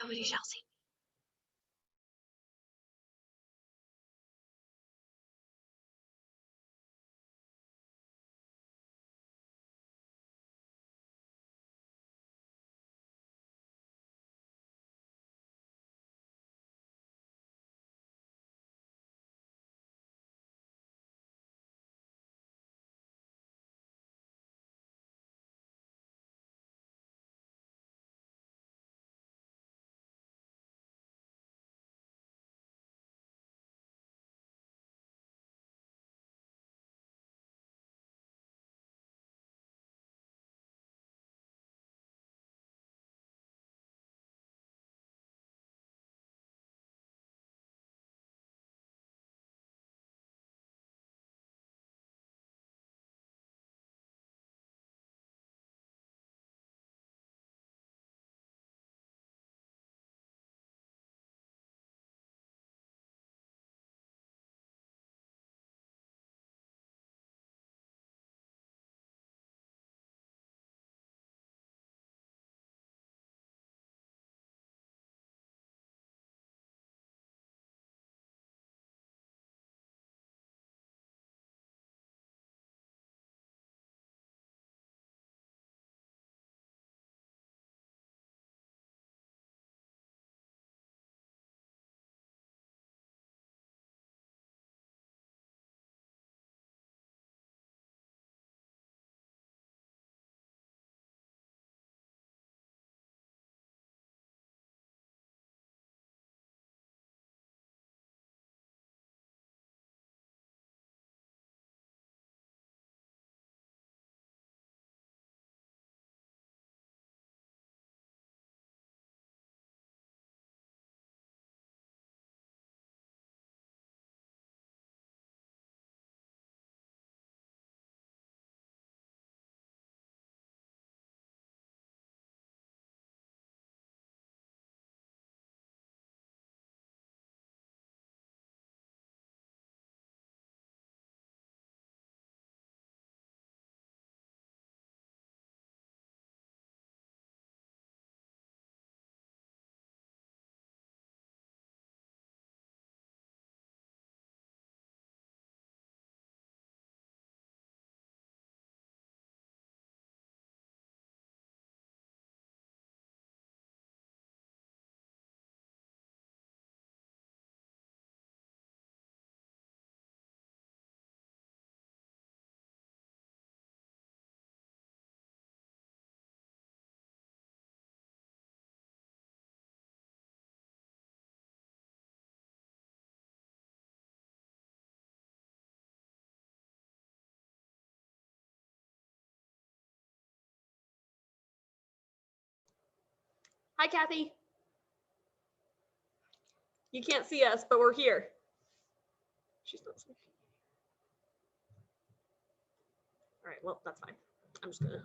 Nobody shall see. Hi, Kathy. You can't see us, but we're here. She's not sleeping. All right, well, that's fine. I'm just gonna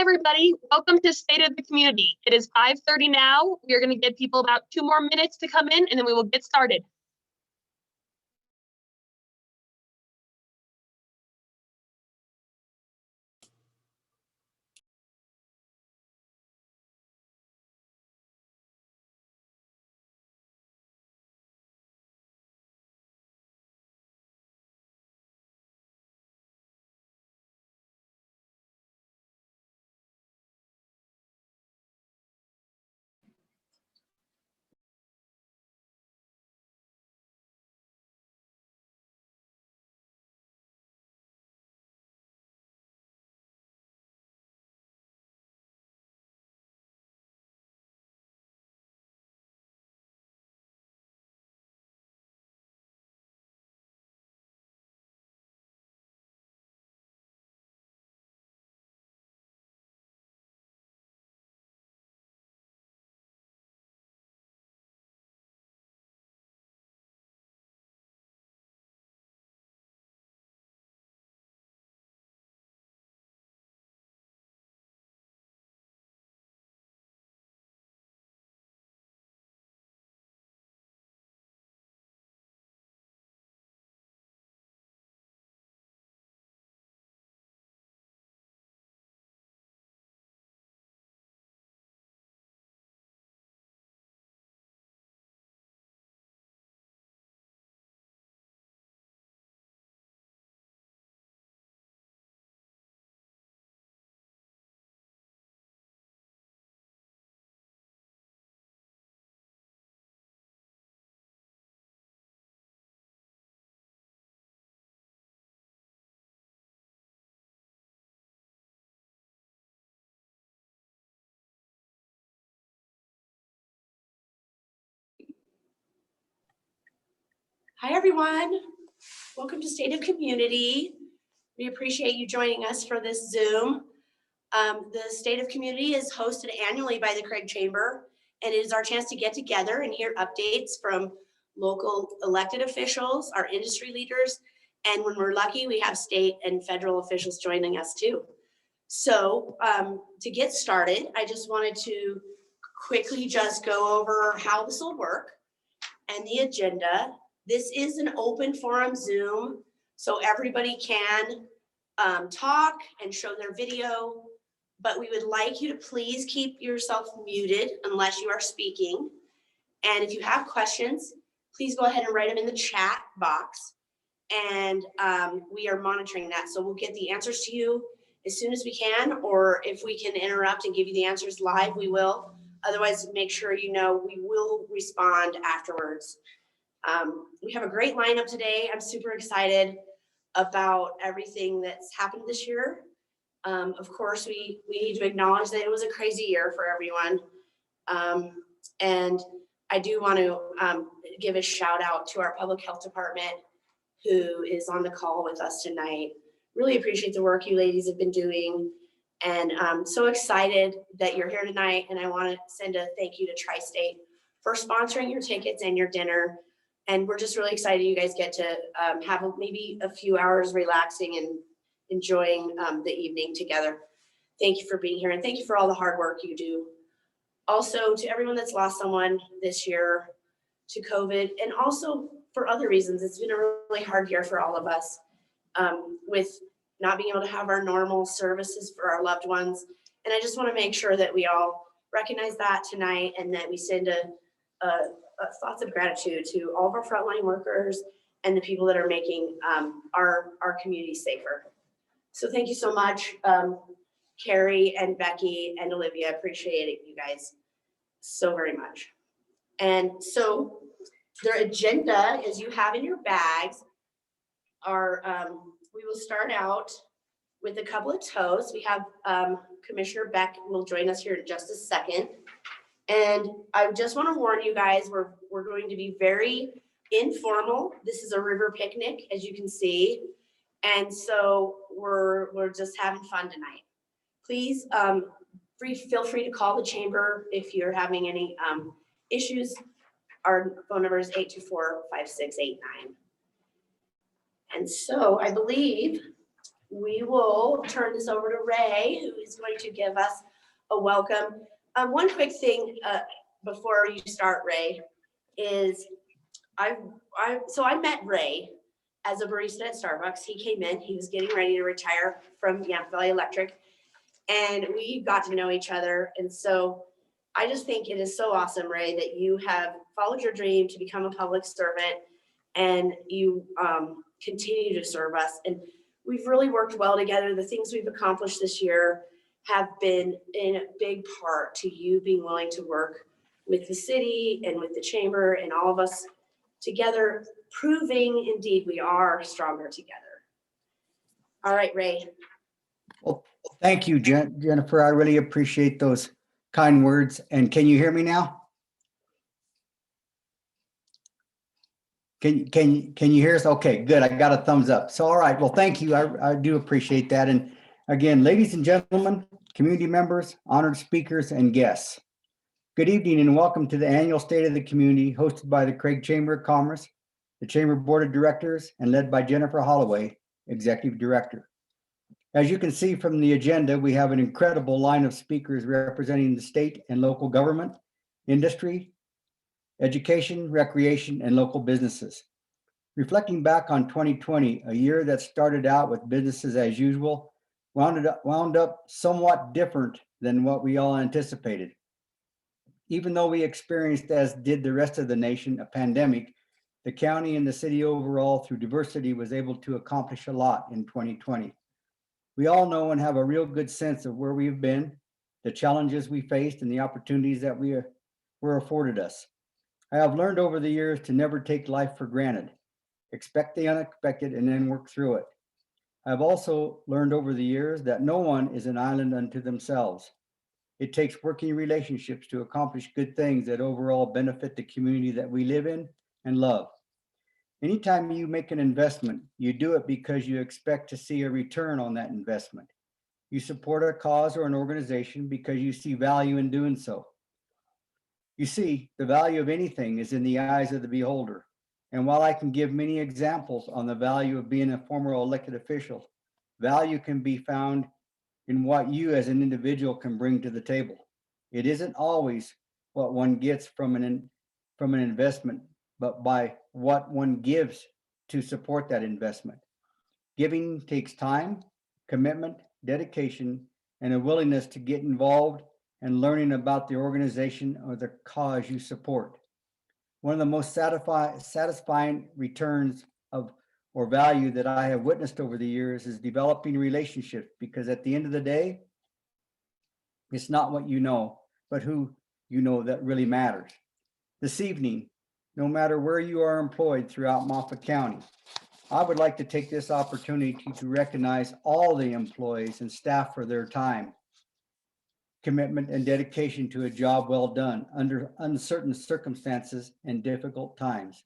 everybody. Welcome to State of the Community. It is 5:30 now. We are going to give people about 2 more minutes to come in, and then we will get started. Hi, everyone. Welcome to State of Community. We appreciate you joining us for this Zoom. The State of Community is hosted annually by the Craig Chamber, and it is our chance to get together and hear updates from local elected officials, our industry leaders, and when we're lucky, we have state and federal officials joining us too. So to get started, I just wanted to quickly just go over how this will work and the agenda. This is an open forum Zoom, so everybody can talk and show their video, but we would like you to please keep yourself muted unless you are speaking. And if you have questions, please go ahead and write them in the chat box. And we are monitoring that, so we'll get the answers to you as soon as we can, or if we can interrupt and give you the answers live, we will. Otherwise, make sure you know we will respond afterwards. We have a great lineup today. I'm super excited about everything that's happened this year. Of course, we need to acknowledge that it was a crazy year for everyone. And I do want to give a shout out to our public health department who is on the call with us tonight. Really appreciate the work you ladies have been doing. And I'm so excited that you're here tonight. And I want to send a thank you to Tri-State for sponsoring your tickets and your dinner. And we're just really excited you guys get to have maybe a few hours relaxing and enjoying the evening together. Thank you for being here, and thank you for all the hard work you do. Also, to everyone that's lost someone this year to COVID, and also for other reasons, it's been a really hard year for all of us with not being able to have our normal services for our loved ones. And I just want to make sure that we all recognize that tonight, and that we send thoughts of gratitude to all of our frontline workers and the people that are making our community safer. So thank you so much, Carrie and Becky and Olivia. Appreciate it, you guys, so very much. And so their agenda, as you have in your bags, are we will start out with a couple of toasts. We have Commissioner Beck will join us here in just a second. And I just want to warn you guys, we're going to be very informal. This is a river picnic, as you can see. And so we're just having fun tonight. Please feel free to call the chamber if you're having any issues. Our phone number is 824-5689. And so I believe we will turn this over to Ray, who is going to give us a welcome. One quick thing before you start, Ray, is I met Ray as a barista at Starbucks. He came in, he was getting ready to retire from Yampa Valley Electric, and we got to know each other. And so I just think it is so awesome, Ray, that you have followed your dream to become a public servant, and you continue to serve us. And we've really worked well together. The things we've accomplished this year have been in big part to you being willing to work with the city and with the chamber and all of us together, proving indeed we are stronger together. All right, Ray. Well, thank you, Jennifer. I really appreciate those kind words. And can you hear me now? Can you hear us? Okay, good. I got a thumbs up. So, all right. Well, thank you. I do appreciate that. And again, ladies and gentlemen, community members, honored speakers, and guests, good evening and welcome to the annual State of the Community hosted by the Craig Chamber of Commerce, the Chamber Board of Directors, and led by Jennifer Holloway, Executive Director. As you can see from the agenda, we have an incredible line of speakers representing the state and local government, industry, education, recreation, and local businesses. Reflecting back on 2020, a year that started out with businesses as usual, wound up somewhat different than what we all anticipated. Even though we experienced, as did the rest of the nation, a pandemic, the county and the city overall, through diversity, was able to accomplish a lot in 2020. We all know and have a real good sense of where we've been, the challenges we faced, and the opportunities that were afforded us. I have learned over the years to never take life for granted, expect the unexpected, and then work through it. I've also learned over the years that no one is an island unto themselves. It takes working relationships to accomplish good things that overall benefit the community that we live in and love. Anytime you make an investment, you do it because you expect to see a return on that investment. You support a cause or an organization because you see value in doing so. You see, the value of anything is in the eyes of the beholder. And while I can give many examples on the value of being a former elected official, value can be found in what you as an individual can bring to the table. It isn't always what one gets from an investment, but by what one gives to support that investment. Giving takes time, commitment, dedication, and a willingness to get involved and learning about the organization or the cause you support. One of the most satisfying returns of or value that I have witnessed over the years is developing relationships, because at the end of the day, it's not what you know, but who you know that really matters. This evening, no matter where you are employed throughout Moffat County, I would like to take this opportunity to recognize all the employees and staff for their time, commitment, and dedication to a job well done under uncertain circumstances and difficult times.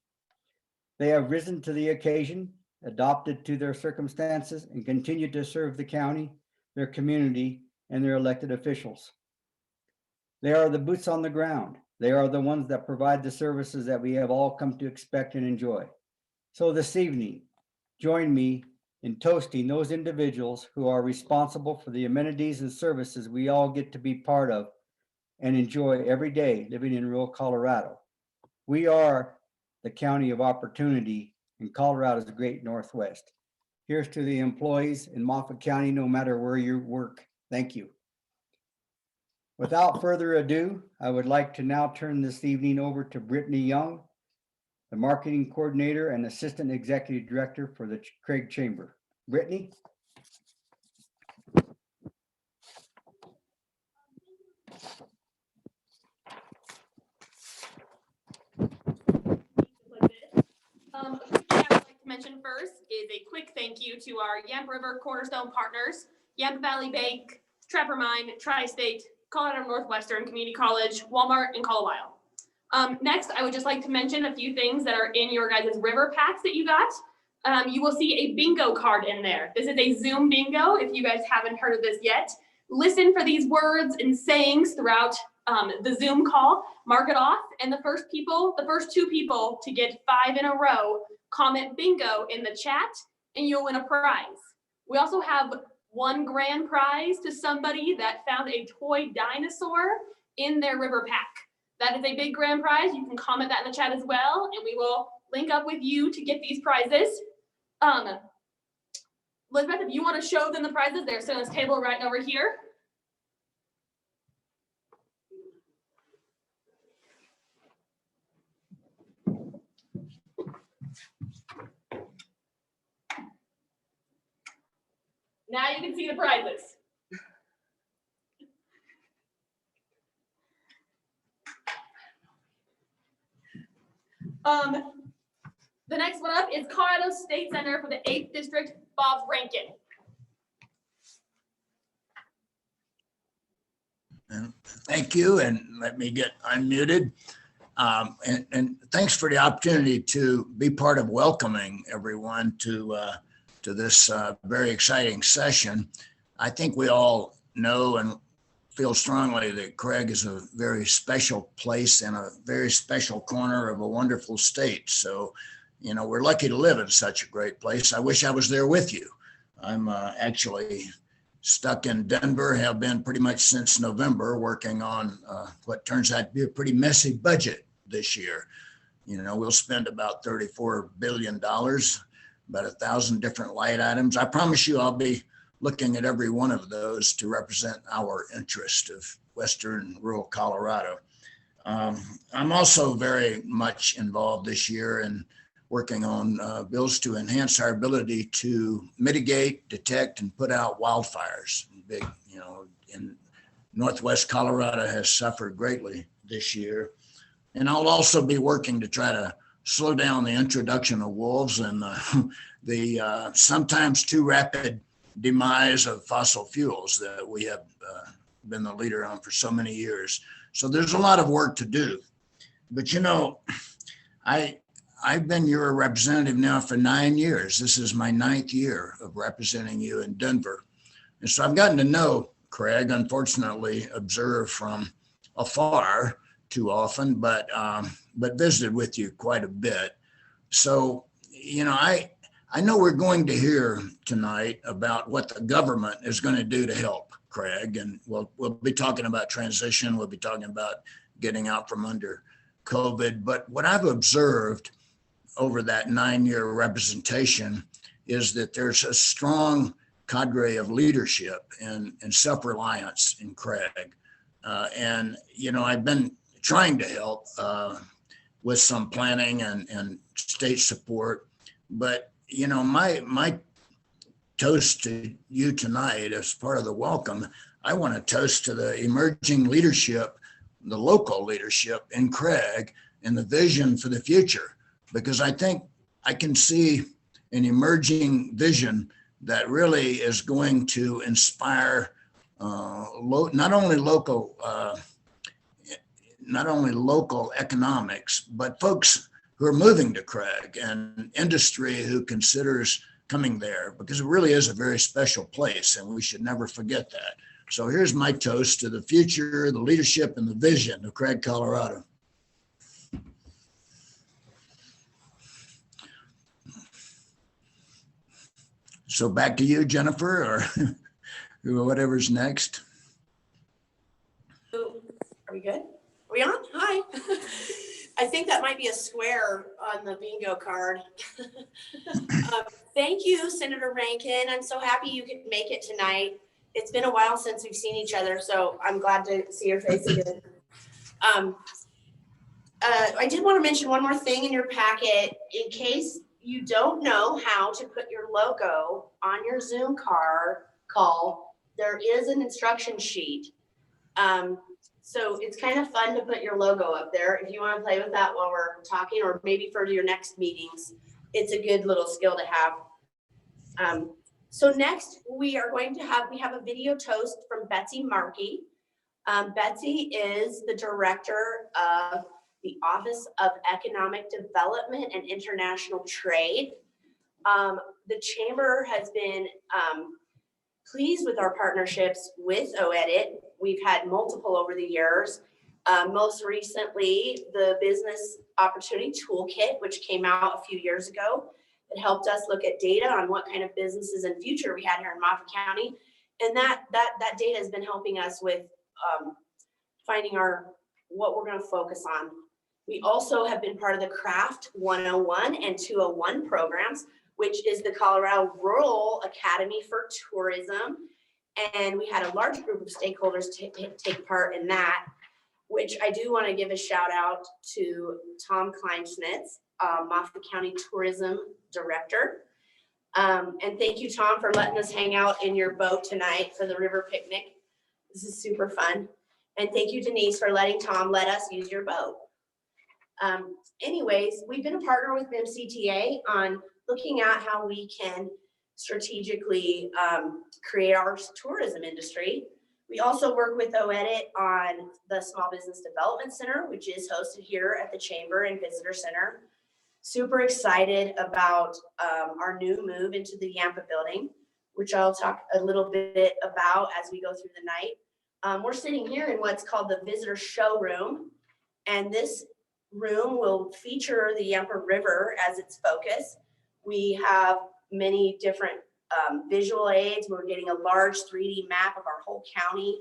They have risen to the occasion, adapted to their circumstances, and continue to serve the county, their community, and their elected officials. They are the boots on the ground. They are the ones that provide the services that we have all come to expect and enjoy. So this evening, join me in toasting those individuals who are responsible for the amenities and services we all get to be part of and enjoy every day living in rural Colorado. We are the county of opportunity in Colorado's great Northwest. Here's to the employees in Moffat County, no matter where you work. Thank you. Without further ado, I would like to now turn this evening over to Brittany Young, the Marketing Coordinator and Assistant Executive Director for the Craig Chamber. Brittany? Something I would like to mention first is a quick thank you to our Yampa River Cornerstone partners, Yampa Valley Bank, Trapper Mine, Tri-State, Colorado Northwestern Community College, Walmart, and Colorado. Next, I would just like to mention a few things that are in your guys' river packs that you got. You will see a bingo card in there. This is a Zoom bingo, if you guys haven't heard of this yet. Listen for these words and sayings throughout the Zoom call, mark it off, and the first two people to get 5 in a row, comment bingo in the chat, and you'll win a prize. We also have one grand prize to somebody that found a toy dinosaur in their river pack. That is a big grand prize. You can comment that in the chat as well, and we will link up with you to get these prizes. Elizabeth, if you want to show them the prizes, they're sitting on this table right over here. Now you can see the prizes. The next one up is Colorado State Center for the 8th District, Bob Rankin. Thank you, and let me get unmuted. And thanks for the opportunity to be part of welcoming everyone to this very exciting session. I think we all know and feel strongly that Craig is a very special place and a very special corner of a wonderful state. So, you know, we're lucky to live in such a great place. I wish I was there with you. I'm actually stuck in Denver, have been pretty much since November, working on what turns out to be a pretty messy budget this year. You know, we'll spend about $34 billion, about 1,000 different light items. I promise you I'll be looking at every one of those to represent our interest of Western rural Colorado. I'm also very much involved this year in working on bills to enhance our ability to mitigate, detect, and put out wildfires. Big, you know, in Northwest Colorado has suffered greatly this year. And I'll also be working to try to slow down the introduction of wolves and the sometimes too rapid demise of fossil fuels that we have been the leader on for so many years. So there's a lot of work to do. But you know, I've been your representative now for 9 years. This is my 9th year of representing you in Denver. And so I've gotten to know Craig, unfortunately observed from afar too often, but visited with you quite a bit. So, you know, I know we're going to hear tonight about what the government is going to do to help Craig. And we'll be talking about transition. We'll be talking about getting out from under COVID. But what I've observed over that 9-year representation is that there's a strong cadre of leadership and self-reliance in Craig. And, you know, I've been trying to help with some planning and state support. But, you know, my toast to you tonight as part of the welcome, I want to toast to the emerging leadership, the local leadership in Craig and the vision for the future. Because I think I can see an emerging vision that really is going to inspire not only local economics, but folks who are moving to Craig and industry who considers coming there, because it really is a very special place and we should never forget that. So here's my toast to the future, the leadership, and the vision of Craig, Colorado. So back to you, Jennifer, or whatever's next. Are we good? Are we on? Hi. I think that might be a square on the bingo card. Thank you, Senator Rankin. I'm so happy you could make it tonight. It's been a while since we've seen each other, so I'm glad to see your face again. I did want to mention one more thing in your packet in case you don't know how to put your logo on your Zoom call. There is an instruction sheet. So it's kind of fun to put your logo up there. If you want to play with that while we're talking, or maybe for your next meetings, it's a good little skill to have. So next we have a video toast from Betsy Markey. Betsy is the director of the Office of Economic Development and International Trade. The Chamber has been pleased with our partnerships with OEdit. We've had multiple over the years. Most recently, the Business Opportunity Toolkit, which came out a few years ago. It helped us look at data on what kind of businesses and future we had here in Moffat County. And that data has been helping us with finding what we're going to focus on. We also have been part of the Craft 101 and 201 programs, which is the Colorado Rural Academy for Tourism. And we had a large group of stakeholders take part in that, which I do want to give a shout out to Tom Kleinschmitz, Moffat County Tourism Director. And thank you, Tom, for letting us hang out in your boat tonight for the river picnic. This is super fun. And thank you, Denise, for letting Tom let us use your boat. Anyways, we've been a partner with MCTA on looking at how we can strategically create our tourism industry. We also work with OEDIT on the Small Business Development Center, which is hosted here at the Chamber and Visitor Center. Super excited about our new move into the Yampa building, which I'll talk a little bit about as we go through the night. We're sitting here in what's called the Visitor Showroom, and this room will feature the Yampa River as its focus. We have many different visual aids. We're getting a large 3D map of our whole county.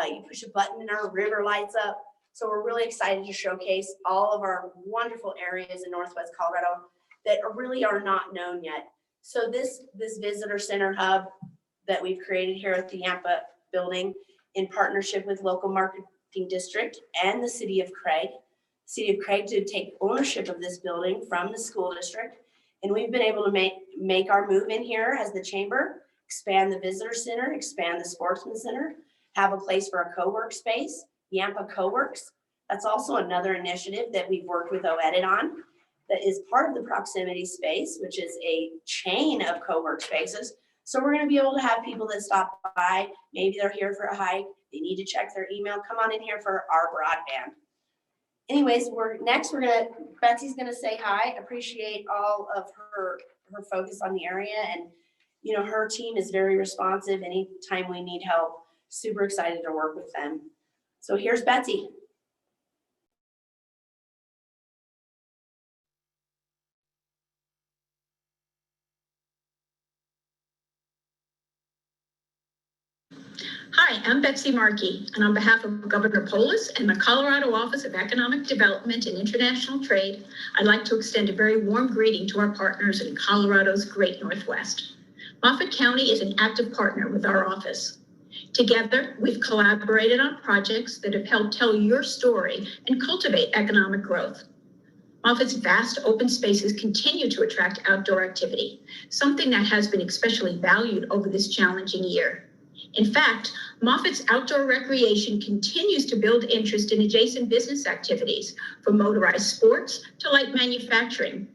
You push a button and our river lights up. So we're really excited to showcase all of our wonderful areas in Northwest Colorado that really are not known yet. So this visitor center hub that we've created here at the Yampa building in partnership with local marketing district and the city of Craig. City of Craig did take ownership of this building from the school district. And we've been able to make our move in here as the chamber, expand the visitor center, expand the sportsman center, have a place for a co-work space, Yampa Co-works. That's also another initiative that we've worked with OEDIT on that is part of the proximity space, which is a chain of co-work spaces. So we're going to be able to have people that stop by, maybe they're here for a hike, they need to check their email, come on in here for our broadband. Anyways, Betsy's gonna say hi. Appreciate all of her focus on the area, and her team is very responsive anytime we need help. Super excited to work with them. So here's Betsy. Hi, I'm Betsy Markey, and on behalf of Governor Polis and the Colorado Office of Economic Development and International Trade, I'd like to extend a very warm greeting to our partners in Colorado's Great Northwest. Moffat County is an active partner with our office. Together, we've collaborated on projects that have helped tell your story and cultivate economic growth. Moffat's vast open spaces continue to attract outdoor activity, something that has been especially valued over this challenging year. In fact, Moffat's outdoor recreation continues to build interest in adjacent business activities, from motorized sports to light manufacturing.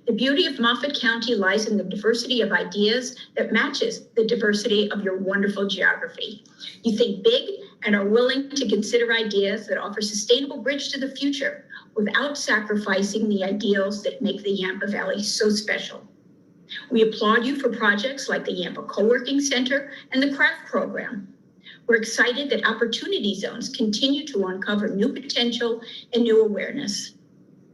The beauty of Moffat County lies in the diversity of ideas that matches the diversity of your wonderful geography. You think big and are willing to consider ideas that offer sustainable bridge to the future without sacrificing the ideals that make the Yampa Valley so special. We applaud you for projects like the Yampa Co-working Center and the Craft Program. We're excited that opportunity zones continue to uncover new potential and new awareness.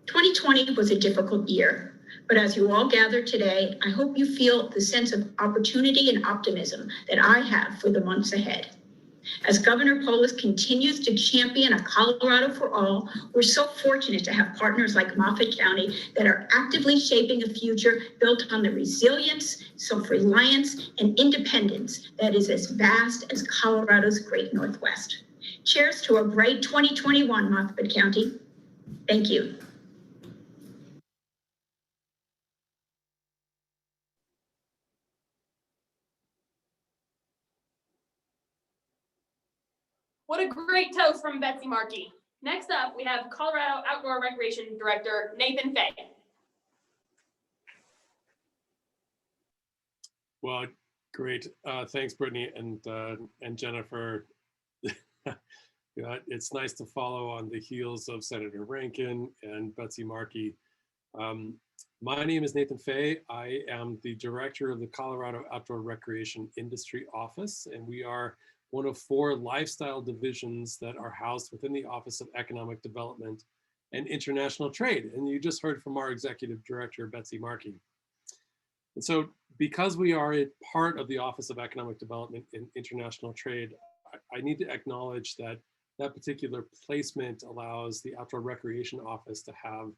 2020 was a difficult year, but as you all gather today, I hope you feel the sense of opportunity and optimism that I have for the months ahead. As Governor Polis continues to champion a Colorado for all, we're so fortunate to have partners like Moffat County that are actively shaping a future built on the resilience, self-reliance, and independence that is as vast as Colorado's Great Northwest. Cheers to a bright 2021, Moffat County. Thank you. What a great toast from Betsy Markey. Next up, we have Colorado Outdoor Recreation Director, Nathan Fay. Well, great. Thanks, Brittany and Jennifer. It's nice to follow on the heels of Senator Rankin and Betsy Markey. My name is Nathan Fay. I am the director of the Colorado Outdoor Recreation Industry Office, and we are one of 4 lifestyle divisions that are housed within the Office of Economic Development and International Trade. And you just heard from our executive director, Betsy Markey. And so because we are a part of the Office of Economic Development and International Trade, I need to acknowledge that that particular placement allows the Outdoor Recreation Office to have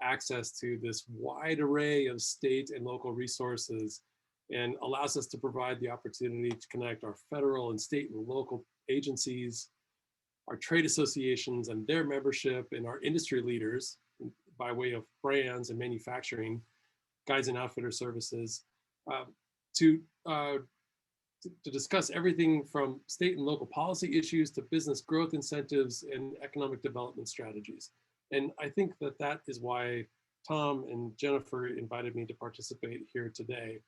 access to this wide array of state and local resources, and allows us to provide the opportunity to connect our federal and state and local agencies, our trade associations and their membership, and our industry leaders by way of brands and manufacturing, guides and outfitter services, to discuss everything from state and local policy issues to business growth incentives and economic development strategies. And I think that that is why Tom and Jennifer invited me to participate here today,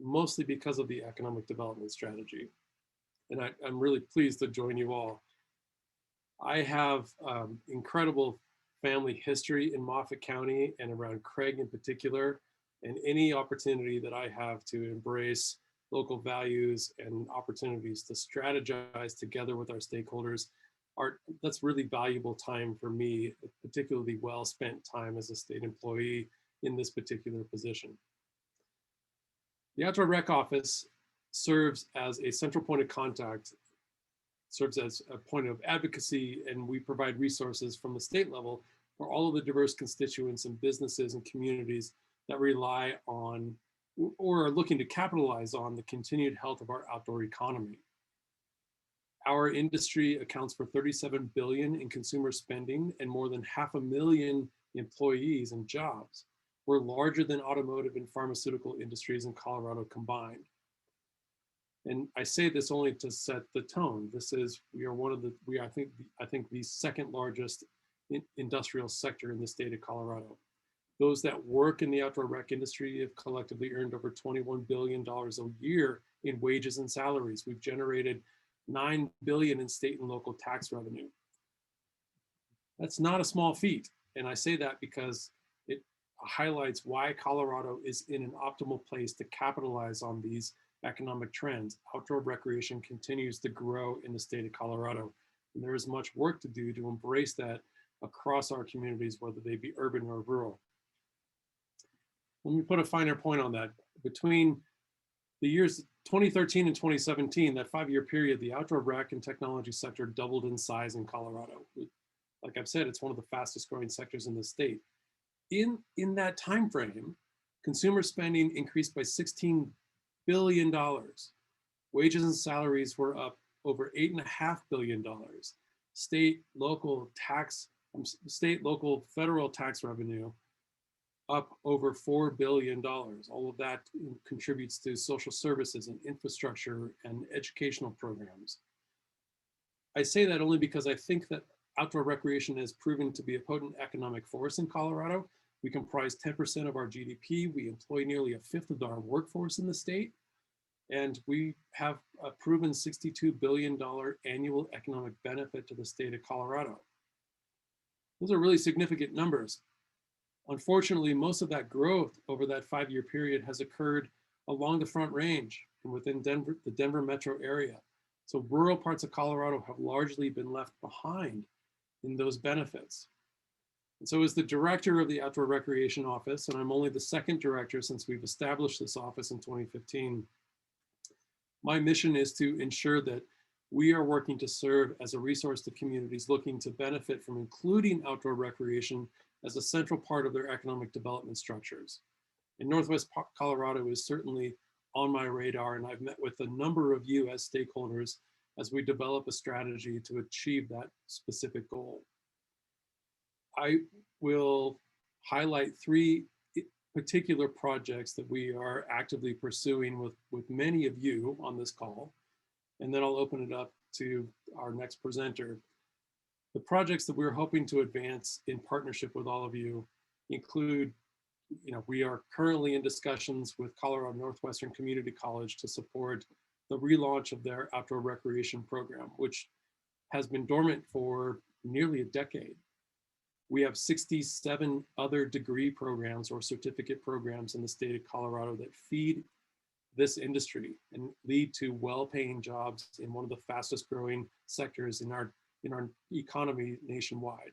mostly because of the economic development strategy. And I'm really pleased to join you all. I have incredible family history in Moffat County and around Craig in particular, and any opportunity that I have to embrace local values and opportunities to strategize together with our stakeholders, that's really valuable time for me, particularly well spent time as a state employee in this particular position. The Outdoor Rec Office serves as a central point of contact, serves as a point of advocacy, and we provide resources from the state level for all of the diverse constituents and businesses and communities that rely on or are looking to capitalize on the continued health of our outdoor economy. Our industry accounts for $37 billion in consumer spending and more than 500,000 employees and jobs. We're larger than automotive and pharmaceutical industries in Colorado combined. And I say this only to set the tone. We are one of the, I think the second largest industrial sector in the state of Colorado. Those that work in the outdoor rec industry have collectively earned over $21 billion a year in wages and salaries. We've generated $9 billion in state and local tax revenue. That's not a small feat. And I say that because it highlights why Colorado is in an optimal place to capitalize on these economic trends. Outdoor recreation continues to grow in the state of Colorado, and there is much work to do to embrace that across our communities, whether they be urban or rural. Let me put a finer point on that. Between the years 2013 and 2017, that 5-year period, the outdoor rec and technology sector doubled in size in Colorado. Like I've said, it's one of the fastest growing sectors in the state. In that time frame, consumer spending increased by $16 billion. Wages and salaries were up over $8.5 billion. State, local, federal tax revenue up over $4 billion. All of that contributes to social services and infrastructure and educational programs. I say that only because I think that outdoor recreation has proven to be a potent economic force in Colorado. We comprise 10% of our GDP. We employ nearly a fifth of our workforce in the state. And we have a proven $62 billion annual economic benefit to the state of Colorado. Those are really significant numbers. Unfortunately, most of that growth over that 5-year period has occurred along the Front Range and within the Denver metro area. So rural parts of Colorado have largely been left behind in those benefits. And so as the director of the Outdoor Recreation Office, and I'm only the second director since we've established this office in 2015, my mission is to ensure that we are working to serve as a resource to communities looking to benefit from including outdoor recreation as a central part of their economic development structures. And Northwest Colorado is certainly on my radar, and I've met with a number of you as stakeholders as we develop a strategy to achieve that specific goal. I will highlight 3 particular projects that we are actively pursuing with many of you on this call, and then I'll open it up to our next presenter. The projects that we're hoping to advance in partnership with all of you include, we are currently in discussions with Colorado Northwestern Community College to support the relaunch of their outdoor recreation program, which has been dormant for nearly a decade. We have 67 other degree programs or certificate programs in the state of Colorado that feed this industry and lead to well-paying jobs in one of the fastest growing sectors in our economy nationwide.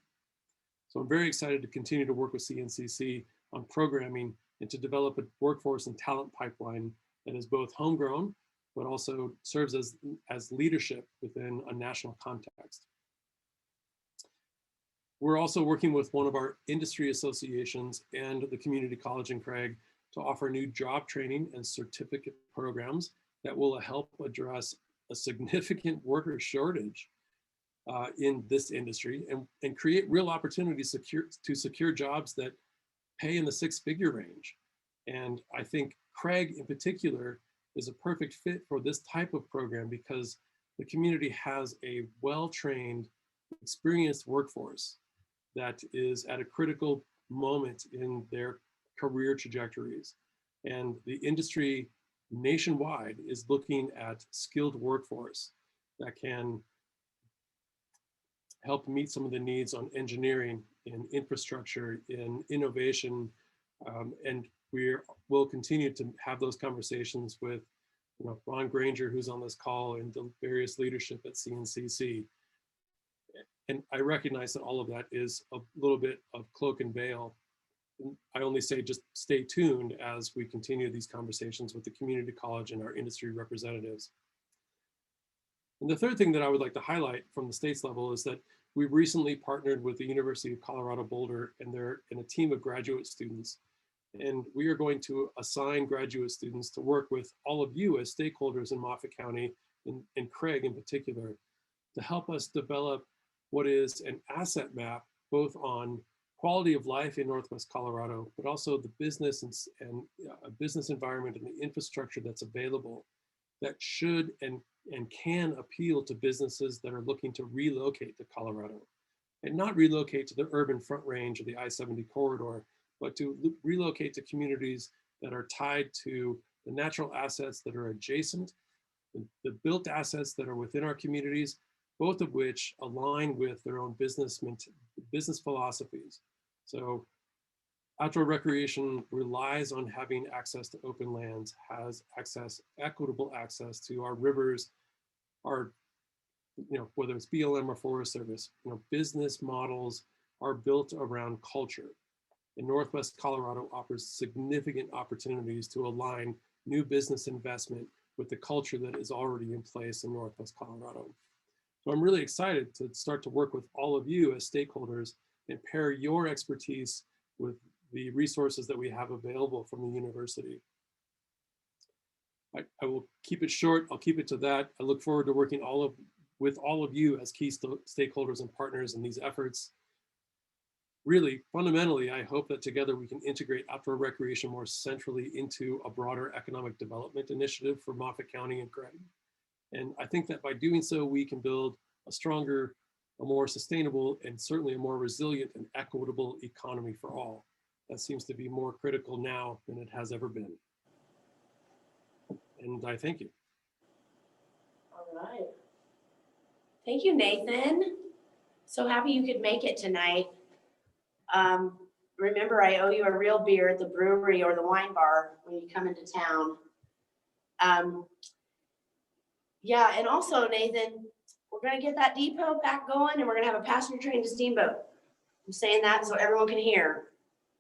So I'm very excited to continue to work with CNCC on programming and to develop a workforce and talent pipeline that is both homegrown, but also serves as leadership within a national context. We're also working with one of our industry associations and the community college in Craig to offer new job training and certificate programs that will help address a significant worker shortage in this industry and create real opportunities to secure jobs that pay in the six-figure range. And I think Craig in particular is a perfect fit for this type of program because the community has a well-trained, experienced workforce that is at a critical moment in their career trajectories. And the industry nationwide is looking at skilled workforce that can help meet some of the needs on engineering, in infrastructure, in innovation, and we'll continue to have those conversations with Ron Granger, who's on this call, and the various leadership at CNCC. And I recognize that all of that is a little bit of cloak and veil. I only say just stay tuned as we continue these conversations with the community college and our industry representatives. And the third thing that I would like to highlight from the state's level is that we've recently partnered with the University of Colorado Boulder and a team of graduate students. And we are going to assign graduate students to work with all of you as stakeholders in Moffat County and Craig in particular to help us develop what is an asset map, both on quality of life in Northwest Colorado, but also the business and business environment and the infrastructure that's available that should and can appeal to businesses that are looking to relocate to Colorado, and not relocate to the urban front range of the I-70 corridor, but to relocate to communities that are tied to the natural assets that are adjacent, the built assets that are within our communities, both of which align with their own business philosophies. So outdoor recreation relies on having access to open lands, has equitable access to our rivers, our, whether it's BLM or Forest Service, business models are built around culture. And Northwest Colorado offers significant opportunities to align new business investment with the culture that is already in place in Northwest Colorado. So I'm really excited to start to work with all of you as stakeholders and pair your expertise with the resources that we have available from the university. I will keep it short. I'll keep it to that. I look forward to working with all of you as key stakeholders and partners in these efforts. Really, fundamentally, I hope that together we can integrate outdoor recreation more centrally into a broader economic development initiative for Moffat County and Craig. And I think that by doing so, we can build a stronger, a more sustainable, and certainly a more resilient and equitable economy for all. That seems to be more critical now than it has ever been. And I thank you. All right. Thank you, Nathan. So happy you could make it tonight. Remember, I owe you a real beer at the brewery or the wine bar when you come into town. Yeah, and also, Nathan, we're going to get that depot back going and we're going to have a passenger train to Steamboat. I'm saying that so everyone can hear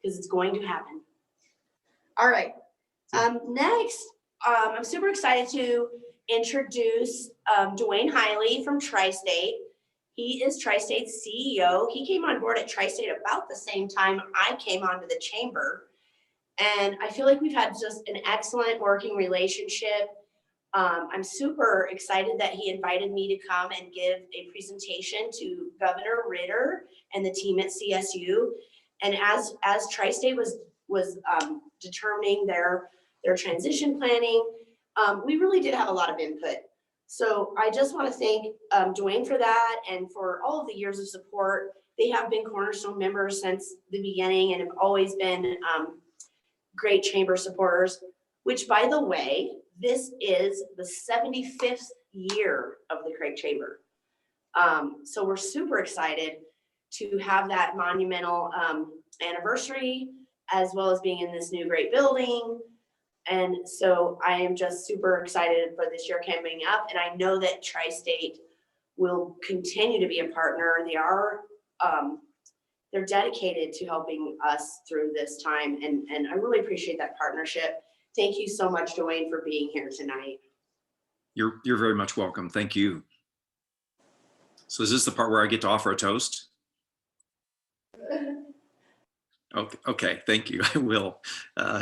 because it's going to happen. All right. Next, I'm super excited to introduce Dwayne Hiley from Tri-State. He is Tri-State's CEO. He came on board at Tri-State about the same time I came onto the chamber. And I feel like we've had just an excellent working relationship. I'm super excited that he invited me to come and give a presentation to Governor Ritter and the team at CSU. And as Tri-State was determining their transition planning, we really did have a lot of input. So I just want to thank Dwayne for that and for all of the years of support. They have been Cornerstone members since the beginning and have always been great chamber supporters, which, by the way, this is the 75th year of the Craig Chamber. So we're super excited to have that monumental anniversary, as well as being in this new great building. And so I am just super excited for this year coming up. And I know that Tri-State will continue to be a partner. They are they're dedicated to helping us through this time. And I really appreciate that partnership. Thank you so much, Dwayne, for being here tonight. You're very much welcome. Thank you. So is this the part where I get to offer a toast? Okay, thank you. I will.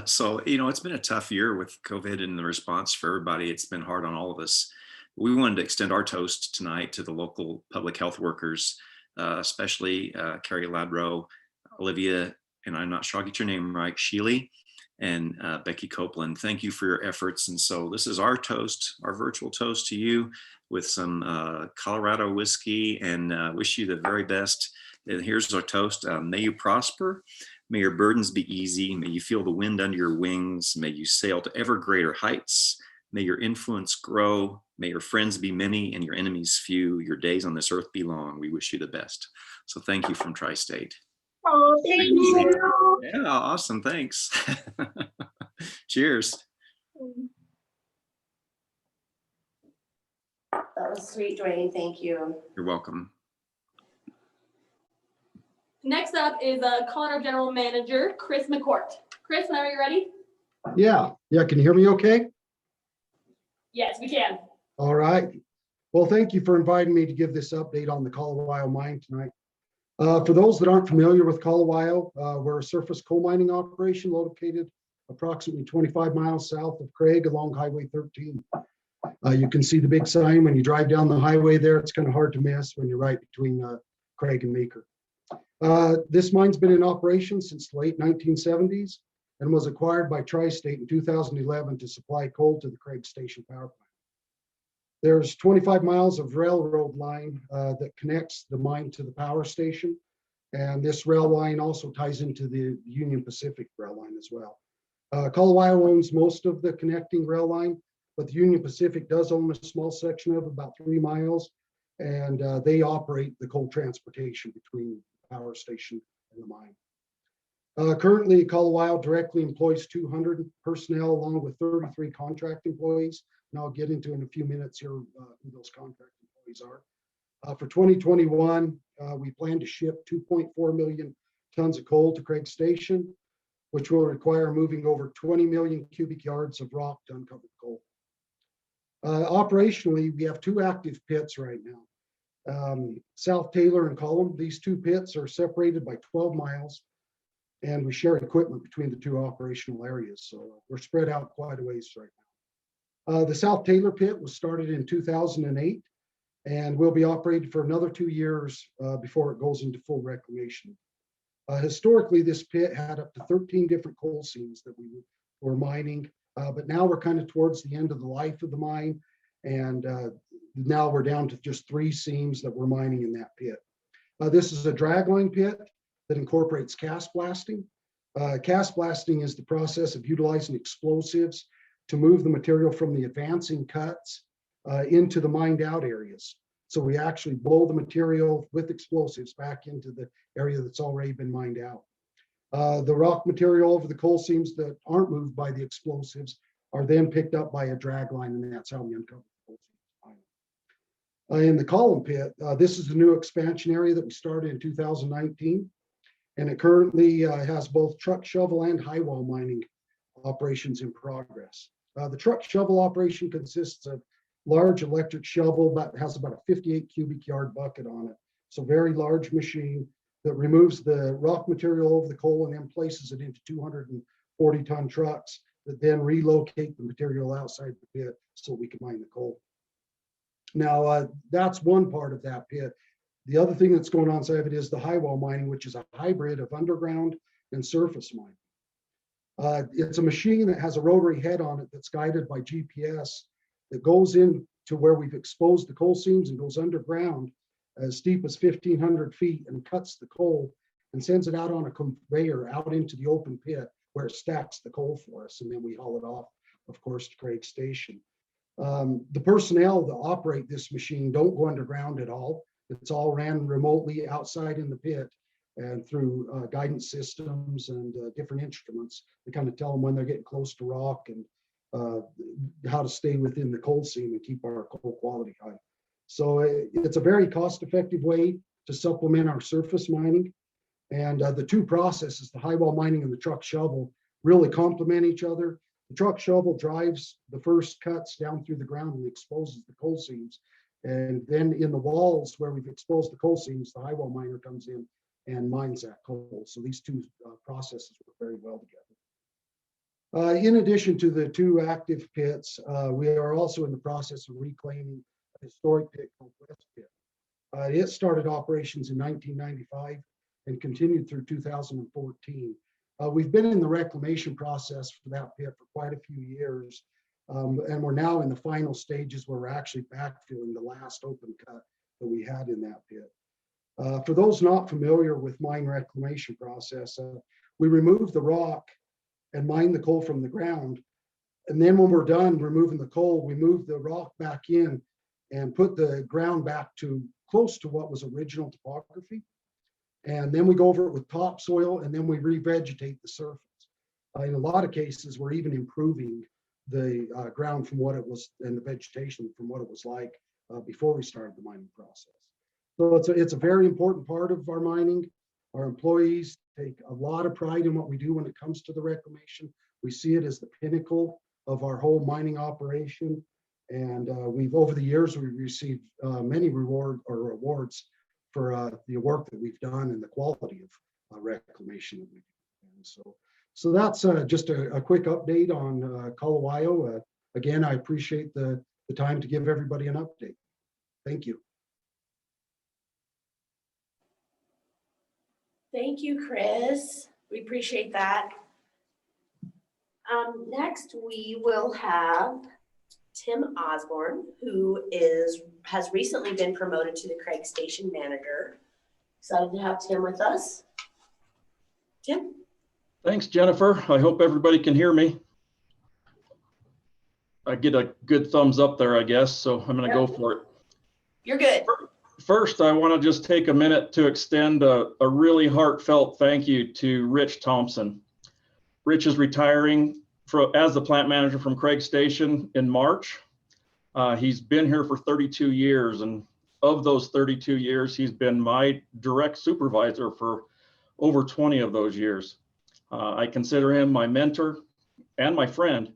So, it's been a tough year with COVID and the response for everybody. It's been hard on all of us. We wanted to extend our toast tonight to the local public health workers, especially Carrie Ladrow, Olivia, and I'm not sure I'll get your name right, Sheely, and Becky Copeland. Thank you for your efforts. And so this is our toast, our virtual toast to you with some Colorado whiskey, and wish you the very best. And here's our toast. May you prosper. May your burdens be easy. May you feel the wind under your wings. May you sail to ever greater heights. May your influence grow. May your friends be many and your enemies few. Your days on this earth be long. We wish you the best. So thank you from Tri-State. Oh, thank you. Yeah, awesome. Thanks. Cheers. That was sweet, Dwayne. Thank you. You're welcome. Next up is Colorado General Manager Chris McCourt. Chris, whenever you're ready. Yeah, can you hear me okay? Yes, we can. All right. Well, thank you for inviting me to give this update on the Colawyo mine tonight. For those that aren't familiar with Colawyo, we're a surface coal mining operation located approximately 25 miles south of Craig along Highway 13. You can see the big sign when you drive down the highway there. It's kind of hard to miss when you're right between Craig and Meeker. This mine's been in operation since the late 1970s and was acquired by Tri-State in 2011 to supply coal to the Craig Station power plant. There's 25 miles of railroad line that connects the mine to the power station. And this rail line also ties into the Union Pacific rail line as well. Colawyo owns most of the connecting rail line, but the Union Pacific does own a small section of about 3 miles, and they operate the coal transportation between the power station and the mine. Currently, Colawyo directly employs 200 personnel along with 33 contract employees. And I'll get into in a few minutes here who those contract employees are. For 2021, we plan to ship 2.4 million tons of coal to Craig Station, which will require moving over 20 million cubic yards of rock to uncovered coal. Operationally, we have 2 active pits right now. South Taylor and Column. These 2 pits are separated by 12 miles, and we share equipment between the 2 operational areas. So we're spread out quite a ways right now. The South Taylor pit was started in 2008 and will be operated for another 2 years before it goes into full reclamation. Historically, this pit had up to 13 different coal seams that we were mining, but now we're kind of towards the end of the life of the mine, and now we're down to just 3 seams that we're mining in that pit. This is a dragline pit that incorporates cast blasting. Cast blasting is the process of utilizing explosives to move the material from the advancing cuts into the mined out areas. So we actually blow the material with explosives back into the area that's already been mined out. The rock material over the coal seams that aren't moved by the explosives are then picked up by a drag line, and that's how we uncover the coal seams. In the column pit, this is the new expansion area that we started in 2019, and it currently has both truck shovel and high wall mining operations in progress. The truck shovel operation consists of large electric shovel that has about a 58 cubic yard bucket on it. So very large machine that removes the rock material over the coal and then places it into 240 ton trucks that then relocate the material outside the pit so we can mine the coal. Now, that's one part of that pit. The other thing that's going on inside of it is the high wall mining, which is a hybrid of underground and surface mining. It's a machine that has a rotary head on it that's guided by GPS that goes into where we've exposed the coal seams and goes underground as steep as 1,500 feet and cuts the coal and sends it out on a conveyor out into the open pit where it stacks the coal for us. And then we haul it off, of course, to Craig Station. The personnel that operate this machine don't go underground at all. It's all ran remotely outside in the pit and through guidance systems and different instruments to kind of tell them when they're getting close to rock and how to stay within the coal seam and keep our coal quality high. So it's a very cost-effective way to supplement our surface mining. And the two processes, the high wall mining and the truck shovel, really complement each other. The truck shovel drives the first cuts down through the ground and exposes the coal seams. And then in the walls where we've exposed the coal seams, the high wall miner comes in and mines that coal. So these two processes work very well together. In addition to the two active pits, we are also in the process of reclaiming a historic pit called West Pit. It started operations in 1995 and continued through 2014. We've been in the reclamation process for that pit for quite a few years, and we're now in the final stages where we're actually backfilling the last open cut that we had in that pit. For those not familiar with mine reclamation process, we remove the rock and mine the coal from the ground. And then when we're done removing the coal, we move the rock back in and put the ground back to close to what was original topography. And then we go over it with topsoil, and then we revegetate the surface. In a lot of cases, we're even improving the ground from what it was and the vegetation from what it was like before we started the mining process. So it's a very important part of our mining. Our employees take a lot of pride in what we do when it comes to the reclamation. We see it as the pinnacle of our whole mining operation. And we've, over the years, we've received many awards for the work that we've done and the quality of reclamation that we do. And so that's just a quick update on Kalawao. Again, I appreciate the time to give everybody an update. Thank you. Thank you, Chris. We appreciate that. Next, we will have Tim Osborne, who has recently been promoted to the Craig Station Manager. Excited to have Tim with us. Tim? Thanks, Jennifer. I hope everybody can hear me. I get a good thumbs up there, I guess, so I'm going to go for it. You're good. First, I want to just take a minute to extend a really heartfelt thank you to Rich Thompson. Rich is retiring as the plant manager from Craig Station in March. He's been here for 32 years, and of those 32 years, he's been my direct supervisor for over 20 of those years. I consider him my mentor and my friend,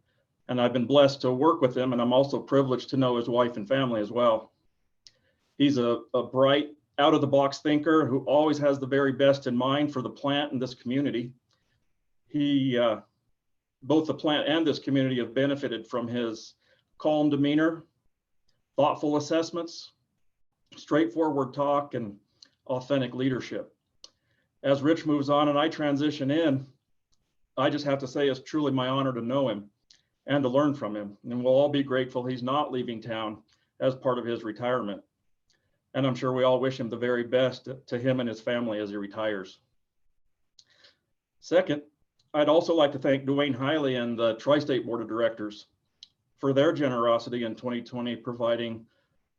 and I've been blessed to work with him, and I'm also privileged to know his wife and family as well. He's a bright, out-of-the-box thinker who always has the very best in mind for the plant and this community. Both the plant and this community have benefited from his calm demeanor, thoughtful assessments, straightforward talk, and authentic leadership. As Rich moves on and I transition in, I just have to say it's truly my honor to know him and to learn from him. And we'll all be grateful he's not leaving town as part of his retirement. And I'm sure we all wish him the very best to him and his family as he retires. Second, I'd also like to thank Dwayne Hiley and the Tri-State Board of Directors for their generosity in 2020, providing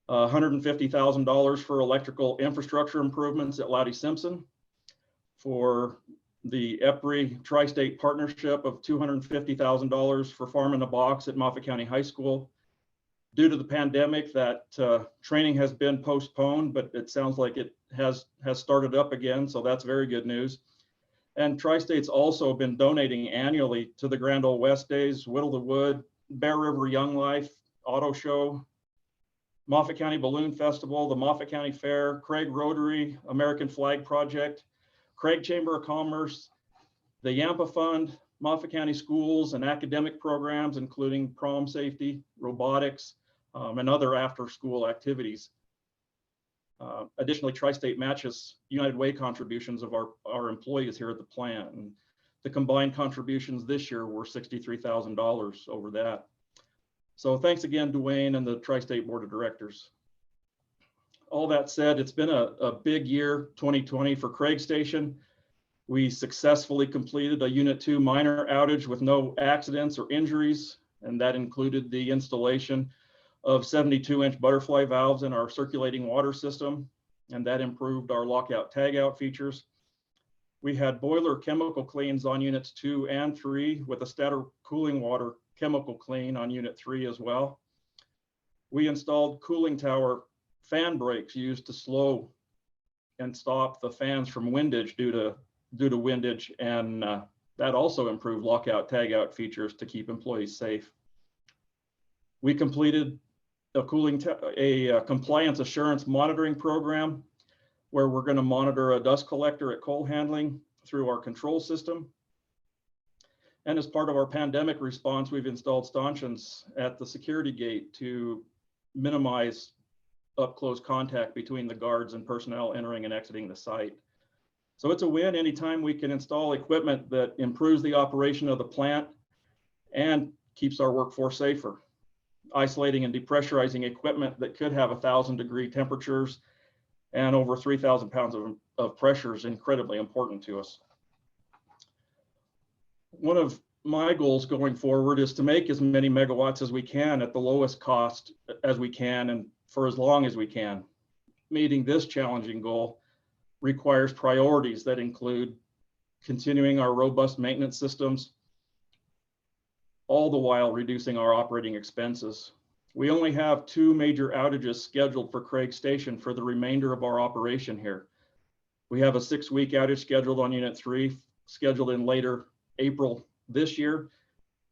$150,000 for electrical infrastructure improvements at Loudy Simpson, for the EPRI Tri-State Partnership of $250,000 for Farm in a Box at Moffat County High School. Due to the pandemic, that training has been postponed, but it sounds like it has started up again, so that's very good news. And Tri-State's also been donating annually to the Grand Ole West Days, Whittle the Wood, Bear River Young Life, Auto Show, Moffat County Balloon Festival, the Moffat County Fair, Craig Rotary, American Flag Project, Craig Chamber of Commerce, the Yampa Fund, Moffat County Schools and academic programs, including prom safety, robotics, and other after-school activities. Additionally, Tri-State matches United Way contributions of our employees here at the plant. And the combined contributions this year were $63,000 over that. So thanks again, Dwayne and the Tri-State Board of Directors. All that said, it's been a big year, 2020 for Craig Station. We successfully completed a Unit 2 minor outage with no accidents or injuries, and that included the installation of 72-inch butterfly valves in our circulating water system, and that improved our lockout tagout features. We had boiler chemical cleans on Units 2 and 3 with a stator cooling water chemical clean on Unit 3 as well. We installed cooling tower fan brakes used to slow and stop the fans from windage due to windage, and that also improved lockout tagout features to keep employees safe. We completed a compliance assurance monitoring program where we're going to monitor a dust collector at coal handling through our control system. And as part of our pandemic response, we've installed stanchions at the security gate to minimize up close contact between the guards and personnel entering and exiting the site. So it's a win anytime we can install equipment that improves the operation of the plant and keeps our workforce safer. Isolating and depressurizing equipment that could have 1,000-degree temperatures and over 3,000 pounds of pressure is incredibly important to us. One of my goals going forward is to make as many megawatts as we can at the lowest cost as we can and for as long as we can. Meeting this challenging goal requires priorities that include continuing our robust maintenance systems, all the while reducing our operating expenses. We only have 2 major outages scheduled for Craig Station for the remainder of our operation here. We have a 6-week outage scheduled on Unit 3, scheduled in later April this year,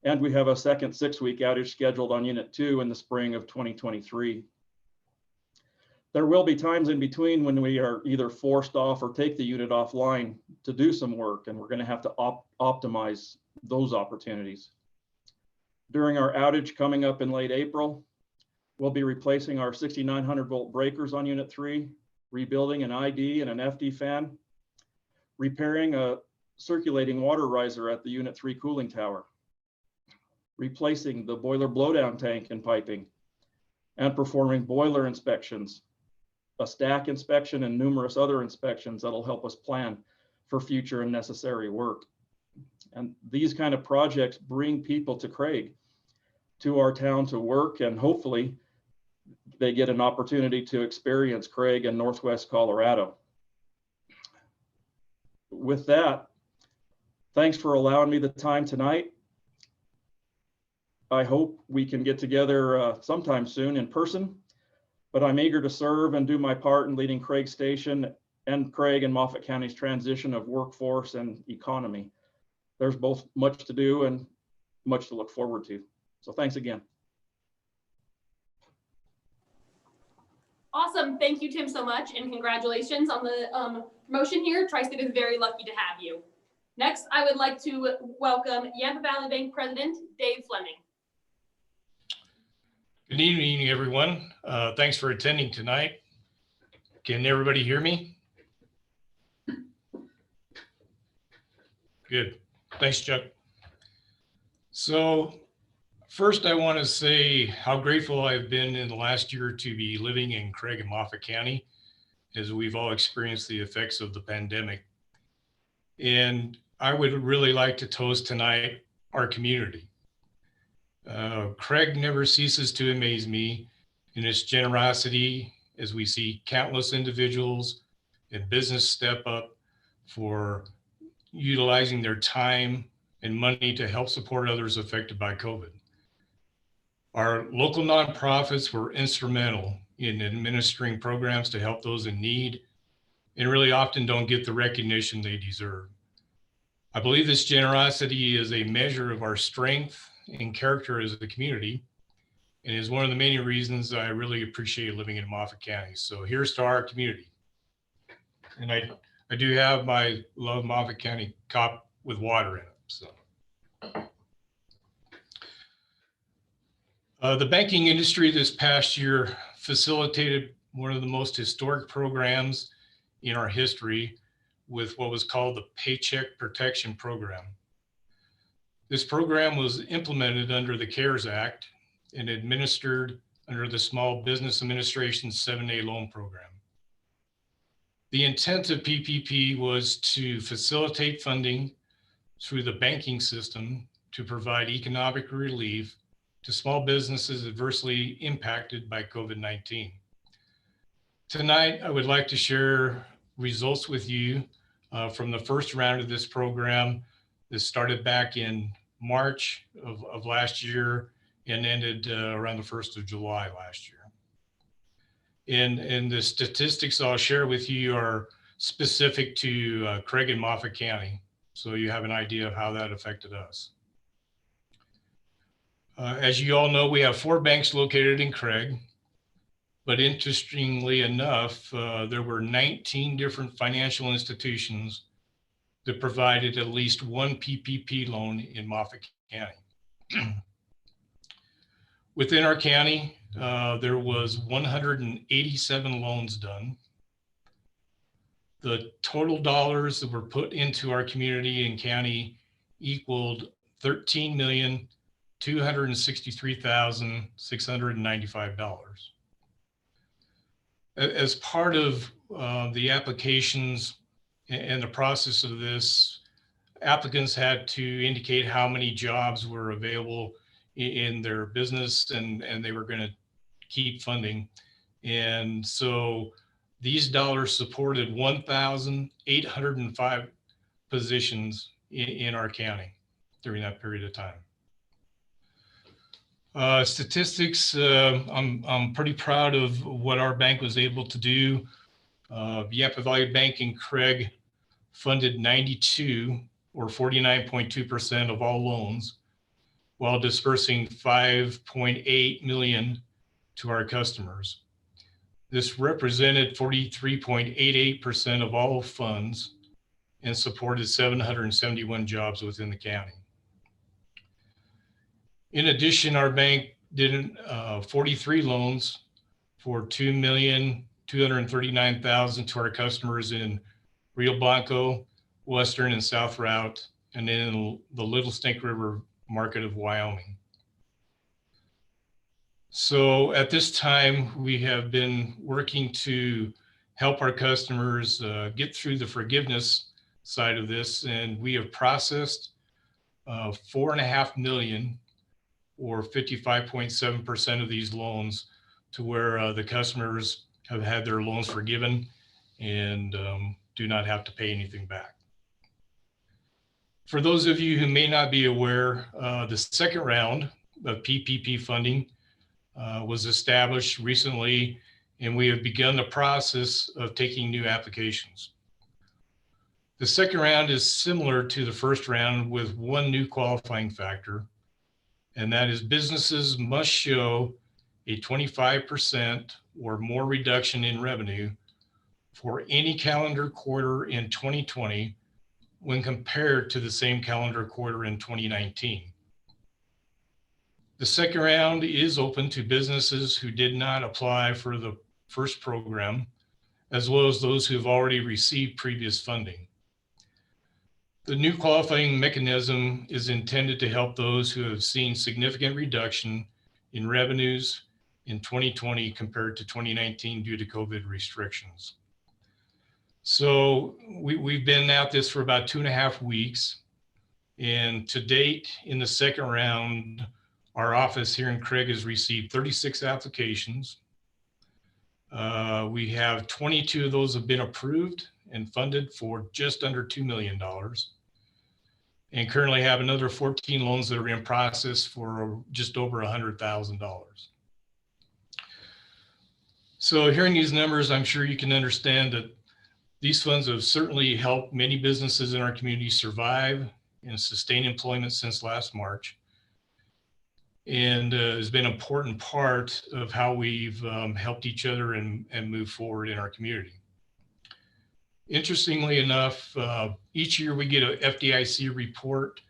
and we have a second 6-week outage scheduled on Unit 2 in the spring of 2023. There will be times in between when we are either forced off or take the unit offline to do some work, and we're going to have to optimize those opportunities. During our outage coming up in late April, we'll be replacing our 6,900 volt breakers on Unit 3, rebuilding an ID and an FD fan, repairing a circulating water riser at the Unit 3 cooling tower, replacing the boiler blowdown tank and piping, and performing boiler inspections, a stack inspection, and numerous other inspections that'll help us plan for future and necessary work. And these kind of projects bring people to Craig, to our town to work, and hopefully they get an opportunity to experience Craig and Northwest Colorado. With that, thanks for allowing me the time tonight. I hope we can get together sometime soon in person, but I'm eager to serve and do my part in leading Craig Station and Craig and Moffat County's transition of workforce and economy. There's both much to do and much to look forward to. So thanks again. Awesome. Thank you, Tim, so much, and congratulations on the promotion here. Tri-State is very lucky to have you. Next, I would like to welcome Yampa Valley Bank President Dave Fleming. Good evening, everyone. Thanks for attending tonight. Can everybody hear me? Good. Thanks, Chuck. So first, I want to say how grateful I've been in the last year to be living in Craig and Moffat County, as we've all experienced the effects of the pandemic. And I would really like to toast tonight our community. Craig never ceases to amaze me in its generosity as we see countless individuals and business step up for utilizing their time and money to help support others affected by COVID. Our local nonprofits were instrumental in administering programs to help those in need and really often don't get the recognition they deserve. I believe this generosity is a measure of our strength and character as a community, and is one of the many reasons I really appreciate living in Moffat County. So here's to our community. And I do have my Love Moffat County cup with water in it. So the banking industry this past year facilitated one of the most historic programs in our history with what was called the Paycheck Protection Program. This program was implemented under the CARES Act and administered under the Small Business Administration's 7A loan program. The intent of PPP was to facilitate funding through the banking system to provide economic relief to small businesses adversely impacted by COVID-19. Tonight, I would like to share results with you from the first round of this program. This started back in March of last year and ended around the 1st of July last year. And the statistics I'll share with you are specific to Craig and Moffat County. So you have an idea of how that affected us. As you all know, we have 4 banks located in Craig, but interestingly enough, there were 19 different financial institutions that provided at least one PPP loan in Moffat County. Within our county, there was 187 loans done. The total dollars that were put into our community and county equaled $13,263,695. As part of the applications and the process of this, applicants had to indicate how many jobs were available in their business, and they were going to keep funding. And so these dollars supported 1,805 positions in our county during that period of time. Statistics, I'm pretty proud of what our bank was able to do. Yampa Valley Bank in Craig funded 92 or 49.2% of all loans, while dispersing 5.8 million to our customers. This represented 43.88% of all funds and supported 771 jobs within the county. In addition, our bank did 43 loans for $2,239,000 to our customers in Rio Blanco, Western and South Route, and in the Little Snake River market of Wyoming. So at this time, we have been working to help our customers get through the forgiveness side of this, and we have processed 4.5 million or 55.7% of these loans to where the customers have had their loans forgiven and do not have to pay anything back. For those of you who may not be aware, the second round of PPP funding was established recently, and we have begun the process of taking new applications. The second round is similar to the first round with one new qualifying factor, and that is businesses must show a 25% or more reduction in revenue for any calendar quarter in 2020 when compared to the same calendar quarter in 2019. The second round is open to businesses who did not apply for the first program, as well as those who have already received previous funding. The new qualifying mechanism is intended to help those who have seen significant reduction in revenues in 2020 compared to 2019 due to COVID restrictions. So we've been at this for about 2.5 weeks. And to date, in the second round, our office here in Craig has received 36 applications. We have 22 of those have been approved and funded for just under $2 million. And currently have another 14 loans that are in process for just over $100,000. So hearing these numbers, I'm sure you can understand that these funds have certainly helped many businesses in our community survive and sustain employment since last March, and has been an important part of how we've helped each other and move forward in our community. Interestingly enough, each year we get an FDIC report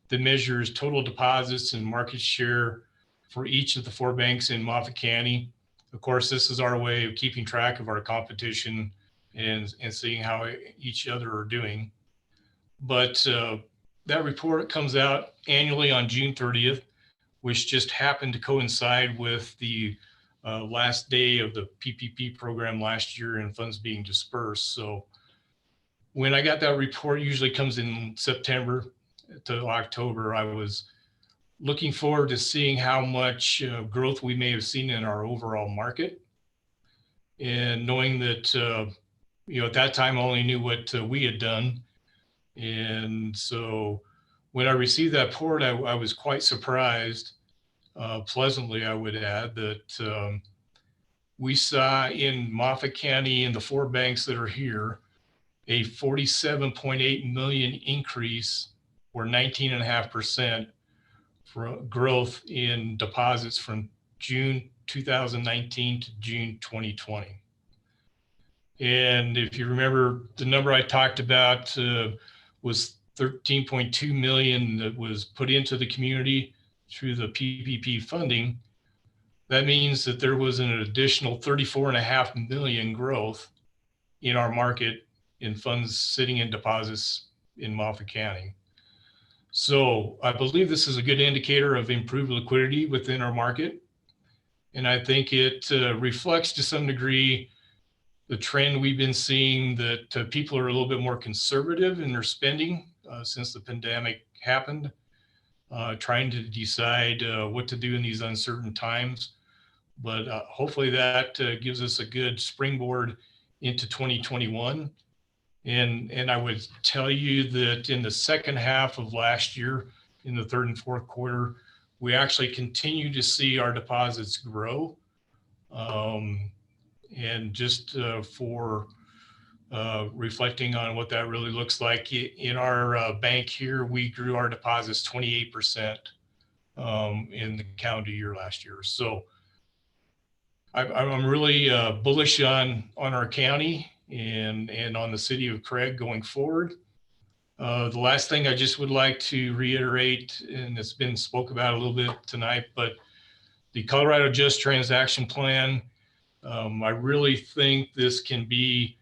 that measures total deposits and market share for each of the 4 banks in Moffat County. Of course, this is our way of keeping track of our competition and seeing how each other are doing. But that report comes out annually on June 30th, which just happened to coincide with the last day of the PPP program last year and funds being dispersed. So when I got that report, usually comes in September to October, I was looking forward to seeing how much growth we may have seen in our overall market. And knowing that, at that time I only knew what we had done. And so when I received that report, I was quite surprised, pleasantly, I would add, that we saw in Moffat County and the 4 banks that are here, a 47.8 million increase, or 19.5% for growth in deposits from June 2019 to June 2020. And if you remember, the number I talked about was 13.2 million that was put into the community through the PPP funding. That means that there was an additional 34.5 million growth in our market in funds sitting in deposits in Moffat County. So I believe this is a good indicator of improved liquidity within our market. And I think it reflects to some degree the trend we've been seeing that people are a little bit more conservative in their spending since the pandemic happened, trying to decide what to do in these uncertain times. But hopefully that gives us a good springboard into 2021. And I would tell you that in the second half of last year, in the third and fourth quarter, we actually continue to see our deposits grow. And just for reflecting on what that really looks like, in our bank here, we grew our deposits 28% in the calendar year last year. So I'm really bullish on our county and on the city of Craig going forward. The last thing I just would like to reiterate, and it's been spoke about a little bit tonight, but the Colorado Just Transaction Plan, I really think this can be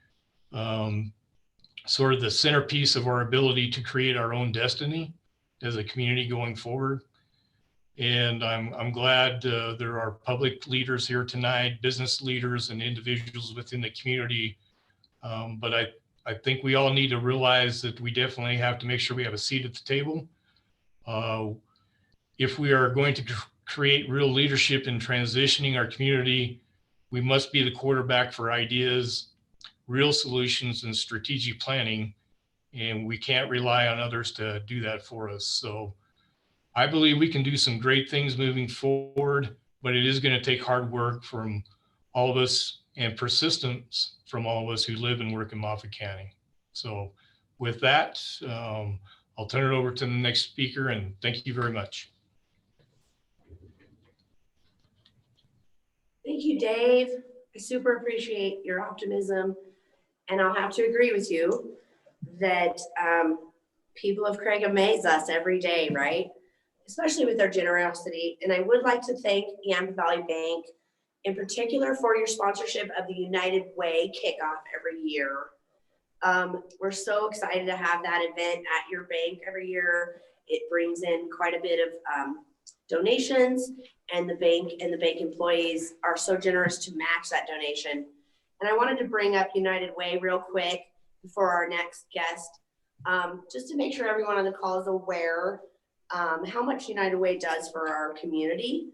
sort of the centerpiece of our ability to create our own destiny as a community going forward. And I'm glad there are public leaders here tonight, business leaders and individuals within the community. But I think we all need to realize that we definitely have to make sure we have a seat at the table. If we are going to create real leadership in transitioning our community, we must be the quarterback for ideas, real solutions, and strategic planning. And we can't rely on others to do that for us. So I believe we can do some great things moving forward, but it is going to take hard work from all of us and persistence from all of us who live and work in Moffat County. So with that, I'll turn it over to the next speaker, and thank you very much. Thank you, Dave. I super appreciate your optimism. And I'll have to agree with you that people of Craig amaze us every day, right? Especially with their generosity. And I would like to thank Yampa Valley Bank in particular for your sponsorship of the United Way kickoff every year. We're so excited to have that event at your bank every year. It brings in quite a bit of donations, and the bank employees are so generous to match that donation. And I wanted to bring up United Way real quick before our next guest, just to make sure everyone on the call is aware how much United Way does for our community.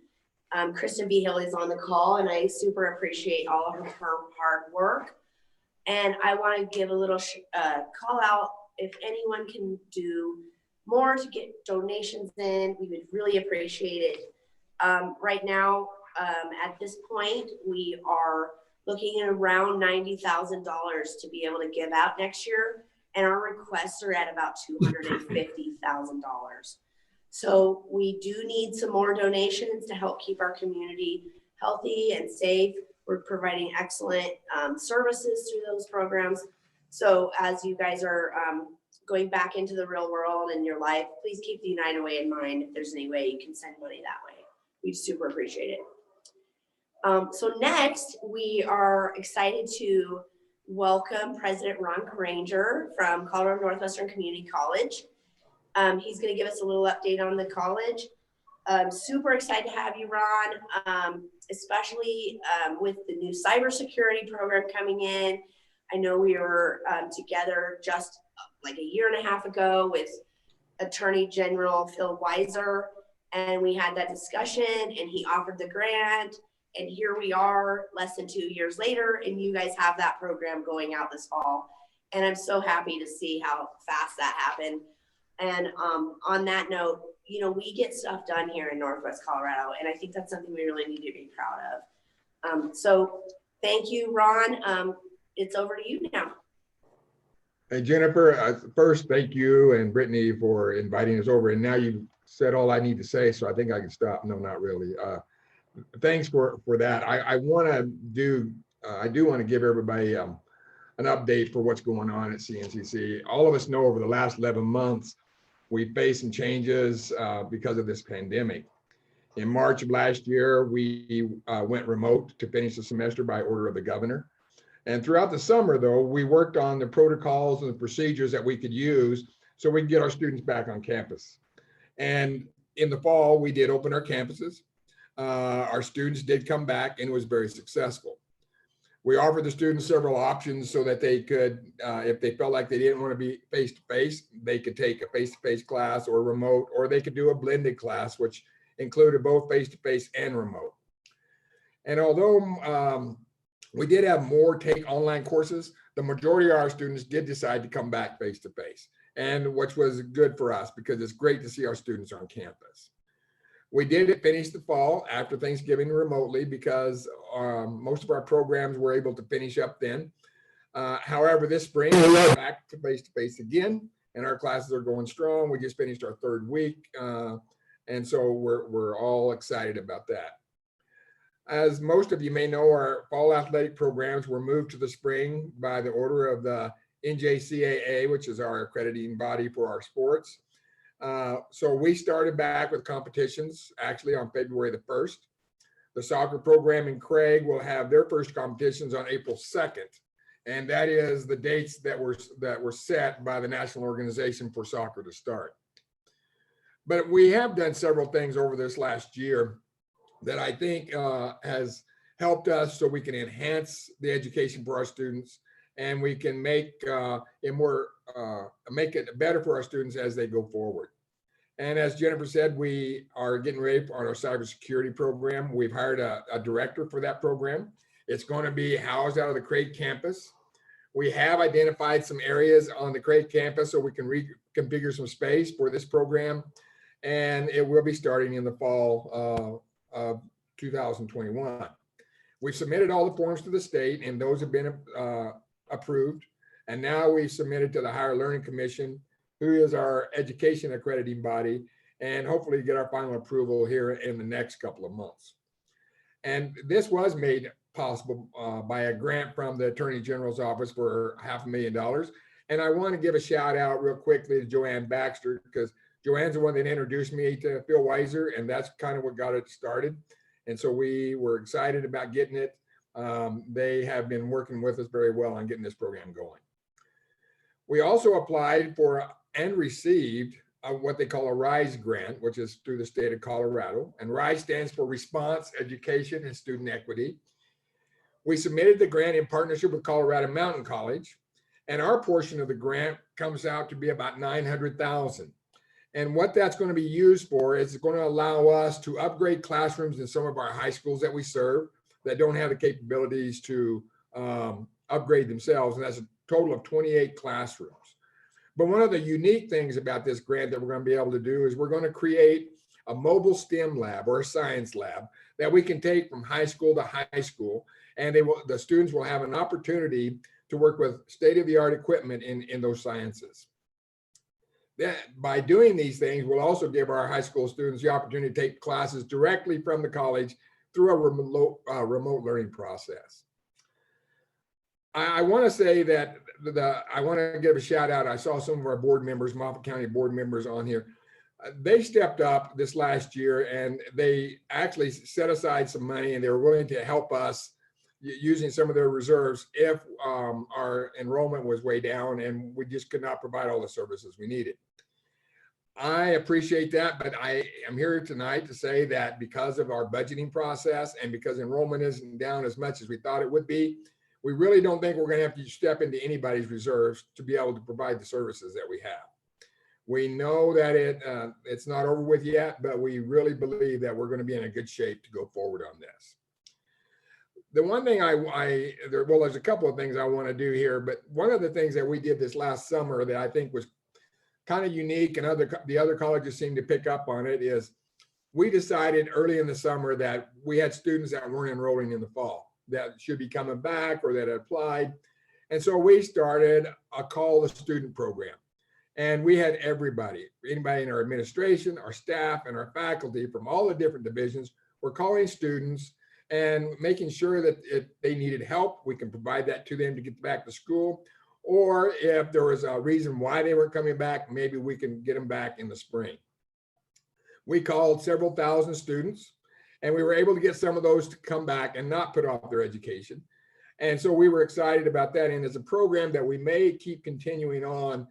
Kristen B. Hill is on the call, and I super appreciate all of her hard work. And I want to give a little call out. If anyone can do more to get donations in, we would really appreciate it. Right now, at this point, we are looking at around $90,000 to be able to give out next year. And our requests are at about $250,000. So we do need some more donations to help keep our community healthy and safe. We're providing excellent services through those programs. So as you guys are going back into the real world in your life, please keep the United Way in mind. If there's any way you can send money that way, we'd super appreciate it. So next, we are excited to welcome President Ron Granger from Colorado Northwestern Community College. He's going to give us a little update on the college. Super excited to have you, Ron, especially with the new cybersecurity program coming in. I know we were together just like a year and a half ago with Attorney General Phil Weiser, and we had that discussion, and he offered the grant. And here we are less than 2 years later, and you guys have that program going out this fall. And I'm so happy to see how fast that happened. And on that note, you know, we get stuff done here in Northwest Colorado, and I think that's something we really need to be proud of. So thank you, Ron. It's over to you now. Hey, Jennifer, first, thank you and Brittany for inviting us over. And now you've said all I need to say, so I think I can stop. No, not really. Thanks for that. I do want to give everybody an update for what's going on at CNCC. All of us know over the last 11 months, we faced some changes because of this pandemic. In March of last year, we went remote to finish the semester by order of the governor. And throughout the summer, though, we worked on the protocols and the procedures that we could use so we could get our students back on campus. And in the fall, we did open our campuses. Our students did come back and it was very successful. We offered the students several options so that they could, if they felt like they didn't want to be face-to-face, they could take a face-to-face class or remote, or they could do a blended class, which included both face-to-face and remote. And although we did have more take online courses, the majority of our students did decide to come back face-to-face, and which was good for us because it's great to see our students on campus. We did finish the fall after Thanksgiving remotely because most of our programs were able to finish up then. However, this spring, we're back to face-to-face again, and our classes are going strong. We just finished our 3rd week, and so we're all excited about that. As most of you may know, our fall athletic programs were moved to the spring by the order of the NJCAA, which is our accrediting body for our sports. So we started back with competitions actually on February the 1st. The soccer program in Craig will have their first competitions on April 2nd. And that is the dates that were set by the National Organization for Soccer to start. But we have done several things over this last year that I think has helped us so we can enhance the education for our students and we can make make it better for our students as they go forward. And as Jennifer said, we are getting ready on our cybersecurity program. We've hired a director for that program. It's going to be housed out of the Craig campus. We have identified some areas on the Craig campus so we can reconfigure some space for this program. And it will be starting in the fall of 2021. We've submitted all the forms to the state and those have been approved. And now we've submitted to the Higher Learning Commission, who is our education accrediting body, and hopefully get our final approval here in the next couple of months. And this was made possible by a grant from the Attorney General's office for $500,000. And I want to give a shout out real quickly to Joanne Baxter, because Joanne's the one that introduced me to Phil Weiser, and that's kind of what got it started. And so we were excited about getting it. They have been working with us very well on getting this program going. We also applied for and received what they call a RISE grant, which is through the state of Colorado. And RISE stands for Response, Education, and Student Equity. We submitted the grant in partnership with Colorado Mountain College, and our portion of the grant comes out to be about $900,000. And what that's going to be used for is it's going to allow us to upgrade classrooms in some of our high schools that we serve that don't have the capabilities to upgrade themselves. And that's a total of 28 classrooms. But one of the unique things about this grant that we're going to be able to do is we're going to create a mobile STEM lab or a science lab that we can take from high school to high school. And the students will have an opportunity to work with state-of-the-art equipment in those sciences. By doing these things, we'll also give our high school students the opportunity to take classes directly from the college through a remote learning process. I want to say that I want to give a shout out. I saw some of our board members, Moffat County board members on here. They stepped up this last year and they actually set aside some money and they were willing to help us using some of their reserves if our enrollment was way down and we just could not provide all the services we needed. I appreciate that, but I am here tonight to say that because of our budgeting process and because enrollment isn't down as much as we thought it would be, we really don't think we're going to have to step into anybody's reserves to be able to provide the services that we have. We know that it's not over with yet, but we really believe that we're going to be in a good shape to go forward on this. The one thing there's a couple of things I want to do here, but one of the things that we did this last summer that I think was kind of unique and the other colleges seem to pick up on it is we decided early in the summer that we had students that weren't enrolling in the fall that should be coming back or that had applied. And so we started a call the student program. And we had everybody, anybody in our administration, our staff, and our faculty from all the different divisions were calling students and making sure that if they needed help, we can provide that to them to get back to school. Or if there was a reason why they weren't coming back, maybe we can get them back in the spring. We called several thousand students, and we were able to get some of those to come back and not put off their education. And so we were excited about that. And it's a program that we may keep continuing on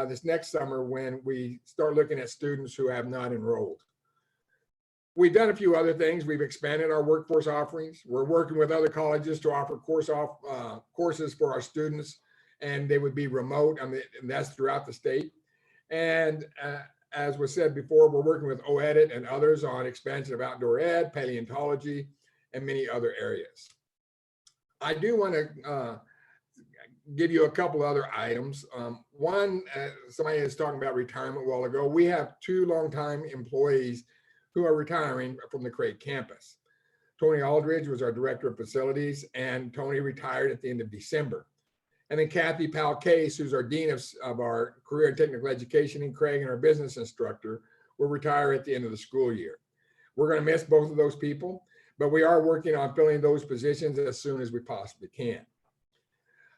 this next summer when we start looking at students who have not enrolled. We've done a few other things. We've expanded our workforce offerings. We're working with other colleges to offer courses for our students, and they would be remote, and that's throughout the state. And as was said before, we're working with OEdit and others on expansion of outdoor ed, paleontology, and many other areas. I do want to give you a couple other items. One, somebody was talking about retirement a while ago. We have 2 longtime employees who are retiring from the Craig campus. Tony Aldridge was our director of facilities, and Tony retired at the end of December. And then Kathy Powell Case, who's our dean of our career and technical education in Craig, and our business instructor, will retire at the end of the school year. We're going to miss both of those people, but we are working on filling those positions as soon as we possibly can.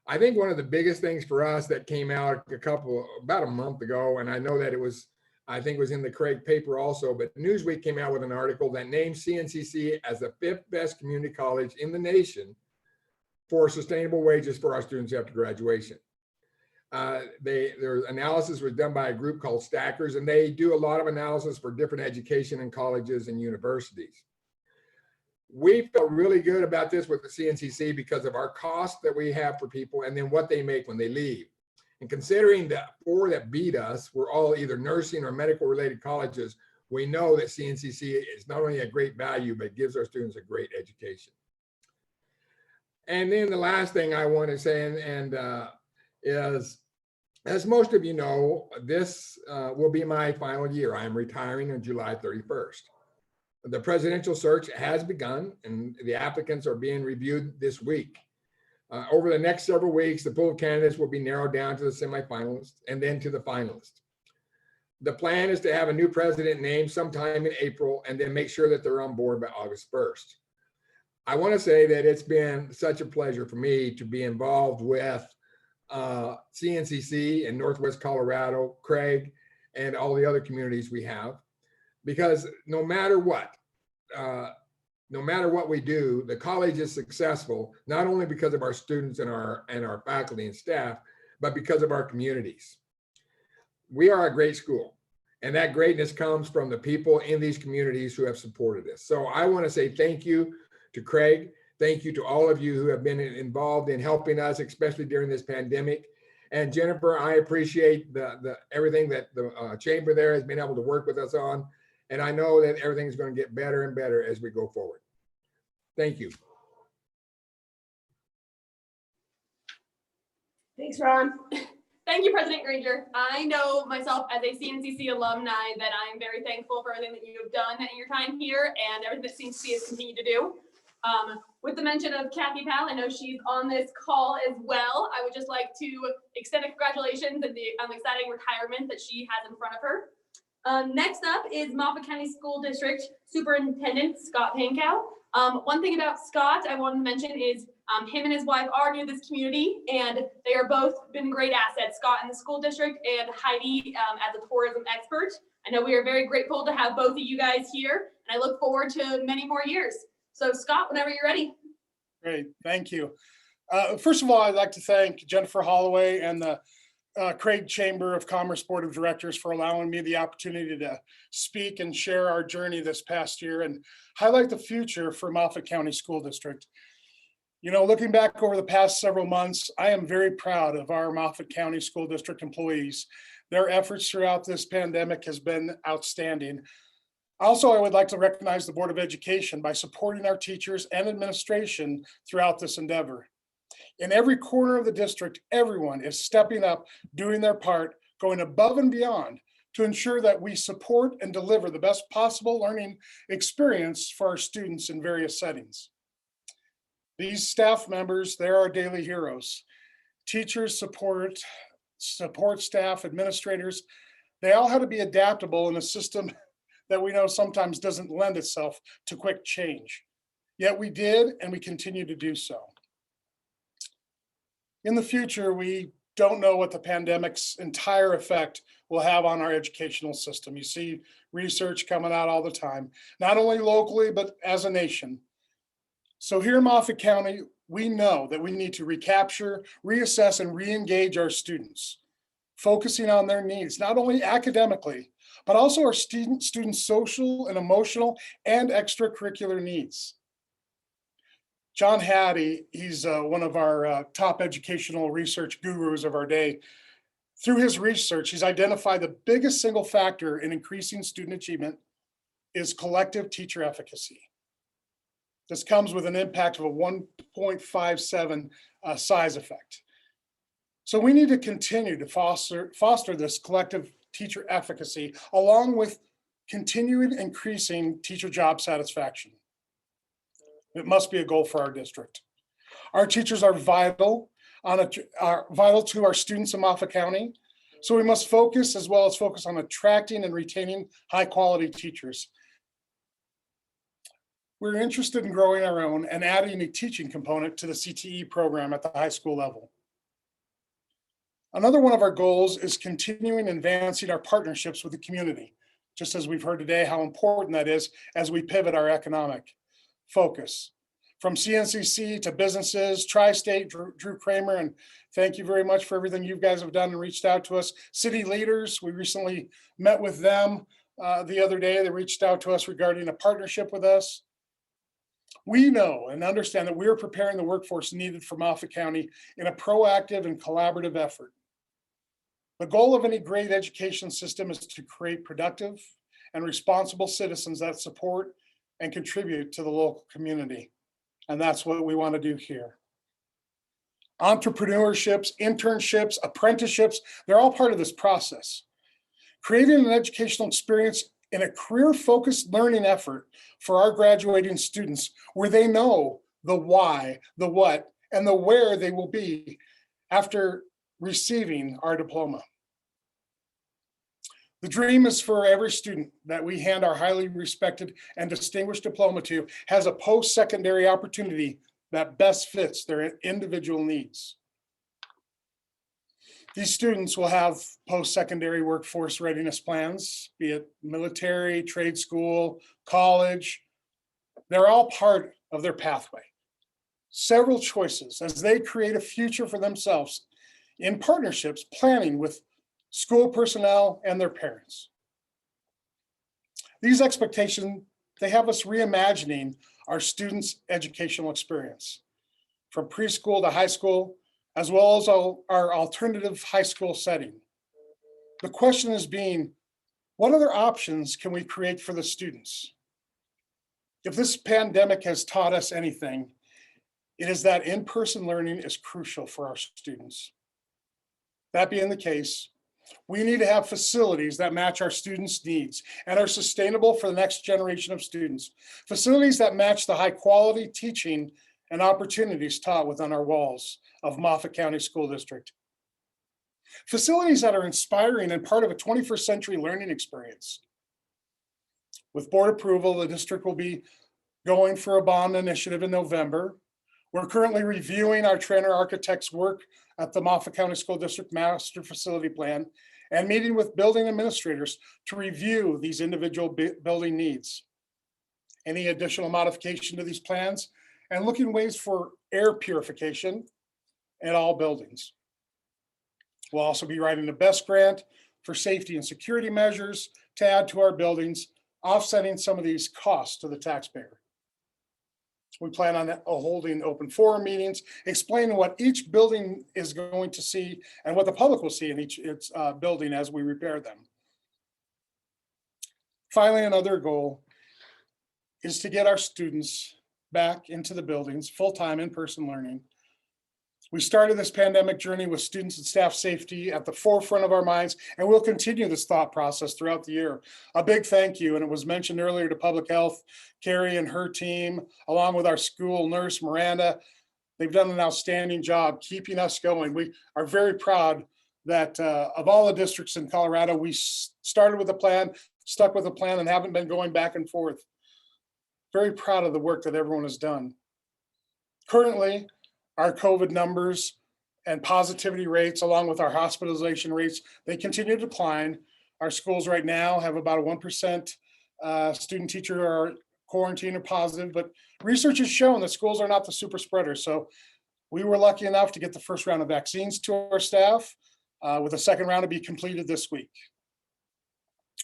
I think one of the biggest things for us that came out about a month ago, and I know that I think it was in the Craig paper also, but Newsweek came out with an article that named CNCC as the 5th best community college in the nation for sustainable wages for our students after graduation. Their analysis was done by a group called Stackers, and they do a lot of analysis for different education in colleges and universities. We felt really good about this with the CNCC because of our cost that we have for people and then what they make when they leave. And considering the 4 that beat us were all either nursing or medical related colleges, we know that CNCC is not only a great value, but gives our students a great education. And then the last thing I want to say is, as most of you know, this will be my final year. I am retiring on July 31st. The presidential search has begun, and the applicants are being reviewed this week. Over the next several weeks, the pool of candidates will be narrowed down to the semifinalists and then to the finalists. The plan is to have a new president named sometime in April and then make sure that they're on board by August 1st. I want to say that it's been such a pleasure for me to be involved with CNCC in Northwest Colorado, Craig, and all the other communities we have, because no matter what we do, the college is successful, not only because of our students and our faculty and staff, but because of our communities. We are a great school, and that greatness comes from the people in these communities who have supported us. So I want to say thank you to Craig. Thank you to all of you who have been involved in helping us, especially during this pandemic. And Jennifer, I appreciate everything that the chamber there has been able to work with us on. And I know that everything's going to get better and better as we go forward. Thank you. Thanks, Ron. Thank you, President Granger. I know myself as a CNCC alumni that I'm very thankful for everything that you have done in your time here and everything that CNCC has continued to do. With the mention of Kathy Powell, I know she's on this call as well. I would just like to extend a congratulations and the exciting retirement that she has in front of her. Next up is Moffat County School District Superintendent Scott Pankow. One thing about Scott I want to mention is him and his wife are new to this community, and they are both been great assets, Scott in the school district and Heidi as a tourism expert. I know we are very grateful to have both of you guys here, and I look forward to many more years. So Scott, whenever you're ready. Great, thank you. First of all, I'd like to thank Jennifer Holloway and the Craig Chamber of Commerce Board of Directors for allowing me the opportunity to speak and share our journey this past year and highlight the future for Moffat County School District. You know, looking back over the past several months, I am very proud of our Moffat County School District employees. Their efforts throughout this pandemic has been outstanding. Also, I would like to recognize the Board of Education by supporting our teachers and administration throughout this endeavor. In every corner of the district, everyone is stepping up, doing their part, going above and beyond to ensure that we support and deliver the best possible learning experience for our students in various settings. These staff members, they're our daily heroes. teachers, support staff, administrators, they all had to be adaptable in a system that we know sometimes doesn't lend itself to quick change. Yet we did, and we continue to do so. In the future, we don't know what the pandemic's entire effect will have on our educational system. You see research coming out all the time, not only locally, but as a nation. So here in Moffat County, we know that we need to recapture, reassess, and re-engage our students, focusing on their needs, not only academically, but also our students' social and emotional and extracurricular needs. John Hattie, he's one of our top educational research gurus of our day. Through his research, he's identified the biggest single factor in increasing student achievement is collective teacher efficacy. This comes with an impact of a 1.57 size effect. So we need to continue to foster this collective teacher efficacy, along with continuing increasing teacher job satisfaction. It must be a goal for our district. Our teachers are vital to our students in Moffat County. So we must focus on attracting and retaining high quality teachers. We're interested in growing our own and adding a teaching component to the CTE program at the high school level. Another one of our goals is continuing and advancing our partnerships with the community, just as we've heard today how important that is as we pivot our economic focus. From CNCC to businesses, Tri-State, Drew Kramer, and thank you very much for everything you guys have done and reached out to us. City leaders, we recently met with them the other day. They reached out to us regarding a partnership with us. We know and understand that we are preparing the workforce needed for Moffat County in a proactive and collaborative effort. The goal of any great education system is to create productive and responsible citizens that support and contribute to the local community. And that's what we want to do here. Entrepreneurships, internships, apprenticeships, they're all part of this process. Creating an educational experience in a career-focused learning effort for our graduating students where they know the why, the what, and the where they will be after receiving our diploma. The dream is for every student that we hand our highly respected and distinguished diploma to has a post-secondary opportunity that best fits their individual needs. These students will have post-secondary workforce readiness plans, be it military, trade school, college. They're all part of their pathway. Several choices as they create a future for themselves in partnerships, planning with school personnel and their parents. These expectations, they have us reimagining our students' educational experience from preschool to high school, as well as our alternative high school setting. The question is being, what other options can we create for the students? If this pandemic has taught us anything, it is that in-person learning is crucial for our students. That being the case, we need to have facilities that match our students' needs and are sustainable for the next generation of students. Facilities that match the high quality teaching and opportunities taught within our walls of Moffat County School District. Facilities that are inspiring and part of a 21st century learning experience. With board approval, the district will be going for a bond initiative in November. We're currently reviewing our trainer architect's work at the Moffat County School District Master Facility Plan and meeting with building administrators to review these individual building needs. Any additional modification to these plans and looking ways for air purification at all buildings. We'll also be writing a BEST grant for safety and security measures to add to our buildings, offsetting some of these costs to the taxpayer. We plan on holding open forum meetings, explaining what each building is going to see and what the public will see in each building as we repair them. Finally, another goal is to get our students back into the buildings, full-time in-person learning. We started this pandemic journey with students and staff safety at the forefront of our minds, and we'll continue this thought process throughout the year. A big thank you, and it was mentioned earlier, to Public Health, Carrie and her team, along with our school nurse, Miranda. They've done an outstanding job keeping us going. We are very proud that of all the districts in Colorado, we started with a plan, stuck with a plan, and haven't been going back and forth. Very proud of the work that everyone has done. Currently, our COVID numbers and positivity rates, along with our hospitalization rates, they continue to decline. Our schools right now have about a 1% student teacher or quarantine or positive, but research has shown that schools are not the super spreader. So we were lucky enough to get the first round of vaccines to our staff, with a second round to be completed this week.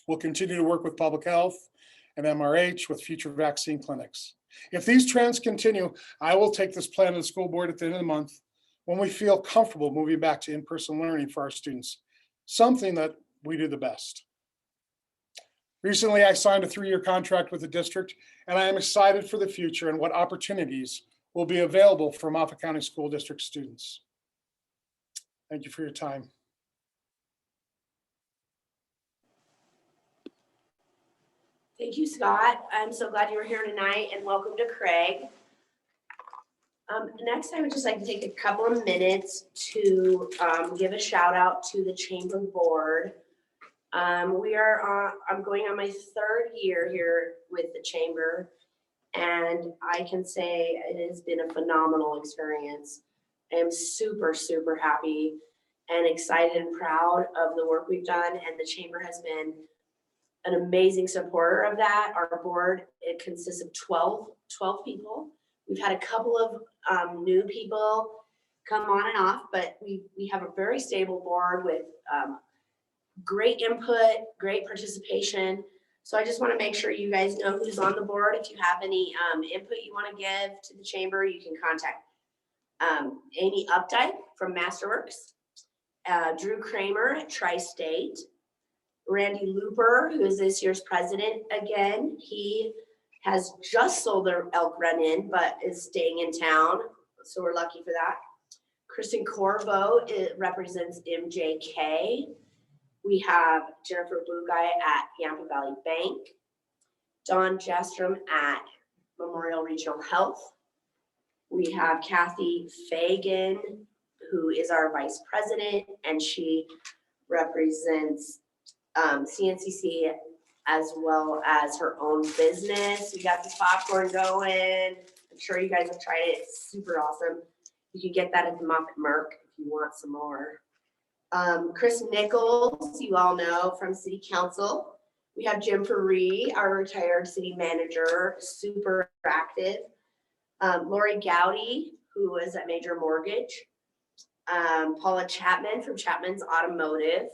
We'll continue to work with public health and MRH with future vaccine clinics. If these trends continue, I will take this plan to the school board at the end of the month when we feel comfortable moving back to in-person learning for our students, something that we do the best. Recently, I signed a 3-year contract with the district, and I am excited for the future and what opportunities will be available for Moffat County School District students. Thank you for your time. Thank you, Scott. I'm so glad you were here tonight, and welcome to Craig. Next, I would just like to take a couple of minutes to give a shout out to the Chamber Board. I'm going on my 3rd year here with the Chamber, and I can say it has been a phenomenal experience. I am super, super happy and excited and proud of the work we've done, and the Chamber has been an amazing supporter of that. Our board, it consists of 12 people. We've had a couple of new people come on and off, but we have a very stable board with great input, great participation. So I just want to make sure you guys know who's on the board. If you have any input you want to give to the Chamber, you can contact Amy Updike from Masterworks, Drew Kramer at Tri-State, Randy Looper, who is this year's president again. He has just sold their elk run-in, but is staying in town, so we're lucky for that. Kristen Corvo represents MJK. We have Jennifer Bugай at Yampa Valley Bank, Dawn Jestrom at Memorial Regional Health. We have Kathy Fagan, who is our vice president, and she represents CNCC as well as her own business. We got the popcorn going. I'm sure you guys have tried it. It's super awesome. You can get that at the Moffat Merc if you want some more. Chris Nichols, you all know from City Council. We have Jim Faree, our retired city manager, super active. Lori Gowdy, who is at Major Mortgage. Paula Chapman from Chapman's Automotive,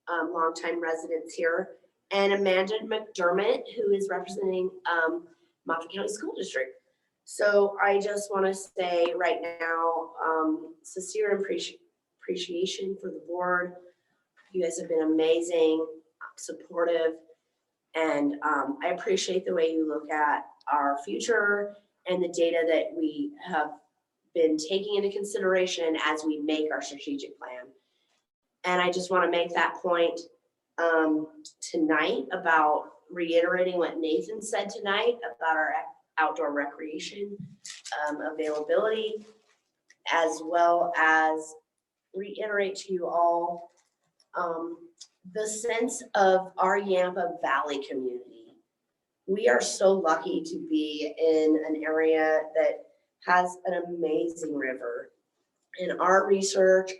longtime residents here. And Amanda McDermott, who is representing Moffat County School District. So I just want to say right now, sincere appreciation for the board. You guys have been amazing, supportive, and I appreciate the way you look at our future and the data that we have been taking into consideration as we make our strategic plan. And I just want to make that point tonight about reiterating what Nathan said tonight about our outdoor recreation availability, as well as reiterate to you all the sense of our Yampa Valley community. We are so lucky to be in an area that has an amazing river. And our research,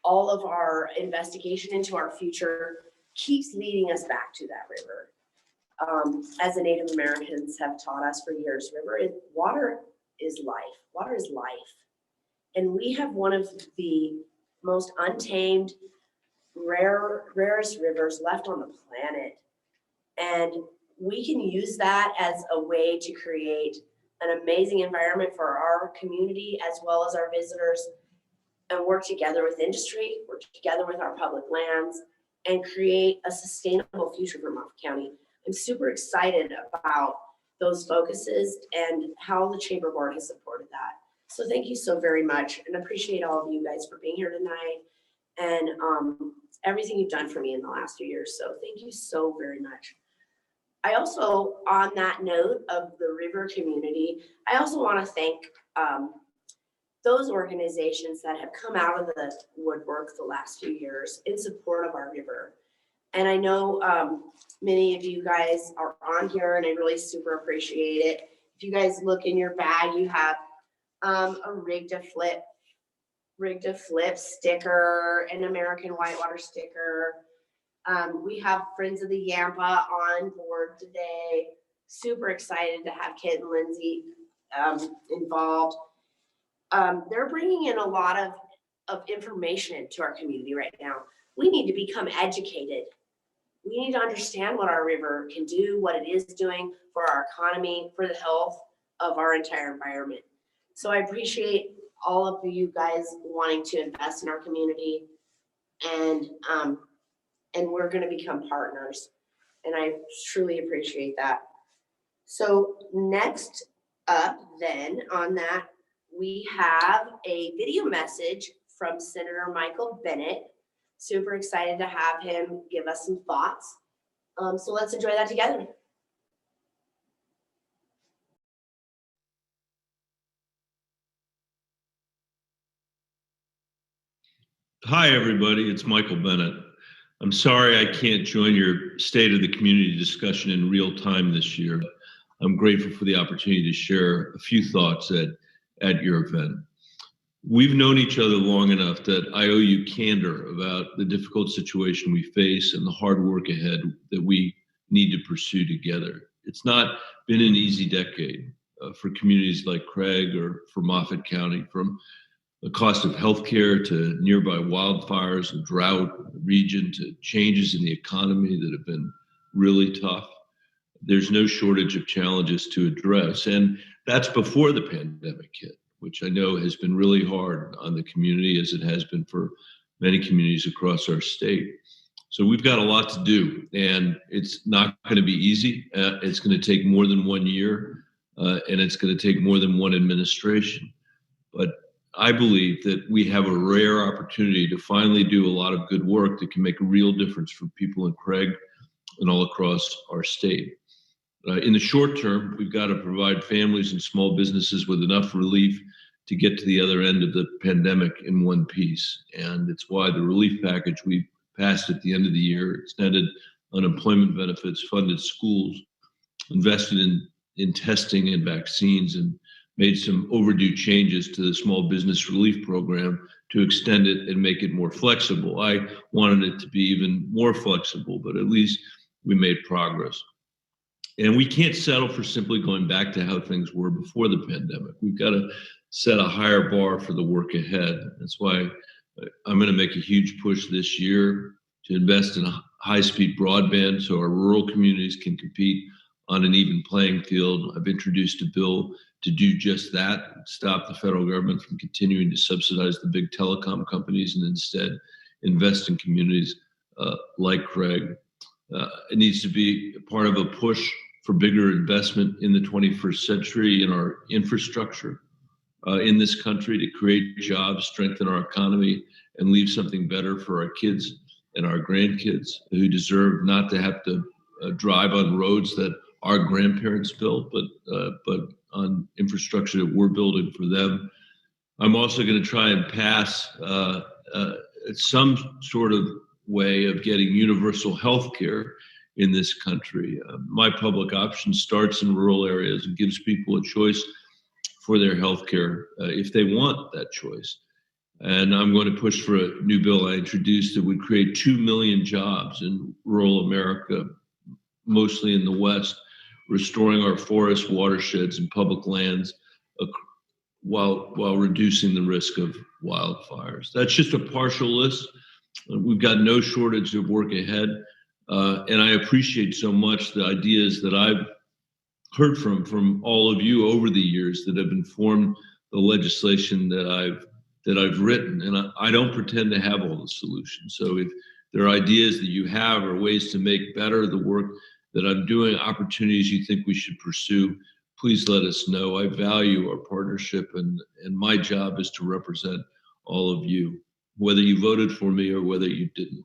all of our investigation into our future keeps leading us back to that river. As the Native Americans have taught us for years, water is life. Water is life. And we have one of the most untamed, rarest rivers left on the planet. And we can use that as a way to create an amazing environment for our community as well as our visitors, and work together with industry, work together with our public lands, and create a sustainable future for Moffat County. I'm super excited about those focuses and how the Chamber Board has supported that. So thank you so very much, and appreciate all of you guys for being here tonight and everything you've done for me in the last few years. So thank you so very much. I also, on that note of the river community, I also want to thank those organizations that have come out of the woodwork the last few years in support of our river. And I know many of you guys are on here, and I really super appreciate it. If you guys look in your bag, you have a rig to flip sticker, an American Whitewater sticker. We have Friends of the Yampa on board today. Super excited to have Kit and Lindsay involved. They're bringing in a lot of information to our community right now. We need to become educated. We need to understand what our river can do, what it is doing for our economy, for the health of our entire environment. So I appreciate all of you guys wanting to invest in our community, and we're going to become partners. And I truly appreciate that. So next up then on that, we have a video message from Senator Michael Bennett. Super excited to have him give us some thoughts. So let's enjoy that together. Hi, everybody. It's Michael Bennett. I'm sorry I can't join your State of the Community discussion in real time this year. I'm grateful for the opportunity to share a few thoughts at your event. We've known each other long enough that I owe you candor about the difficult situation we face and the hard work ahead that we need to pursue together. It's not been an easy decade for communities like Craig or for Moffat County, from the cost of healthcare to nearby wildfires and drought region to changes in the economy that have been really tough. There's no shortage of challenges to address, and that's before the pandemic hit, which I know has been really hard on the community, as it has been for many communities across our state. So we've got a lot to do, and it's not going to be easy. It's going to take more than 1 year, and it's going to take more than one administration. But I believe that we have a rare opportunity to finally do a lot of good work that can make a real difference for people in Craig and all across our state. In the short term, we've got to provide families and small businesses with enough relief to get to the other end of the pandemic in one piece. And it's why the relief package we passed at the end of the year extended unemployment benefits, funded schools, invested in testing and vaccines, and made some overdue changes to the small business relief program to extend it and make it more flexible. I wanted it to be even more flexible, but at least we made progress. And we can't settle for simply going back to how things were before the pandemic. We've got to set a higher bar for the work ahead. That's why I'm going to make a huge push this year to invest in high-speed broadband so our rural communities can compete on an even playing field. I've introduced a bill to do just that, stop the federal government from continuing to subsidize the big telecom companies and instead invest in communities like Craig. It needs to be part of a push for bigger investment in the 21st century in our infrastructure in this country to create jobs, strengthen our economy, and leave something better for our kids and our grandkids who deserve not to have to drive on roads that our grandparents built, but on infrastructure that we're building for them. I'm also going to try and pass some sort of way of getting universal health care in this country. My public option starts in rural areas and gives people a choice for their health care if they want that choice. And I'm going to push for a new bill I introduced that would create 2 million jobs in rural America, mostly in the West, restoring our forests, watersheds, and public lands while reducing the risk of wildfires. That's just a partial list. We've got no shortage of work ahead. And I appreciate so much the ideas that I've heard from all of you over the years that have informed the legislation that I've written. And I don't pretend to have all the solutions. So if there are ideas that you have or ways to make better the work that I'm doing, opportunities you think we should pursue, please let us know. I value our partnership, and my job is to represent all of you, whether you voted for me or whether you didn't.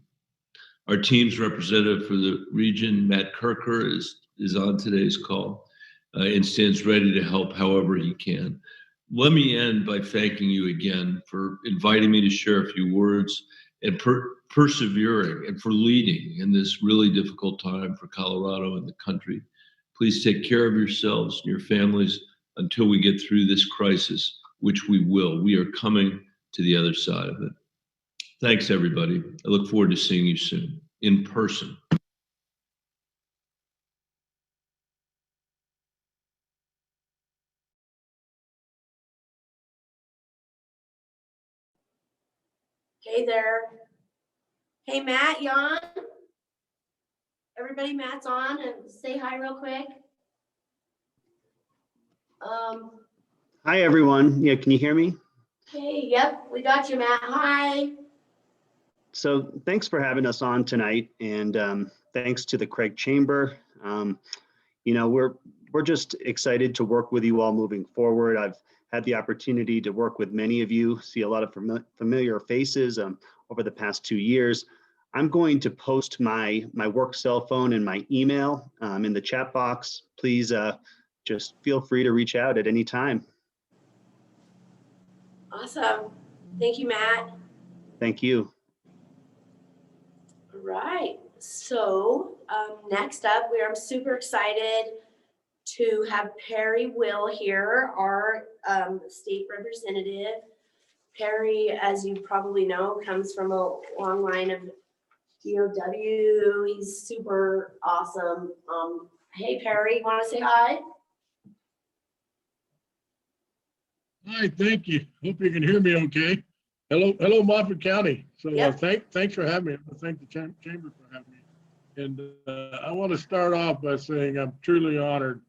Our team's representative for the region, Matt Kirker, is on today's call and stands ready to help however he can. let me end by thanking you again for inviting me to share a few words and persevering and for leading in this really difficult time for Colorado and the country. Please take care of yourselves and your families until we get through this crisis, which we will. We are coming to the other side of it. Thanks, everybody. I look forward to seeing you soon in person. Hey there. Hey, Matt, you on? Everybody, Matt's on, and say hi real quick. Hi, everyone. Yeah, can you hear me? Hey, yep, we got you, Matt. Hi. So thanks for having us on tonight, and thanks to the Craig Chamber. You know, we're just excited to work with you all moving forward. I've had the opportunity to work with many of you, see a lot of familiar faces over the past 2 years. I'm going to post my work cell phone and my email in the chat box. Please just feel free to reach out at any time. Awesome. Thank you, Matt. Thank you. All right. So next up, I'm super excited to have Perry Will here, our state representative. Perry, as you probably know, comes from a long line of DOW. He's super awesome. Hey, Perry, you want to say hi? Hi, thank you. Hope you can hear me okay. Hello, Moffett County. So Yep. Thanks for having me. I thank the chamber for having me. And I want to start off by saying I'm truly honored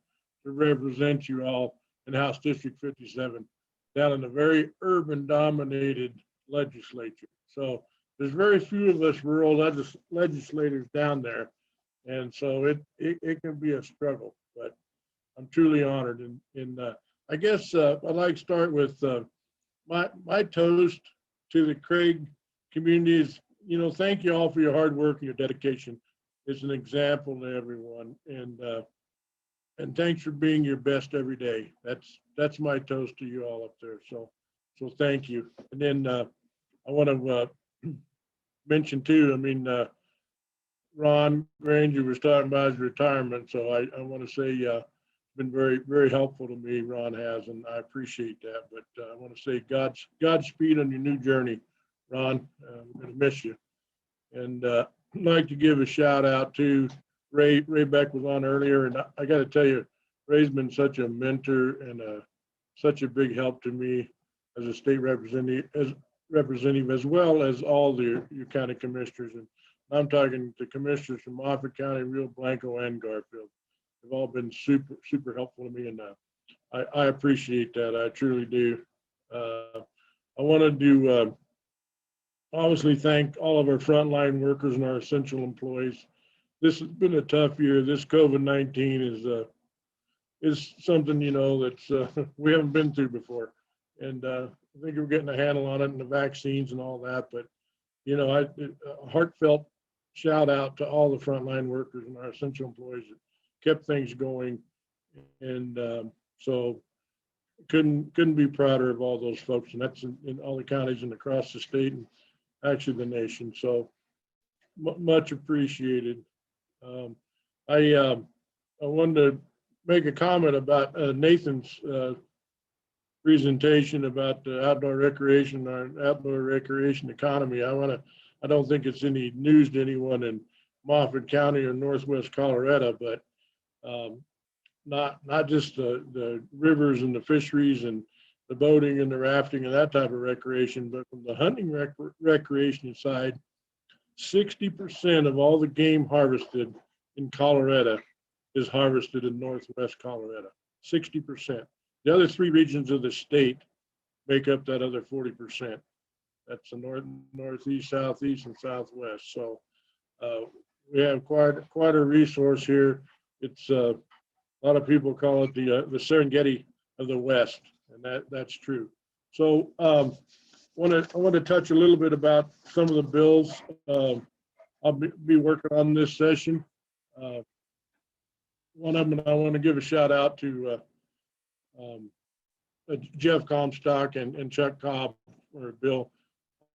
to represent you all in House District 57 down in a very urban dominated legislature. So there's very few of us rural legislators down there. And so it can be a struggle, but I'm truly honored. And I guess I'd like to start with my toast to the Craig community is, you know, thank you all for your hard work and your dedication. It's an example to everyone. And thanks for being your best every day. That's my toast to you all up there. So thank you. And then I want to mention too, I mean, Ron Granger was talking about his retirement. So I want to say been very, very helpful to me, Ron has, and I appreciate that. But I want to say Godspeed on your new journey, Ron. We're going to miss you. And I'd like to give a shout out to Ray. Ray Beck was on earlier, and I got to tell you, Ray's been such a mentor and such a big help to me as a state representative, as well as all your county commissioners. And I'm talking to commissioners from Moffett County, Rio Blanco, and Garfield. They've all been super, super helpful to me, and I appreciate that. I truly do. I wanted to obviously thank all of our frontline workers and our essential employees. This has been a tough year. This COVID-19 is something, you know, that's we haven't been through before, and I think we're getting a handle on it and the vaccines and all that. But you know, a heartfelt shout out to all the frontline workers and our essential employees that kept things going, and so couldn't be prouder of all those folks, and that's in all the counties and across the state and actually the nation. So much appreciated. I wanted to make a comment about Nathan's presentation about the outdoor recreation, our outdoor recreation economy. I don't think it's any news to anyone in Moffett County or Northwest Colorado, but not just the rivers and the fisheries and the boating and the rafting and that type of recreation, but from the hunting recreation side, 60% of all the game harvested in Colorado is harvested in Northwest Colorado, 60%. The other 3 regions of the state make up that other 40%. That's the northeast, southeast, and southwest. So we have quite a resource here. It's a lot of people call it the Serengeti of the West, and that's true. So I want to touch a little bit about some of the bills I'll be working on this session. One of them, I want to give a shout out to Jeff Comstock and Chuck Cobb or a bill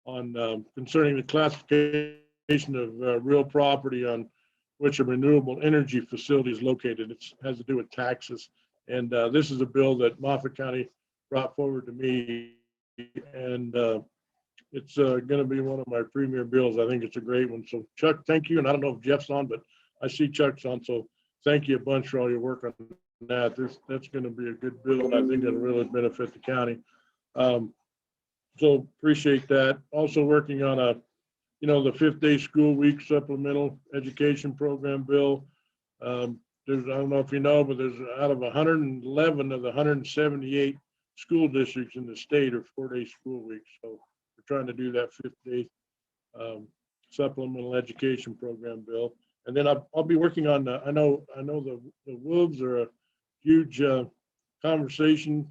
on concerning the classification of real property on which a renewable energy facility is located. It has to do with taxes. And this is a bill that Moffett County brought forward to me. And it's going to be one of my premier bills. I think it's a great one. So Chuck, thank you. And I don't know if Jeff's on, but I see Chuck's on. So thank you a bunch for all your work on that. That's going to be a good bill. And I think it'll really benefit the county. So appreciate that. Also working on the 5th day school week supplemental education program bill. There's, I don't know if you know, but there's out of 111 of the 178 school districts in the state are 4-day school weeks. So we're trying to do that 5th day supplemental education program bill. And then I'll be working on I know the wolves are a huge conversation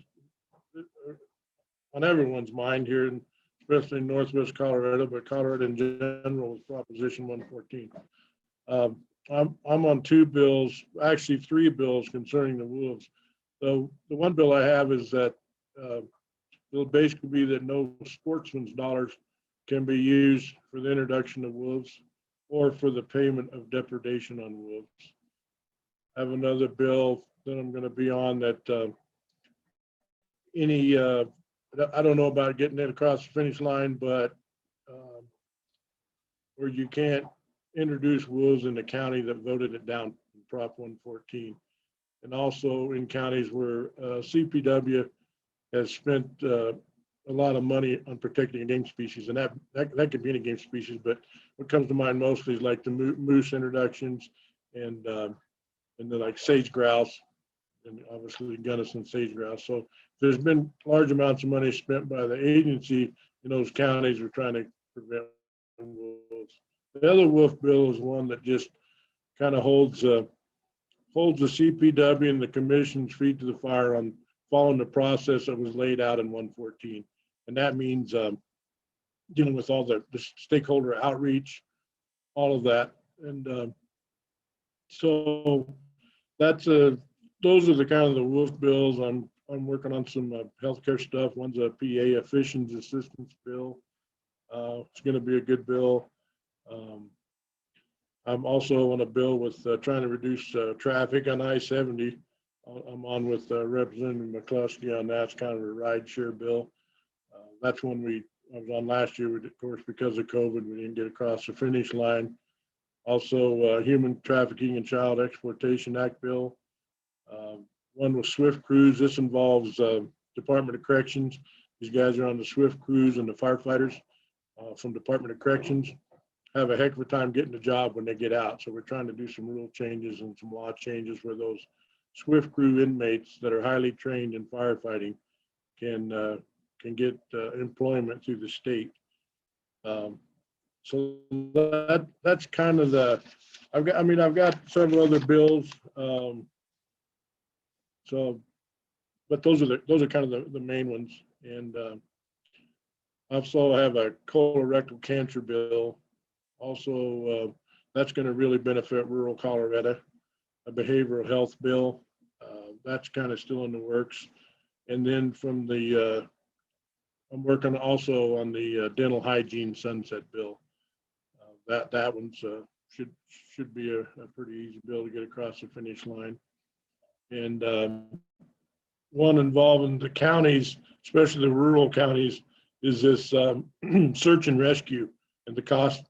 on everyone's mind here, especially in Northwest Colorado, but Colorado in general is Proposition 114. I'm on 2 bills, actually 3 bills concerning the wolves. So the one bill I have is that it'll basically be that no sportsman's dollars can be used for the introduction of wolves or for the payment of depredation on wolves. I have another bill that I'm going to be on that I don't know about getting it across the finish line, but where you can't introduce wolves in the county that voted it down in Prop 114. And also in counties where CPW has spent a lot of money on protecting a game species, and that could be any game species, but what comes to mind mostly is like the moose introductions and then like sage grouse, and obviously Gunnison sage grouse. So there's been large amounts of money spent by the agency in those counties who are trying to prevent wolves. The other wolf bill is one that just kind of holds the CPW and the commission's feet to the fire on following the process that was laid out in 114. And that means dealing with all the stakeholder outreach, all of that. And so that's those are the kind of the wolf bills. I'm working on some healthcare stuff. One's a PA, a fissions assistance bill. It's going to be a good bill. I'm also on a bill with trying to reduce traffic on I-70. I'm on with Representative McCluskey on that. It's kind of a ride share bill. That's one I was on last year, of course, because of COVID, we didn't get across the finish line. Also, Human Trafficking and Child Exploitation Act bill. One with Swift Crews. This involves Department of Corrections. These guys are on the Swift Crews, and the firefighters from Department of Corrections have a heck of a time getting the job when they get out. So we're trying to do some rule changes and some law changes where those Swift Crew inmates that are highly trained in firefighting can get employment through the state. So that's kind of the. I've got several other bills. But those are kind of the main ones. And I also have a colorectal cancer bill. Also, that's going to really benefit rural Colorado. A behavioral health bill. That's kind of still in the works. And then from the, I'm working also on the dental hygiene sunset bill. That one's should be a pretty easy bill to get across the finish line. And one involving the counties, especially the rural counties, is this search and rescue and the cost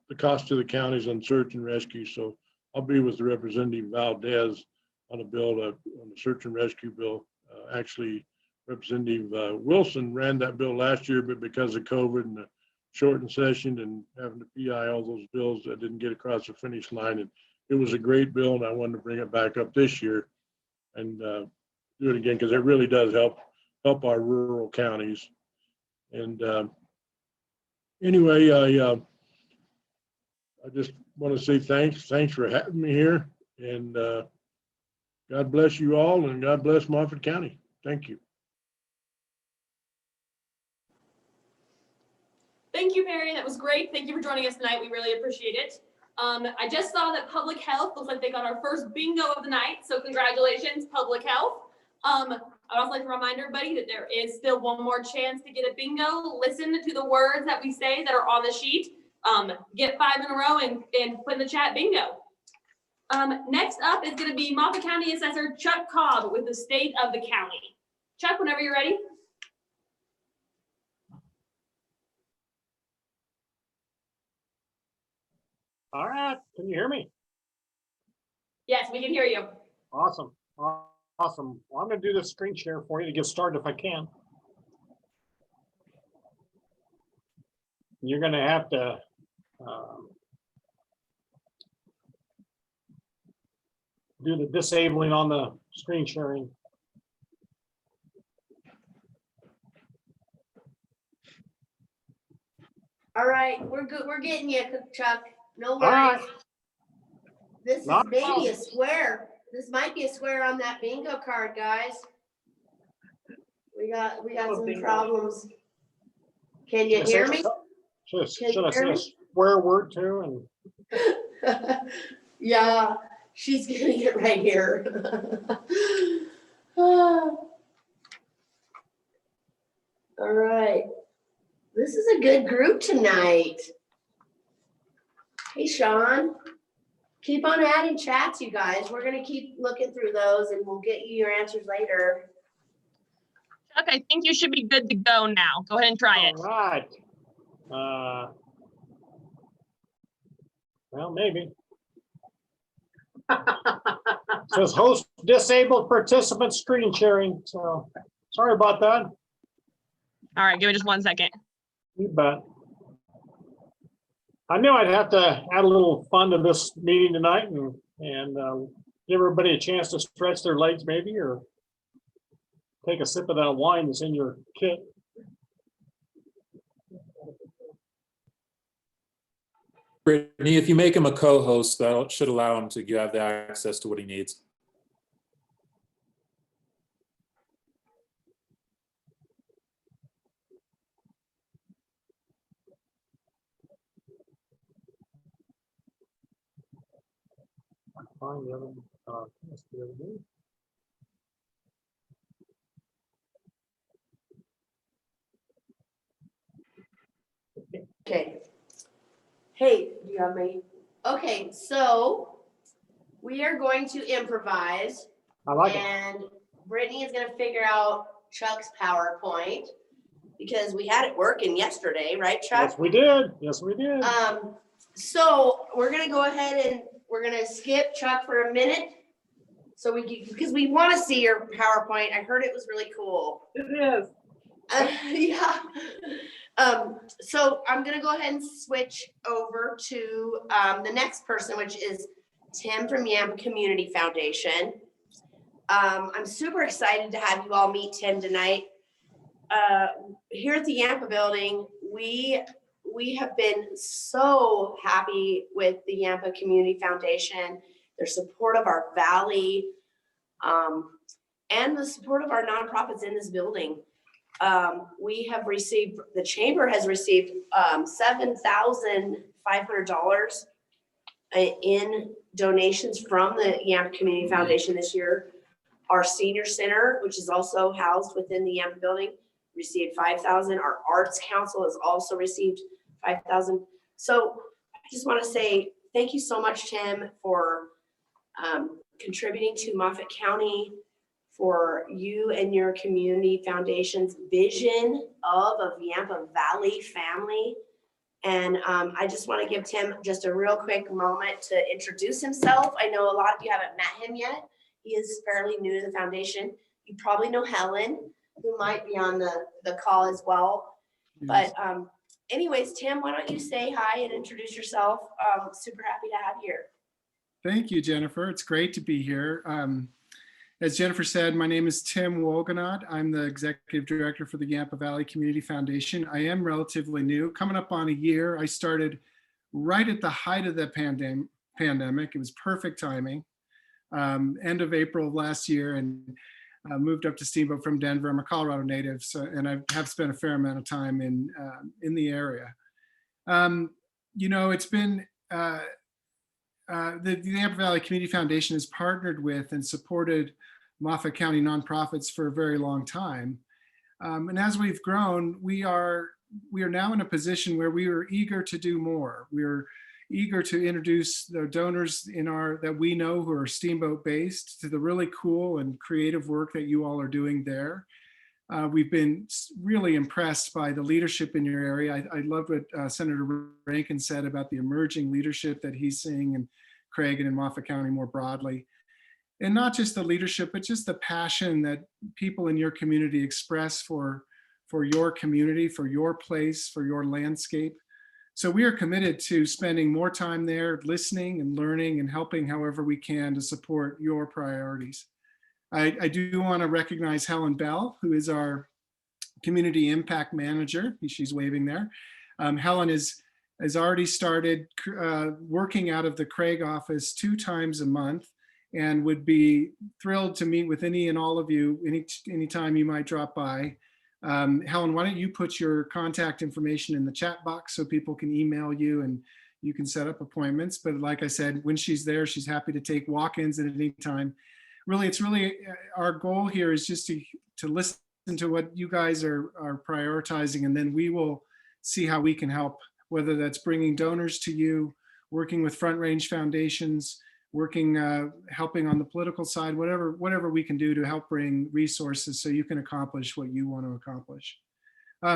to the counties on search and rescue. So I'll be with the Representative Valdez on a bill, on the search and rescue bill. Actually, Representative Wilson ran that bill last year, but because of COVID and the shortened session and having to PI all those bills, that didn't get across the finish line. And it was a great bill, and I wanted to bring it back up this year and do it again, because it really does help our rural counties. And anyway, I just want to say thanks for having me here, and God bless you all, and God bless Moffett County. Thank you. Thank you, Barry. That was great. Thank you for joining us tonight. We really appreciate it. I just saw that Public Health looks like they got our first bingo of the night. So congratulations, Public Health. I'd also like to remind everybody that there is still one more chance to get a bingo. Listen to the words that we say that are on the sheet. Get 5 in a row and put in the chat bingo. Next up is going to be Moffat County Assessor Chuck Cobb with the state of the county. Chuck, whenever you're ready. All right, can you hear me? Yes, we can hear you. Awesome, awesome. Well, I'm gonna do this screen share for you to get started if I can. You're gonna have to do the disabling on the screen sharing. All right, we're good. We're getting you, Chuck. No All right. worries. This is Not a maybe problem. a square. This might be a square on that bingo card, guys. We got some bingo. problems. Can you hear me? Should I hear say a me? swear word too? And Yeah, she's getting it right here. All right. This is a good group tonight. Hey, Sean. Keep on adding chats, you guys. We're gonna keep looking through those and we'll get you your answers later. Chuck, I think you should be good to go now. Go ahead and try it. all right. Well, maybe. Says host disabled participant screen sharing. So sorry about that. All right, give me just 1 second. You bet. I knew I'd have to add a little fun to this meeting tonight and give everybody a chance to stretch their legs maybe, or take a sip of that wine that's in your kit. Brittany, if you make him a co-host, that should allow him to have the access to what he needs. Find the other, that's the other one. Okay. Hey, do you have me? Okay, so we are going to improvise. I like it. And Brittany is gonna figure out Chuck's PowerPoint because we had it working yesterday, right, Chuck? Yes, we did. Yes, we did. So we're gonna go ahead and we're gonna skip Chuck for a minute. So because we want to see your PowerPoint. I heard it was really cool. It is. Yeah. So I'm gonna go ahead and switch over to the next person, which is Tim from Yampa Community Foundation. I'm super excited to have you all meet Tim tonight. Here at the Yampa building, we have been so happy with the Yampa Community Foundation, their support of our valley, and the support of our nonprofits in this building. The chamber has received $7,500 in donations from the Yampa Community Foundation this year. Our senior center, which is also housed within the Yampa building, received $5,000. Our arts council has also received $5,000. So I just want to say thank you so much, Tim, for contributing to Moffat County, for you and your community foundation's vision of a Yampa Valley family. And I just want to give Tim just a real quick moment to introduce himself. I know a lot of you haven't met him yet. He is fairly new to the foundation. You probably know Helen, who might be on the call as well. But anyways, Tim, why don't you say hi and introduce yourself? Super happy to have you here. Thank you, Jennifer. It's great to be here. As Jennifer said, my name is Tim Wolganot. I'm the Executive Director for the Yampa Valley Community Foundation. I am relatively new, coming up on a year. I started right at the height of the pandemic. It was perfect timing. End of April of last year, and moved up to Steamboat from Denver. I'm a Colorado native, and I have spent a fair amount of time in the area. It's been the Yampa Valley Community Foundation has partnered with and supported Moffat County nonprofits for a very long time. And as we've grown, we are now in a position where we are eager to do more. We're eager to introduce the donors that we know who are Steamboat based to the really cool and creative work that you all are doing there. We've been really impressed by the leadership in your area. I love what Senator Rankin said about the emerging leadership that he's seeing in Craig and in Moffat County more broadly. And not just the leadership, but just the passion that people in your community express for your community, for your place, for your landscape. So we are committed to spending more time there, listening and learning and helping however we can to support your priorities. I do want to recognize Helen Bell, who is our Community Impact Manager. She's waving there. Helen has already started working out of the Craig office 2 times a month, and would be thrilled to meet with any and all of you anytime you might drop by. Helen, why don't you put your contact information in the chat box so people can email you and you can set up appointments. But like I said, when she's there, she's happy to take walk-ins at any time. Really, it's really our goal here is just to listen to what you guys are prioritizing, and then we will see how we can help, whether that's bringing donors to you, working with Front Range Foundations, working, helping on the political side, whatever we can do to help bring resources so you can accomplish what you want to accomplish.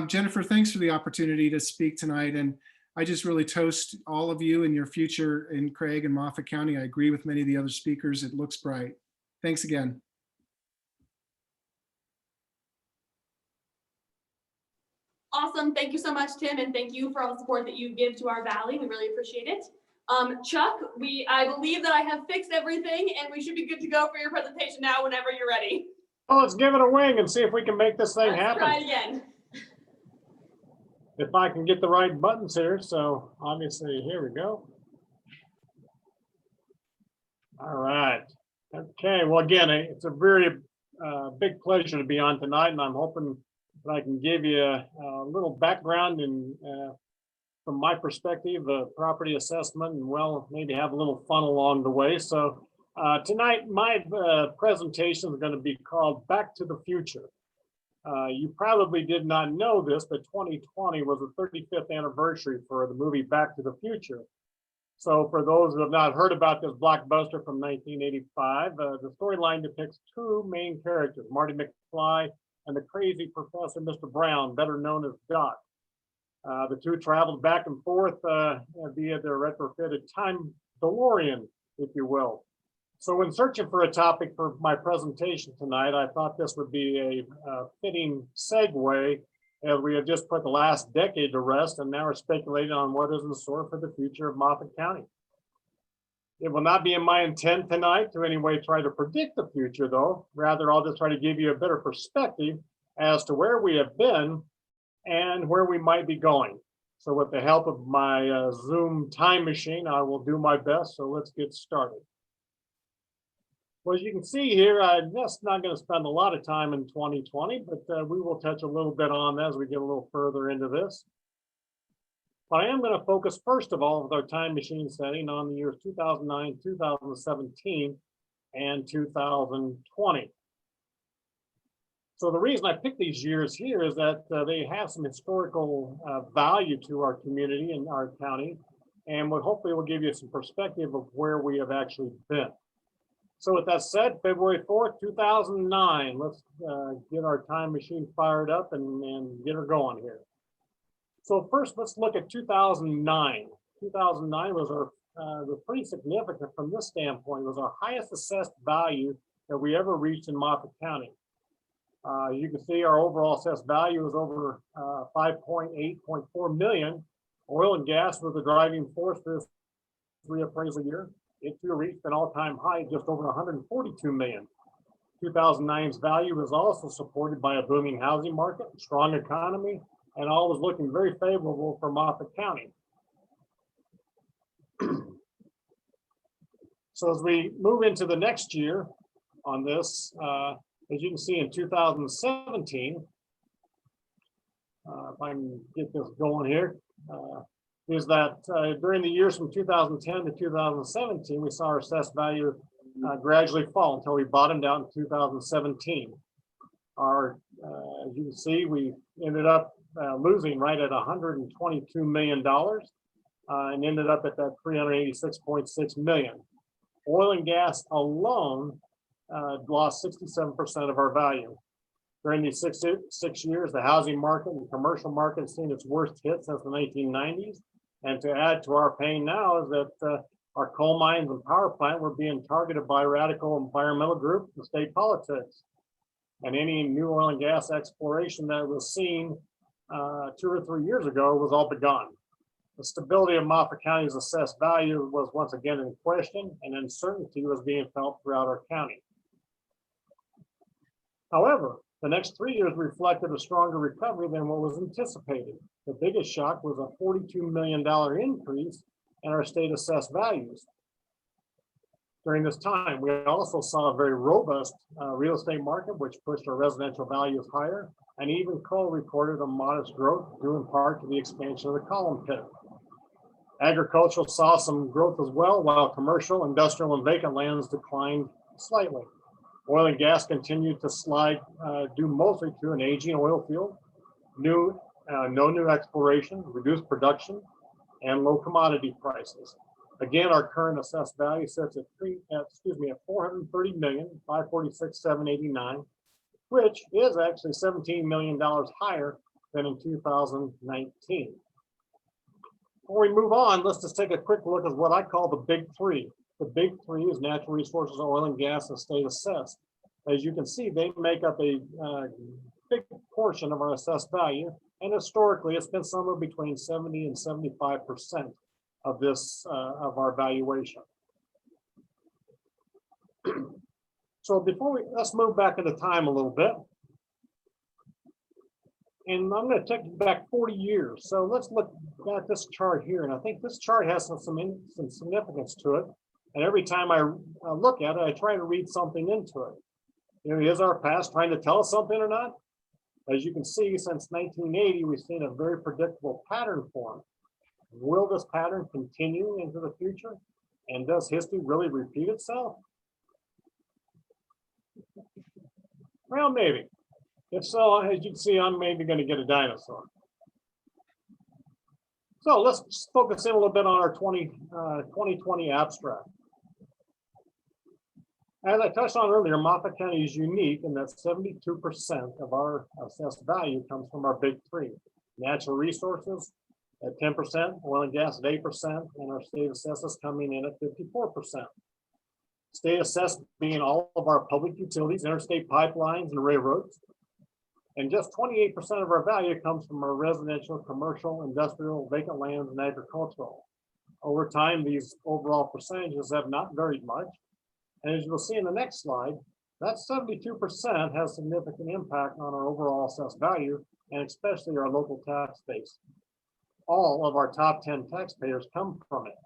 Jennifer, thanks for the opportunity to speak tonight. And I just really toast all of you and your future in Craig and Moffat County. I agree with many of the other speakers. It looks bright. Thanks again. Awesome. Thank you so much, Tim, and thank you for all the support that you give to our valley. We really appreciate it. Chuck, I believe that I have fixed everything and we should be good to go for your presentation now whenever you're ready. Well, let's give it a wing and see if we can make this thing happen. Try it again. If I can get the right buttons here. So obviously, here we go. All right. Okay. Well, again, it's a very big pleasure to be on tonight, and I'm hoping that I can give you a little background and from my perspective, the property assessment, and well, maybe have a little fun along the way. So tonight, my presentation is going to be called Back to the Future. You probably did not know this, but 2020 was the 35th anniversary for the movie Back to the Future. So for those who have not heard about this blockbuster from 1985, the storyline depicts 2 main characters, Marty McFly and the crazy Professor Mr. Brown, better known as Doc. The 2 traveled back and forth via their retrofitted time DeLorean, if you will. So when searching for a topic for my presentation tonight, I thought this would be a fitting segue, as we have just put the last decade to rest and now are speculating on what is in store for the future of Moffat County. It will not be in my intent tonight to in any way try to predict the future, though. Rather, I'll just try to give you a better perspective as to where we have been and where we might be going. So with the help of my Zoom time machine, I will do my best. So let's get started. Well, as you can see here, I'm just not going to spend a lot of time in 2020, but we will touch a little bit on that as we get a little further into this. But I am going to focus, first of all, with our time machine setting on the years 2009, 2017, and 2020. So the reason I picked these years here is that they have some historical value to our community and our county, and hopefully will give you some perspective of where we have actually been. So with that said, February 4th, 2009, let's get our time machine fired up and get her going here. So first, let's look at 2009. 2009 was was pretty significant from this standpoint. It was our highest assessed value that we ever reached in Moffat County. You can see our overall assessed value is over 5.8.4 million. Oil and gas was the driving force for this reappraisal year. It too reached an all-time high, just over 142 million. 2009's value was also supported by a booming housing market, strong economy, and all was looking very favorable for Moffat County. So as we move into the next year on this, as you can see in 2017, if I can get this going here, is that during the years from 2010 to 2017, we saw our assessed value gradually fall until we bottomed out in 2017. As you can see, we ended up losing right at $122 million and ended up at that 386.6 million. Oil and gas alone lost 67% of our value. During these six years, the housing market and commercial market has seen its worst hit since the 1990s. And to add to our pain now is that our coal mines and power plant were being targeted by radical environmental groups and state politics. And any new oil and gas exploration that was seen 2 or 3 years ago was all begun. The stability of Moffat County's assessed value was once again in question, and uncertainty was being felt throughout our county. However, the next 3 years reflected a stronger recovery than what was anticipated. The biggest shock was a $42 million increase in our state assessed values. During this time, we also saw a very robust real estate market, which pushed our residential values higher, and even coal recorded a modest growth due in part to the expansion of the column pit. Agricultural saw some growth as well, while commercial, industrial, and vacant lands declined slightly. Oil and gas continued to slide due mostly to an aging oil field, no new exploration, reduced production, and low commodity prices. Again, our current assessed value sits at $430,546,789, which is actually $17 million higher than in 2019. Before we move on, let's just take a quick look at what I call the big three. The big three is natural resources, oil and gas, and state assessed. As you can see, they make up a big portion of our assessed value, and historically, it's been somewhere between 70 and 75% of this of our valuation. So let's move back into time a little bit. And I'm going to take you back 40 years. So let's look at this chart here. And I think this chart has some significance to it. And every time I look at it, I try to read something into it. You know, is our past trying to tell us something or not? As you can see, since 1980, we've seen a very predictable pattern form. Will this pattern continue into the future? And does history really repeat itself? Well, maybe. If so, as you can see, I'm maybe going to get a dinosaur. So let's focus in a little bit on our 2020 abstract. As I touched on earlier, Moffat County is unique in that 72% of our assessed value comes from our big three. Natural resources at 10%, oil and gas at 8%, and our state assessments coming in at 54%. State assessed being all of our public utilities, interstate pipelines, and railroads. And just 28% of our value comes from our residential, commercial, industrial, vacant lands, and agricultural. Over time, these overall percentages have not varied much. And as you'll see in the next slide, that 72% has significant impact on our overall assessed value, and especially our local tax base. All of our top 10 taxpayers come from it.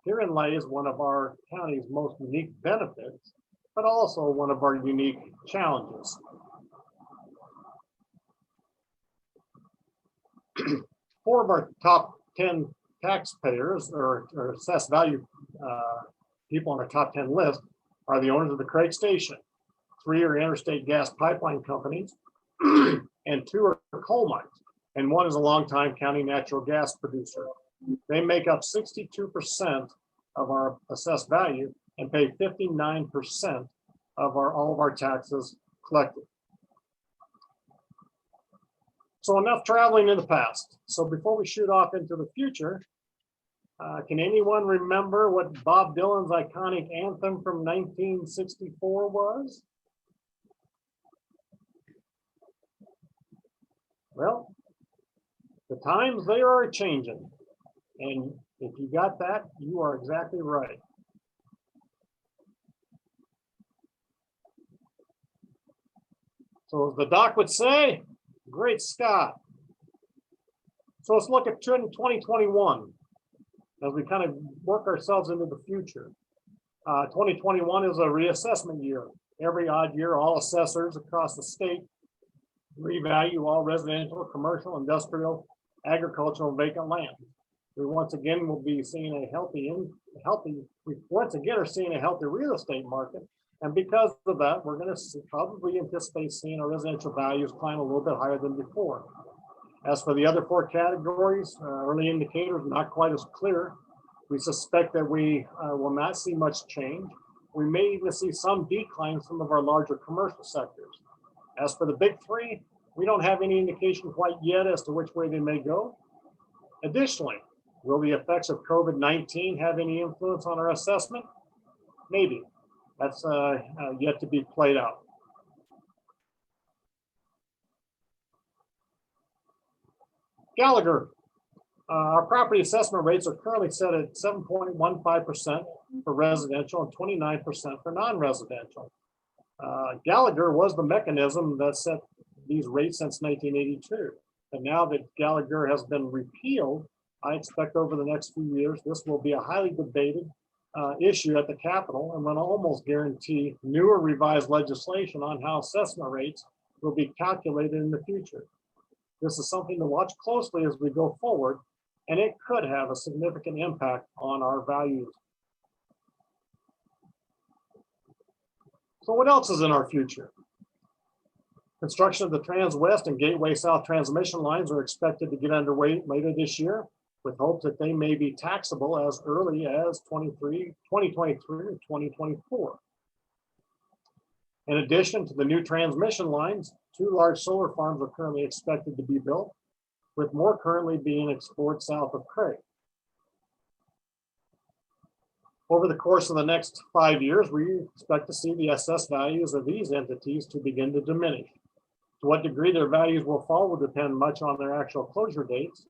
Herein lays one of our county's most unique benefits, but also one of our unique challenges. 4 of our top 10 taxpayers or assessed value people on our top 10 list are the owners of the Craig Station. 3 are interstate gas pipeline companies, and 2 are coal mines, and 1 is a longtime county natural gas producer. They make up 62% of our assessed value and pay 59% of all of our taxes collected. So enough traveling in the past. So before we shoot off into the future, can anyone remember what Bob Dylan's iconic anthem from 1964 was? Well, the times they are changing. And if you got that, you are exactly right. So as the doc would say, great Scott. So let's look at 2021 as we kind of work ourselves into the future. 2021 is a reassessment year. Every odd year, all assessors across the state revalue all residential, commercial, industrial, agricultural, and vacant land. We once again will be seeing a we once again are seeing a healthy real estate market. And because of that, we're going to probably anticipate seeing our residential values climb a little bit higher than before. As for the other four categories, early indicators not quite as clear. We suspect that we will not see much change. We may even see some decline in some of our larger commercial sectors. As for the big three, we don't have any indication quite yet as to which way they may go. Additionally, will the effects of COVID-19 have any influence on our assessment? Maybe. That's yet to be played out. Gallagher, our property assessment rates are currently set at 7.15% for residential and 29% for non-residential. Gallagher was the mechanism that set these rates since 1982. And now that Gallagher has been repealed, I expect over the next few years, this will be a highly debated issue at the Capitol and will almost guarantee newer revised legislation on how assessment rates will be calculated in the future. This is something to watch closely as we go forward, and it could have a significant impact on our values. So what else is in our future? Construction of the Trans-West and Gateway South transmission lines are expected to get underway later this year, with hopes that they may be taxable as early as 2023 and 2024. In addition to the new transmission lines, 2 large solar farms are currently expected to be built, with more currently being explored south of Craig. Over the course of the next 5 years, we expect to see the assessed values of these entities to begin to diminish. To what degree their values will fall will depend much on their actual closure dates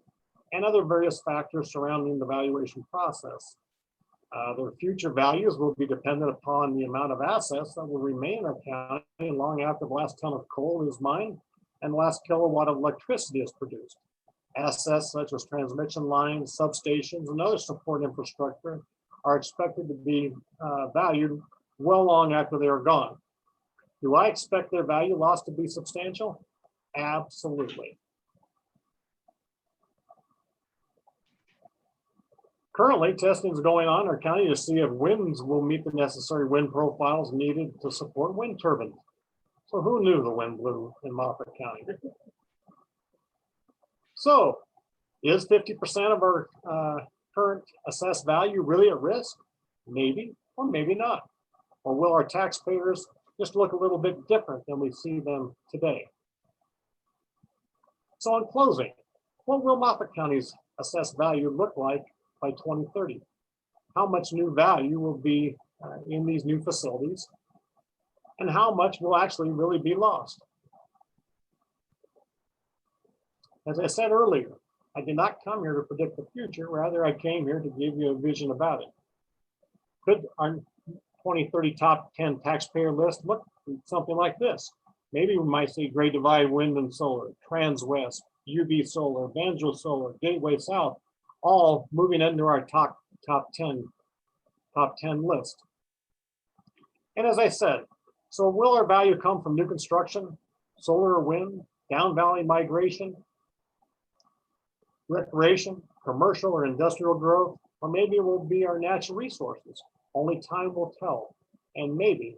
and other various factors surrounding the valuation process. Their future values will be dependent upon the amount of assets that will remain in our county long after the last ton of coal is mined and the last kilowatt of electricity is produced. Assets such as transmission lines, substations, and other support infrastructure are expected to be valued well long after they are gone. Do I expect their value loss to be substantial? Absolutely. Currently, testing is going on in our county to see if winds will meet the necessary wind profiles needed to support wind turbines. So who knew the wind blew in Moffat County? So is 50% of our current assessed value really at risk? Maybe, or maybe not. Or will our taxpayers just look a little bit different than we see them today? So in closing, what will Moffat County's assessed value look like by 2030? How much new value will be in these new facilities? And how much will actually really be lost? As I said earlier, I did not come here to predict the future. Rather, I came here to give you a vision about it. Could our 2030 top 10 taxpayer list look something like this? Maybe we might see Great Divide Wind and Solar, Trans-West, UV Solar, Banjo Solar, Gateway South, all moving into our top 10 list. And as I said, so will our value come from new construction, solar or wind, down valley migration, recreation, commercial or industrial growth, or maybe it will be our natural resources? Only time will tell. And maybe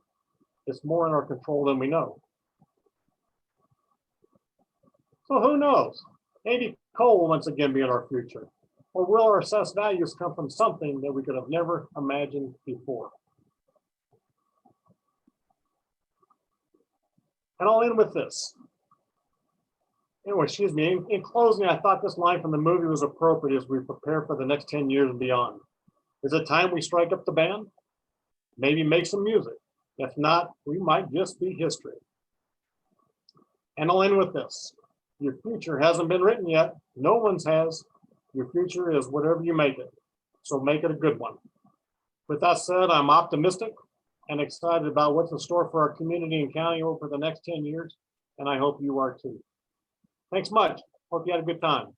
it's more in our control than we know. So who knows? Maybe coal will once again be in our future. Or will our assessed values come from something that we could have never imagined before? And I'll end with this. Anyway, excuse me, in closing, I thought this line from the movie was appropriate as we prepare for the next 10 years and beyond. Is it time we strike up the band? Maybe make some music. If not, we might just be history. And I'll end with this. Your future hasn't been written yet. No one's has. Your future is whatever you make it. So make it a good one. With that said, I'm optimistic and excited about what's in store for our community and county over the next 10 years. And I hope you are too. Thanks much. Hope you had a good time.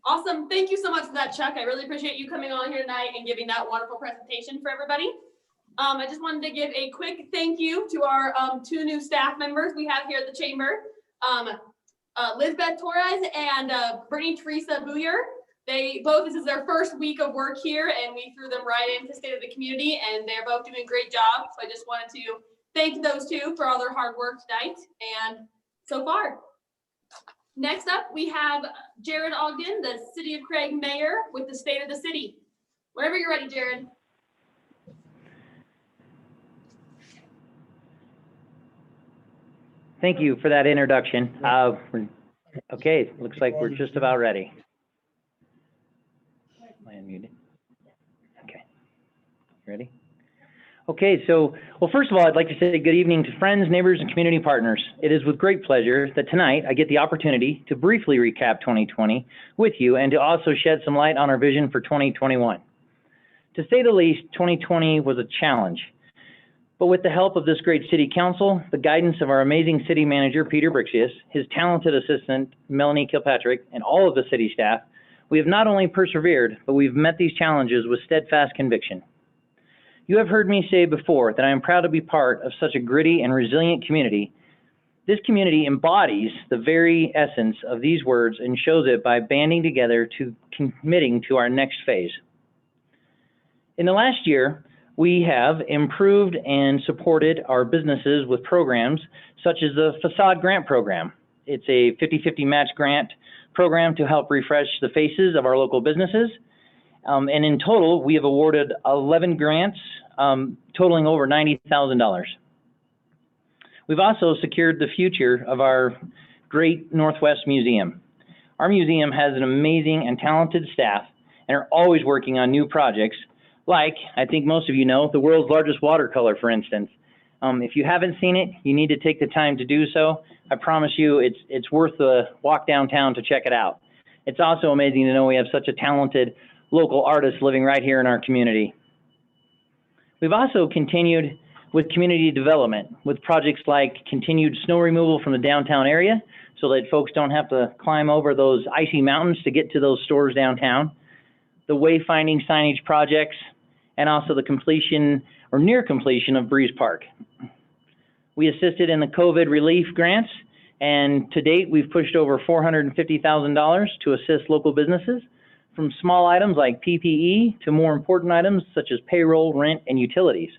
Awesome. Thank you so much for that, Chuck. I really appreciate you coming on here tonight and giving that wonderful presentation for everybody. I just wanted to give a quick thank you to our 2 new staff members we have here at the chamber, Lizbeth Torres and Brittany Teresa Bouyer. This is their first week of work here, and we threw them right into State of the Community, and they're both doing a great job. So I just wanted to thank those 2 for all their hard work tonight and so far. Next up, we have Jared Ogden, the City of Craig Mayor, with the State of the City. Whenever you're ready, Jared. Thank you for that introduction. Okay, looks like we're just about ready. Am I unmuted? Okay, ready? Okay, well, first of all, I'd like to say good evening to friends, neighbors, and community partners. It is with great pleasure that tonight I get the opportunity to briefly recap 2020 with you and to also shed some light on our vision for 2021. To say the least, 2020 was a challenge. But with the help of this great city council, the guidance of our amazing city manager, Peter Brixius, his talented assistant, Melanie Kilpatrick, and all of the city staff, we have not only persevered, but we've met these challenges with steadfast conviction. You have heard me say before that I am proud to be part of such a gritty and resilient community. This community embodies the very essence of these words and shows it by banding together to committing to our next phase. In the last year, we have improved and supported our businesses with programs such as the Facade Grant Program. It's a 50-50 match grant program to help refresh the faces of our local businesses. And in total, we have awarded 11 grants totaling over $90,000. We've also secured the future of our great Northwest Museum. Our museum has an amazing and talented staff and are always working on new projects, like, I think most of you know, the world's largest watercolor, for instance. If you haven't seen it, you need to take the time to do so. I promise you it's worth the walk downtown to check it out. It's also amazing to know we have such a talented local artist living right here in our community. We've also continued with community development with projects like continued snow removal from the downtown area so that folks don't have to climb over those icy mountains to get to those stores downtown, the wayfinding signage projects, and also the completion or near completion of Breeze Park. We assisted in the COVID relief grants, and to date, we've pushed over $450,000 to assist local businesses, from small items like PPE to more important items such as payroll, rent, and utilities.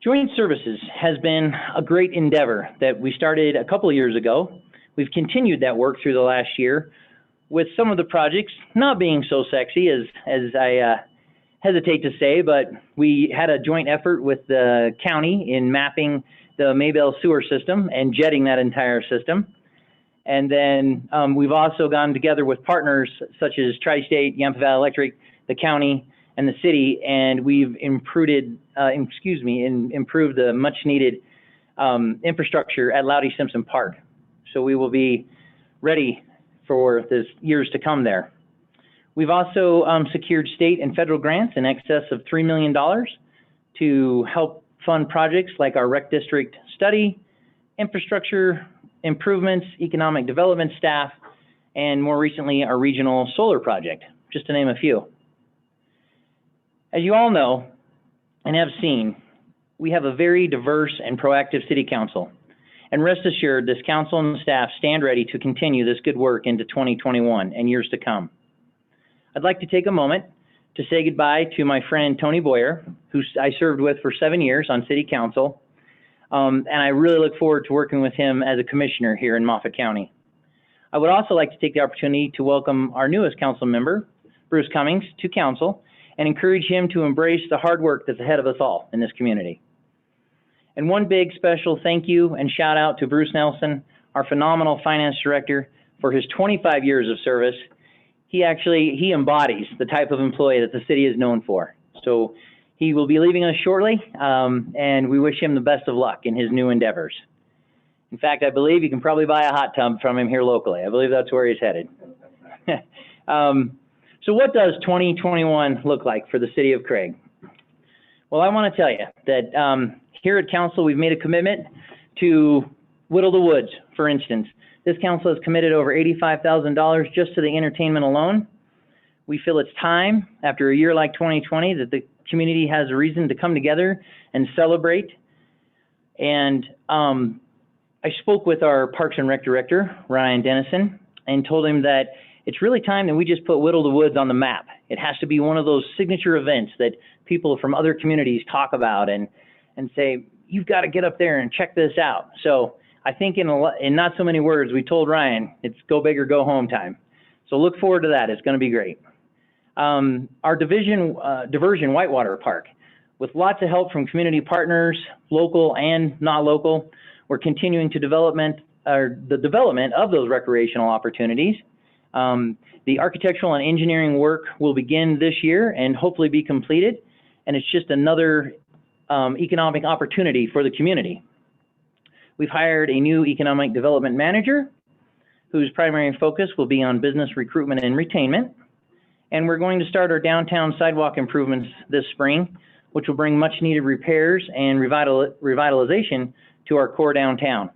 Joint services has been a great endeavor that we started a couple of years ago. We've continued that work through the last year, with some of the projects not being so sexy as I hesitate to say, but we had a joint effort with the county in mapping the Maybell sewer system and jetting that entire system. And then we've also gone together with partners such as Tri-State, Yampa Valley Electric, the county, and the city, and we've improved the much needed infrastructure at Loudy Simpson Park. So we will be ready for the years to come there. We've also secured state and federal grants in excess of $3 million to help fund projects like our rec district study, infrastructure improvements, economic development staff, and more recently, our regional solar project, just to name a few. As you all know and have seen, we have a very diverse and proactive city council. And rest assured, this council and staff stand ready to continue this good work into 2021 and years to come. I'd like to take a moment to say goodbye to my friend Tony Boyer, who I served with for 7 years on city council. And I really look forward to working with him as a commissioner here in Moffat County. I would also like to take the opportunity to welcome our newest council member, Bruce Cummings, to council and encourage him to embrace the hard work that's ahead of us all in this community. And one big special thank you and shout out to Bruce Nelson, our phenomenal finance director, for his 25 years of service. He embodies the type of employee that the city is known for. So he will be leaving us shortly, and we wish him the best of luck in his new endeavors. In fact, I believe you can probably buy a hot tub from him here locally. I believe that's where he's headed. So what does 2021 look like for the city of Craig? Well, I want to tell you that here at council, we've made a commitment to whittle the woods, for instance, This council has committed over $85,000 just to the entertainment alone. We feel it's time, after a year like 2020, that the community has a reason to come together and celebrate. And I spoke with our Parks and Rec director, Ryan Dennison, and told him that it's really time that we just put Whittle the Woods on the map. It has to be one of those signature events that people from other communities talk about and say, you've got to get up there and check this out. So I think in not so many words, we told Ryan, it's go big or go home time. So look forward to that. It's going to be great. Our diversion whitewater park, with lots of help from community partners, local and not local, we're continuing to the development of those recreational opportunities. The architectural and engineering work will begin this year and hopefully be completed. And it's just another economic opportunity for the community. We've hired a new economic development manager whose primary focus will be on business recruitment and retainment. And we're going to start our downtown sidewalk improvements this spring, which will bring much needed repairs and revitalization to our core downtown.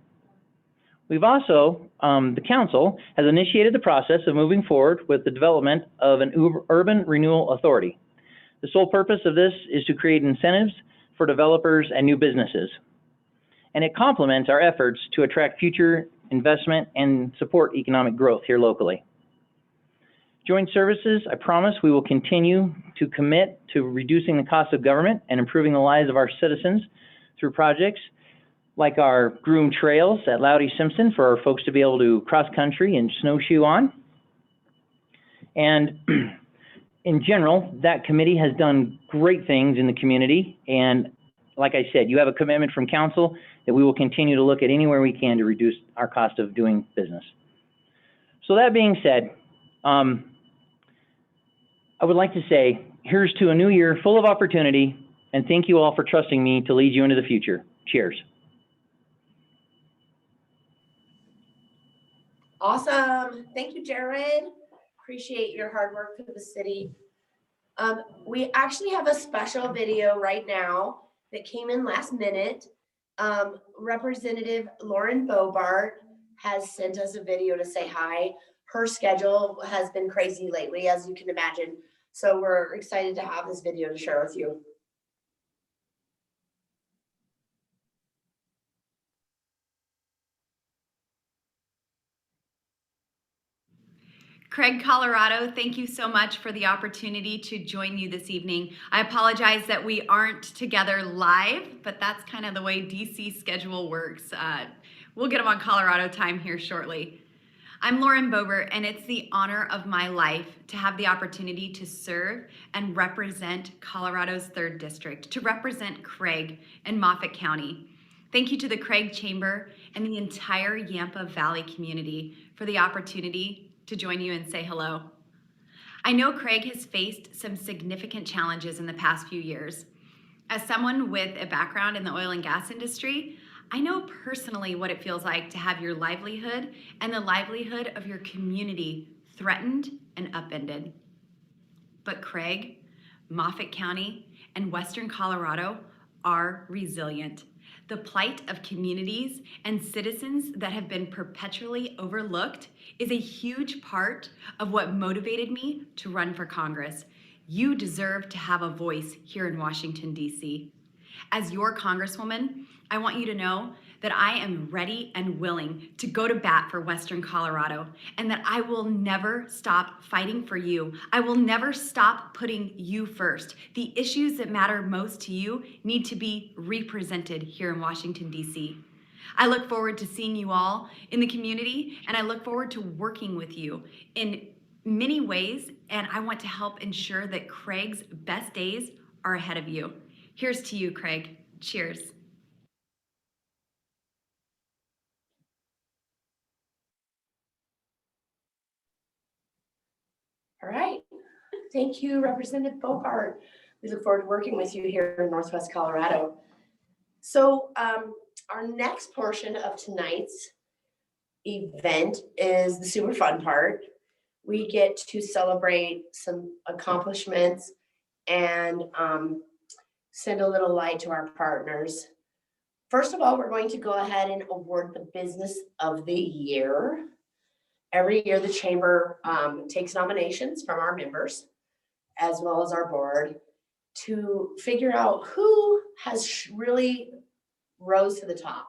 We've also, the council has initiated the process of moving forward with the development of an urban renewal authority. The sole purpose of this is to create incentives for developers and new businesses. And it complements our efforts to attract future investment and support economic growth here locally. Joint services, I promise we will continue to commit to reducing the cost of government and improving the lives of our citizens through projects like our groomed trails at Loudy Simpson for our folks to be able to cross country and snowshoe on. And in general, that committee has done great things in the community. And like I said, you have a commitment from council that we will continue to look at anywhere we can to reduce our cost of doing business. So that being said, I would like to say, here's to a new year full of opportunity, and thank you all for trusting me to lead you into the future. Cheers. Awesome. Thank you, Jared. Appreciate your hard work for the city. We actually have a special video right now that came in last minute. Representative Lauren Bobart has sent us a video to say hi. Her schedule has been crazy lately, as you can imagine. So we're excited to have this video to share with you. Craig, Colorado, thank you so much for the opportunity to join you this evening. I apologize that we aren't together live, but that's kind of the way DC schedule works. We'll get them on Colorado time here shortly. I'm Lauren Bobert, and it's the honor of my life to have the opportunity to serve and represent Colorado's 3rd District, to represent Craig and Moffat County. Thank you to the Craig Chamber and the entire Yampa Valley community for the opportunity to join you and say hello. I know Craig has faced some significant challenges in the past few years. As someone with a background in the oil and gas industry, I know personally what it feels like to have your livelihood and the livelihood of your community threatened and upended. But Craig, Moffat County, and Western Colorado are resilient. The plight of communities and citizens that have been perpetually overlooked is a huge part of what motivated me to run for Congress. You deserve to have a voice here in Washington, D.C. As your Congresswoman, I want you to know that I am ready and willing to go to bat for Western Colorado, and that I will never stop fighting for you. I will never stop putting you first. The issues that matter most to you need to be represented here in Washington, D.C. I look forward to seeing you all in the community, and I look forward to working with you in many ways, and I want to help ensure that Craig's best days are ahead of you. Here's to you, Craig. Cheers. All right. Thank you, Representative Bobart. We look forward to working with you here in Northwest Colorado. So our next portion of tonight's event is the super fun part. We get to celebrate some accomplishments and send a little light to our partners First of all, we're going to go ahead and award the Business of the Year. Every year, the Chamber takes nominations from our members, as well as our board, to figure out who has really rose to the top.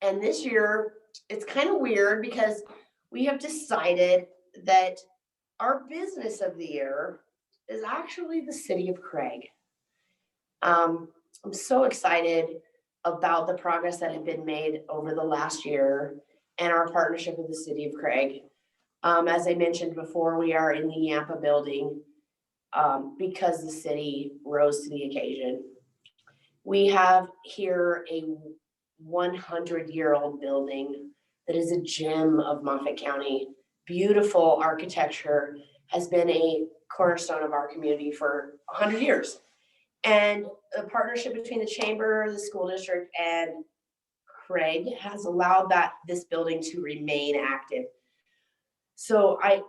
And this year, it's kind of weird because we have decided that our Business of the Year is actually the City of Craig. I'm so excited about the progress that had been made over the last year and our partnership with the City of Craig. As I mentioned before, we are in the Yampa building because the city rose to the occasion. We have here a 100-year-old building that is a gem of Moffat County. Beautiful architecture, has been a cornerstone of our community for 100 years. And the partnership between the Chamber, the school district, and Craig has allowed this building to remain active. So I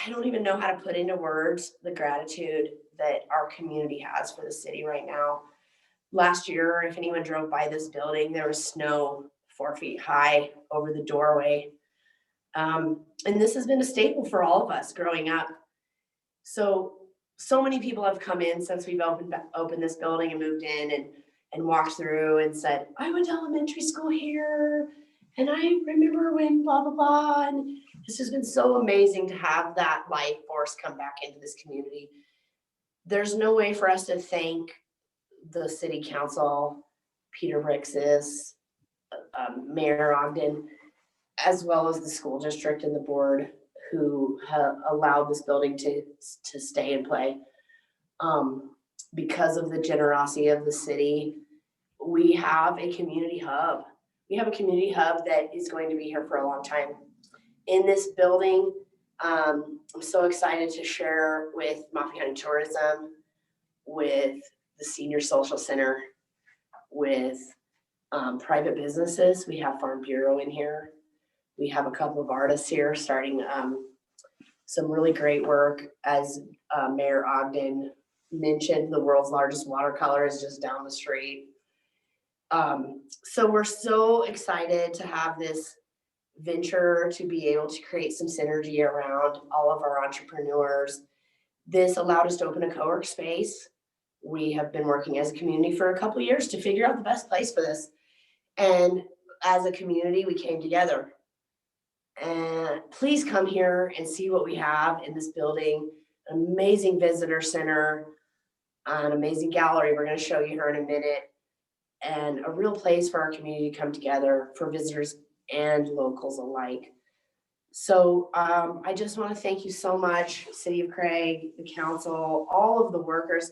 don't even know how to put into words the gratitude that our community has for the city right now. Last year, if anyone drove by this building, there was snow 4 feet high over the doorway. And this has been a staple for all of us growing up. So many people have come in since we've opened this building and moved in and walked through and said, I went to elementary school here and I remember when blah, blah, blah. And it's just been so amazing to have that life force come back into this community. There's no way for us to thank the city council, Peter Brixis, Mayor Ogden, as well as the school district and the board who have allowed this building to stay and play. Because of the generosity of the city, we have a community hub. We have a community hub that is going to be here for a long time. In this building, I'm so excited to share with Moffat County Tourism, with the Senior Social Center, with private businesses. We have Farm Bureau in here. We have a couple of artists here starting some really great work. As Mayor Ogden mentioned, the world's largest watercolor is just down the street. So we're so excited to have this venture to be able to create some synergy around all of our entrepreneurs. This allowed us to open a co-work space. We have been working as a community for a couple of years to figure out the best place for this. And as a community, we came together. And please come here and see what we have in this building. An amazing visitor center, an amazing gallery we're going to show you here in a minute, and a real place for our community to come together for visitors and locals alike. So I just want to thank you so much, City of Craig, the council, all of the workers.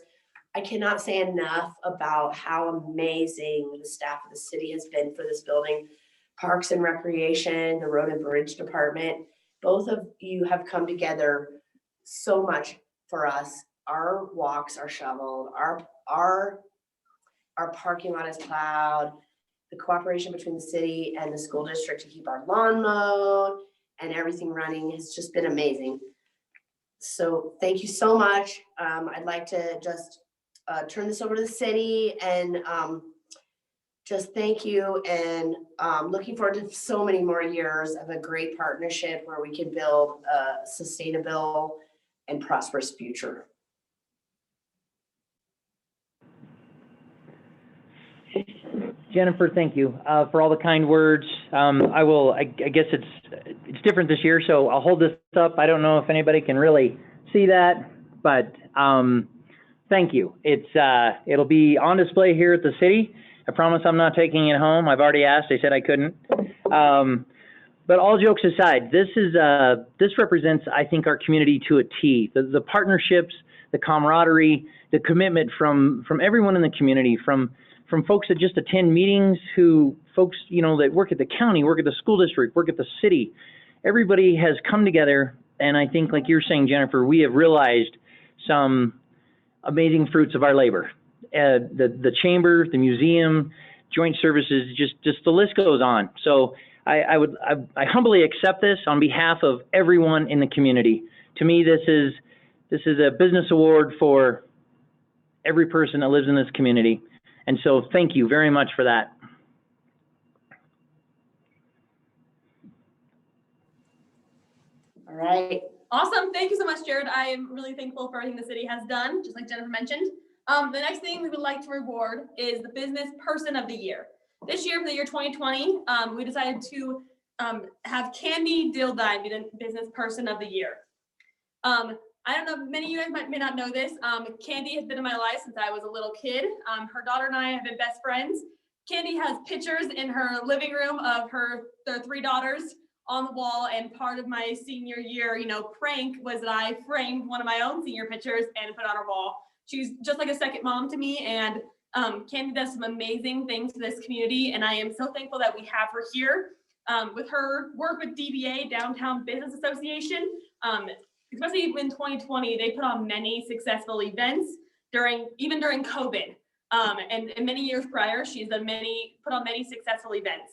I cannot say enough about how amazing the staff of the city has been for this building. Parks and Recreation, the Road and Bridge Department, both of you have come together so much for us. Our walks are shoveled, our parking lot is plowed, the cooperation between the city and the school district to keep our lawn mowed and everything running has just been amazing. So thank you so much. I'd like to just turn this over to the city and just thank you, and looking forward to so many more years of a great partnership where we can build a sustainable and prosperous future. Jennifer, thank you for all the kind words. I guess it's different this year, so I'll hold this up. I don't know if anybody can really see that, but thank you. It'll be on display here at the city. I promise I'm not taking it home. I've already asked. They said I couldn't. But all jokes aside, this represents, I think, our community to a T. The partnerships, the camaraderie, the commitment from everyone in the community, from folks that just attend meetings, folks that work at the county, work at the school district, work at the city. Everybody has come together, and I think, like you're saying, Jennifer, we have realized some amazing fruits of our labor. The chamber, the museum, joint services, just the list goes on. So I humbly accept this on behalf of everyone in the community. To me, this is a business award for every person that lives in this community. And so thank you very much for that. All right. Awesome. Thank you so much, Jared. I am really thankful for everything the city has done, just like Jennifer mentioned. The next thing we would like to reward is the Business Person of the Year. This year, for the year 2020, we decided to have Candy Dildine be the Business Person of the Year. I don't know, many of you guys may not know this. Candy has been in my life since I was a little kid. Her daughter and I have been best friends. Candy has pictures in her living room of their 3 daughters on the wall, and part of my senior year, prank was that I framed one of my own senior pictures and put it on her wall. She's just like a second mom to me, and Candy does some amazing things for this community, and I am so thankful that we have her here. With her work with DBA, Downtown Business Association, especially in 2020, they put on many successful events even during COVID, and many years prior, she's put on many successful events.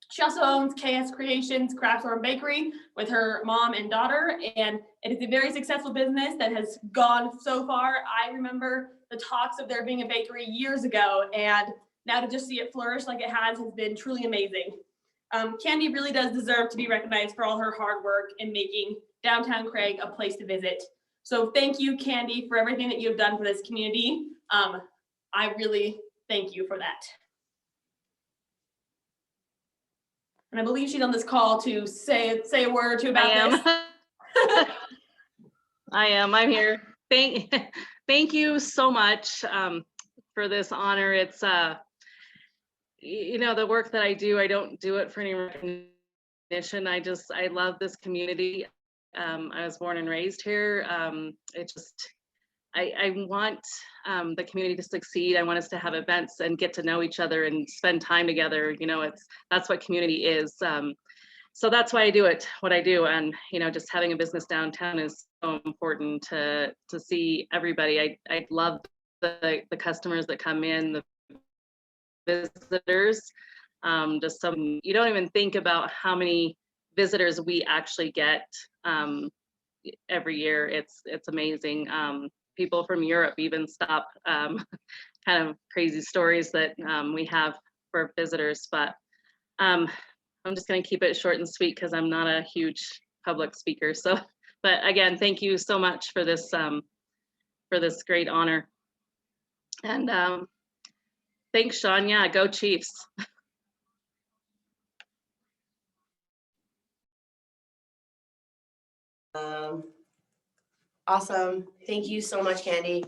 She also owns KS Creations Craft Store and Bakery with her mom and daughter, and it is a very successful business that has gone so far. I remember the talks of there being a bakery years ago, and now to just see it flourish like it has been truly amazing. Candy really does deserve to be recognized for all her hard work in making downtown Craig a place to visit. So thank you, Candy, for everything that you've done for this community. I really thank you for that. And I believe she's on this call to say a word or two about this. I'm here. Thank you so much for this honor. It's the work that I do, I don't do it for any recognition. I love this community. I was born and raised here. I want the community to succeed. I want us to have events and get to know each other and spend time together. That's what community is. So that's why I do what I do. And, just having a business downtown is so important to see everybody. I love the customers that come in, the visitors. You don't even think about how many visitors we actually get every year. It's amazing. People from Europe even stop, kind of crazy stories that we have for visitors, but I'm just going to keep it short and sweet because I'm not a huge public speaker. So, but again, thank you so much for this great honor. And thanks, Sean. Yeah, go Chiefs. Awesome. Thank you so much, Candy.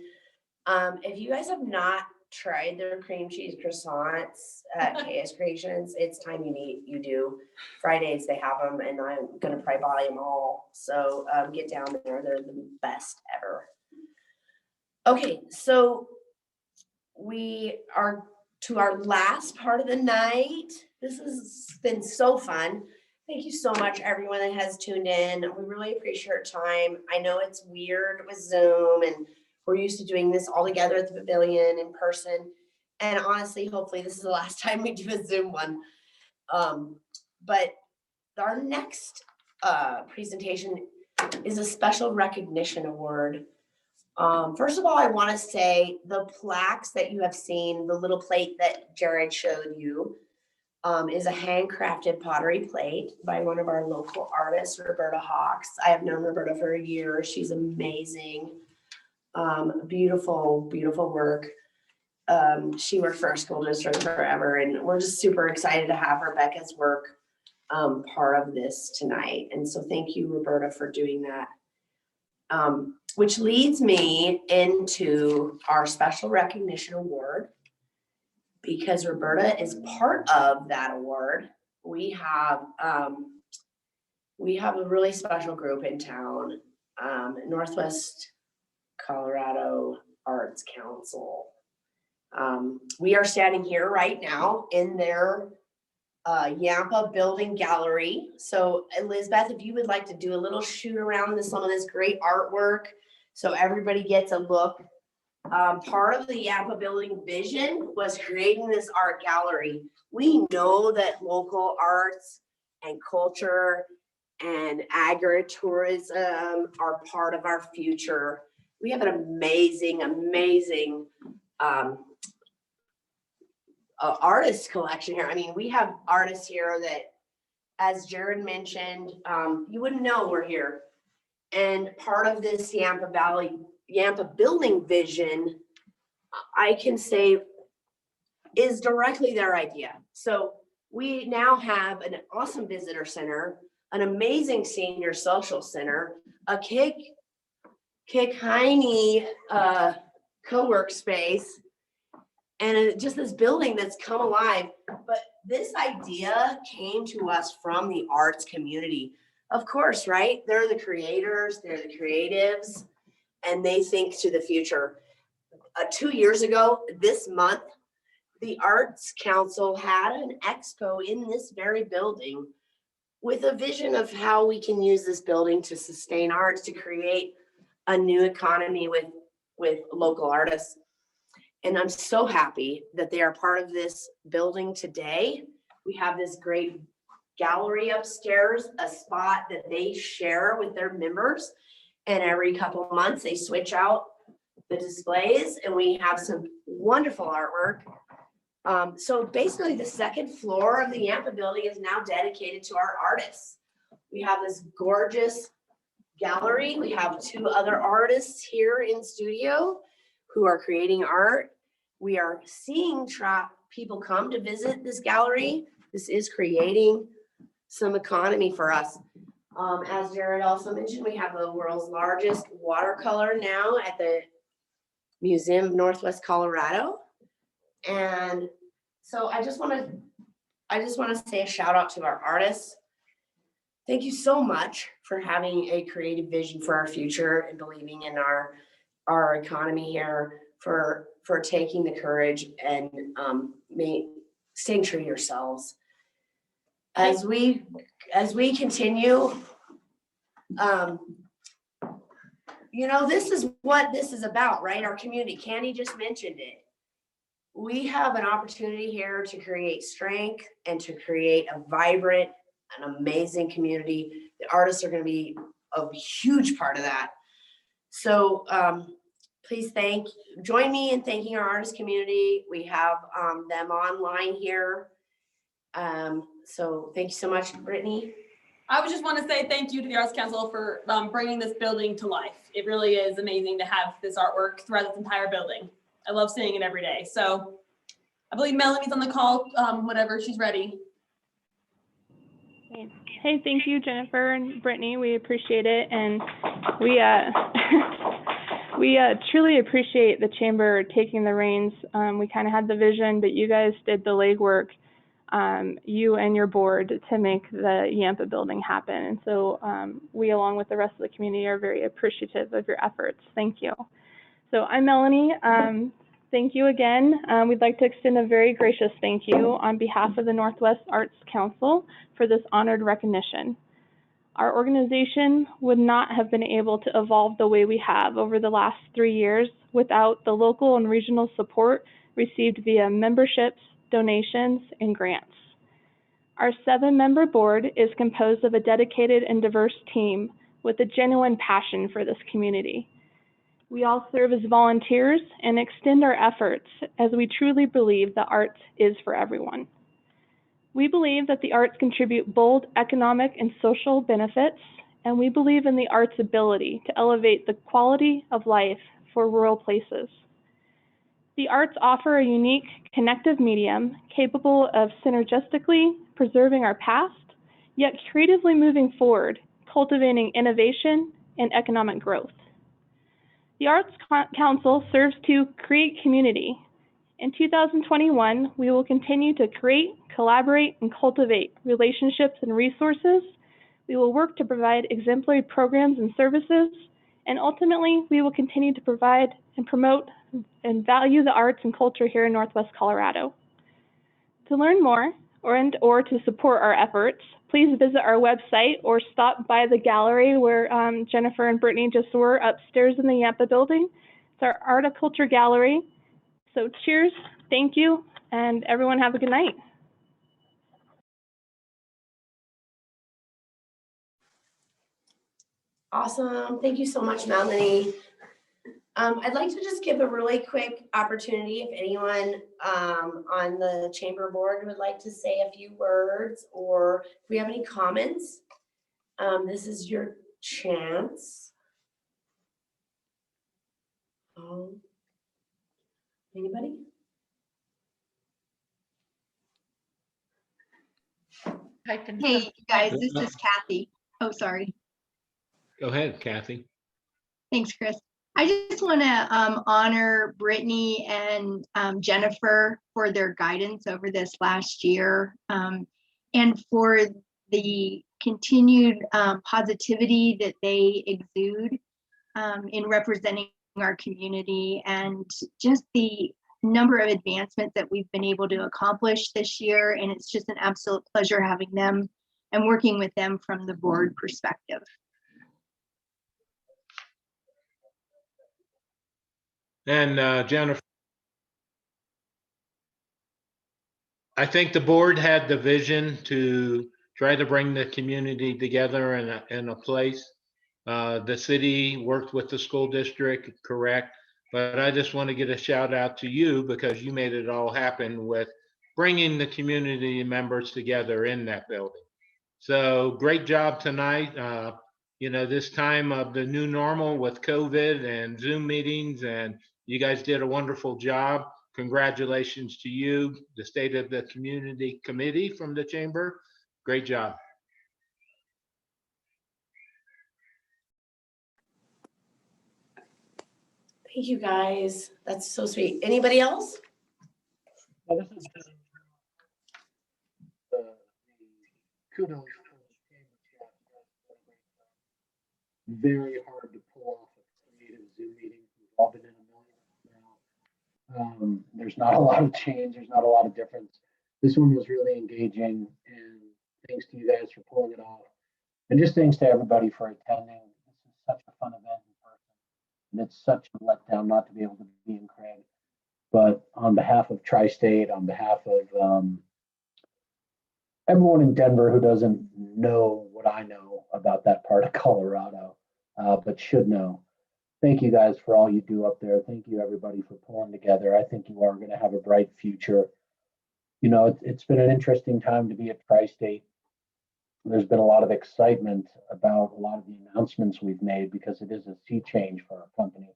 If you guys have not tried their cream cheese croissants at KS Creations, it's time you do. Fridays they have them, and I'm gonna probably buy them all. So get down there. They're the best ever. Okay, so we are to our last part of the night. This has been so fun. Thank you so much, everyone that has tuned in. We really appreciate your time. I know it's weird with Zoom, and we're used to doing this all together at the pavilion in person. And honestly, hopefully this is the last time we do a Zoom one. But our next presentation is a special recognition award. First of all, I want to say the plaques that you have seen, the little plate that Jared showed you, is a handcrafted pottery plate by one of our local artists, Roberta Hawks. I have known Roberta for a year. She's amazing. Beautiful, beautiful work. She worked for our school district forever, and we're just super excited to have Rebecca's work part of this tonight. And so thank you, Roberta, for doing that. Which leads me into our special recognition award. Because Roberta is part of that award, we have a really special group in town, Northwest Colorado Arts Council. We are standing here right now in their Yampa building gallery. So Elizabeth, if you would like to do a little shoot around some of this great artwork so everybody gets a look. Part of the Yampa building vision was creating this art gallery. We know that local arts and culture and agritourism are part of our future. We have an amazing artist collection here. I mean, we have artists here that, as Jared mentioned, you wouldn't know we're here. And part of this Yampa building vision, I can say, is directly their idea. So we now have an awesome visitor center, an amazing senior social center, a Heine co-work space, and just this building that's come alive. But this idea came to us from the arts community. Of course, right? They're the creators, they're the creatives, and they think to the future. 2 years ago, this month, the Arts Council had an expo in this very building with a vision of how we can use this building to sustain arts, to create a new economy with local artists. And I'm so happy that they are part of this building today. We have this great gallery upstairs, a spot that they share with their members. And every couple of months they switch out the displays, and we have some wonderful artwork. So basically the second floor of the Yampa building is now dedicated to our artists. We have this gorgeous gallery. We have 2 other artists here in studio who are creating art. We are seeing people come to visit this gallery. This is creating some economy for us. As Jared also mentioned, we have the world's largest watercolor now at the Museum of Northwest Colorado. And so I just want to say a shout out to our artists. Thank you so much for having a creative vision for our future and believing in our economy here, for taking the courage and staying true to yourselves. As we continue, this is what this is about, right? Our community. Candy just mentioned it. We have an opportunity here to create strength and to create a vibrant and amazing community. The artists are going to be a huge part of that. So please join me in thanking our artist community. We have them online here. So thank you so much, Brittany. I would just want to say thank you to the Arts Council for bringing this building to life. It really is amazing to have this artwork throughout this entire building. I love seeing it every day. So I believe Melanie's on the call, whenever she's ready. Hey, thank you, Jennifer and Brittany. We appreciate it. And we truly appreciate the chamber taking the reins. We kind of had the vision, but you guys did the legwork, you and your board, to make the Yampa building happen. And so we, along with the rest of the community, are very appreciative of your efforts. Thank you. So I'm Melanie. Thank you again. We'd like to extend a very gracious thank you on behalf of the Northwest Arts Council for this honored recognition. Our organization would not have been able to evolve the way we have over the last 3 years without the local and regional support received via memberships, donations, and grants. Our 7-member board is composed of a dedicated and diverse team with a genuine passion for this community. We all serve as volunteers and extend our efforts as we truly believe the arts is for everyone. We believe that the arts contribute bold economic and social benefits, and we believe in the arts' ability to elevate the quality of life for rural places. The arts offer a unique connective medium capable of synergistically preserving our past, yet creatively moving forward, cultivating innovation and economic growth. The Arts Council serves to create community. In 2021, we will continue to create, collaborate, and cultivate relationships and resources. We will work to provide exemplary programs and services, and ultimately, we will continue to provide and promote and value the arts and culture here in Northwest Colorado. To learn more or to support our efforts, please visit our website or stop by the gallery where Jennifer and Brittany just were, upstairs in the Yampa building. It's our Articulture Gallery. So cheers, thank you, and everyone have a good night. Awesome. Thank you so much, Melanie. I'd like to just give a really quick opportunity if anyone on the chamber board would like to say a few words, or if we have any comments. This is your chance. Anybody? Hey, guys, this is Kathy. Oh, sorry. Go ahead, Kathy. Thanks, Chris. I just want to honor Brittany and Jennifer for their guidance over this last year, and for the continued positivity that they exude in representing our community, and just the number of advancements that we've been able to accomplish this year. And it's just an absolute pleasure having them and working with them from the board perspective. And Jennifer, I think the board had the vision to try to bring the community together in a place. The city worked with the school district, correct? But I just want to get a shout out to you because you made it all happen with bringing the community members together in that building. So great job tonight. You know, this time of the new normal with COVID and Zoom meetings, and you guys did a wonderful job. Congratulations to you, the State of the Community Committee from the Chamber. Great job. Thank you, guys. That's so sweet. Anybody else? Well, this is just the kudos. Very hard to pull off a creative Zoom meeting. We've all been in a million now. There's not a lot of change. There's not a lot of difference. This one was really engaging, and thanks to you guys for pulling it off. And just thanks to everybody for attending. This is such a fun event in person, and it's such a letdown not to be able to be in Craig. But on behalf of Tri-State, on behalf of everyone in Denver who doesn't know what I know about that part of Colorado, but should know, thank you guys for all you do up there. Thank you, everybody, for pulling together. I think you are going to have a bright future. You know, it's been an interesting time to be at Tri-State. There's been a lot of excitement about a lot of the announcements we've made because it is a sea change for our company.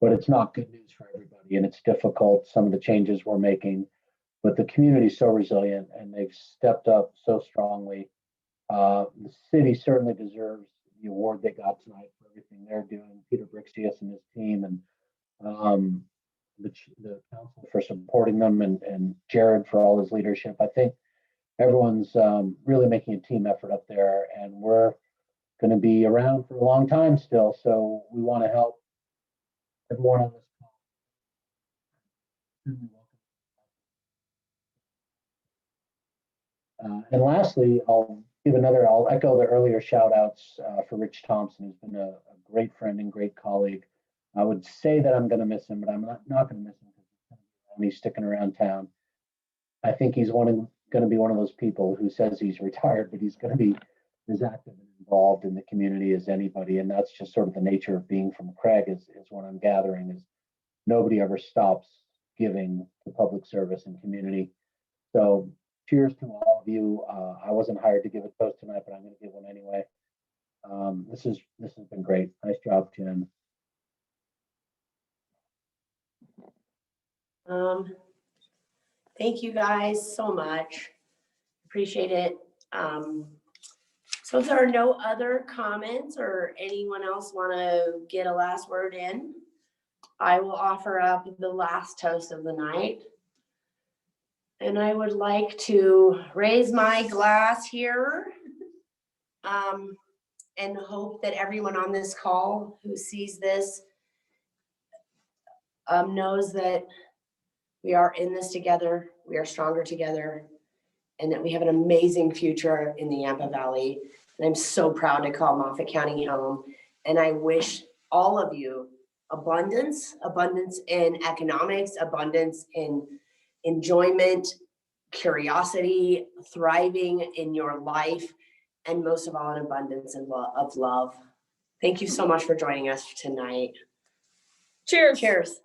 But it's not good news for everybody, and it's difficult, some of the changes we're making. But the community is so resilient, and they've stepped up so strongly. The city certainly deserves the award they got tonight for everything they're doing. Peter Brixius and his team, and the council for supporting them, and Jared for all his leadership. I think everyone's really making a team effort up there, and we're going to be around for a long time still. So we want to help everyone on this call. And lastly, I'll echo the earlier shout outs for Rich Thompson, who's been a great friend and great colleague. I would say that I'm going to miss him, but I'm not going to miss him because he's sticking around town. I think he's going to be one of those people who says he's retired, but he's going to be as active and involved in the community as anybody. And that's just sort of the nature of being from Craig, is what I'm gathering, is nobody ever stops giving to public service and community. So cheers to all of you. I wasn't hired to give a toast tonight, but I'm going to give one anyway. This has been great. Nice job, Jen. Thank you guys so much. Appreciate it. So if there are no other comments or anyone else want to get a last word in, I will offer up the last toast of the night. And I would like to raise my glass here and hope that everyone on this call who sees this knows that we are in this together, we are stronger together, and that we have an amazing future in the Yampa Valley. And I'm so proud to call Moffat County home. And I wish all of you abundance in economics, abundance in enjoyment, curiosity, thriving in your life, and most of all, an abundance of love. Thank you so much for joining us tonight. Cheers. Cheers.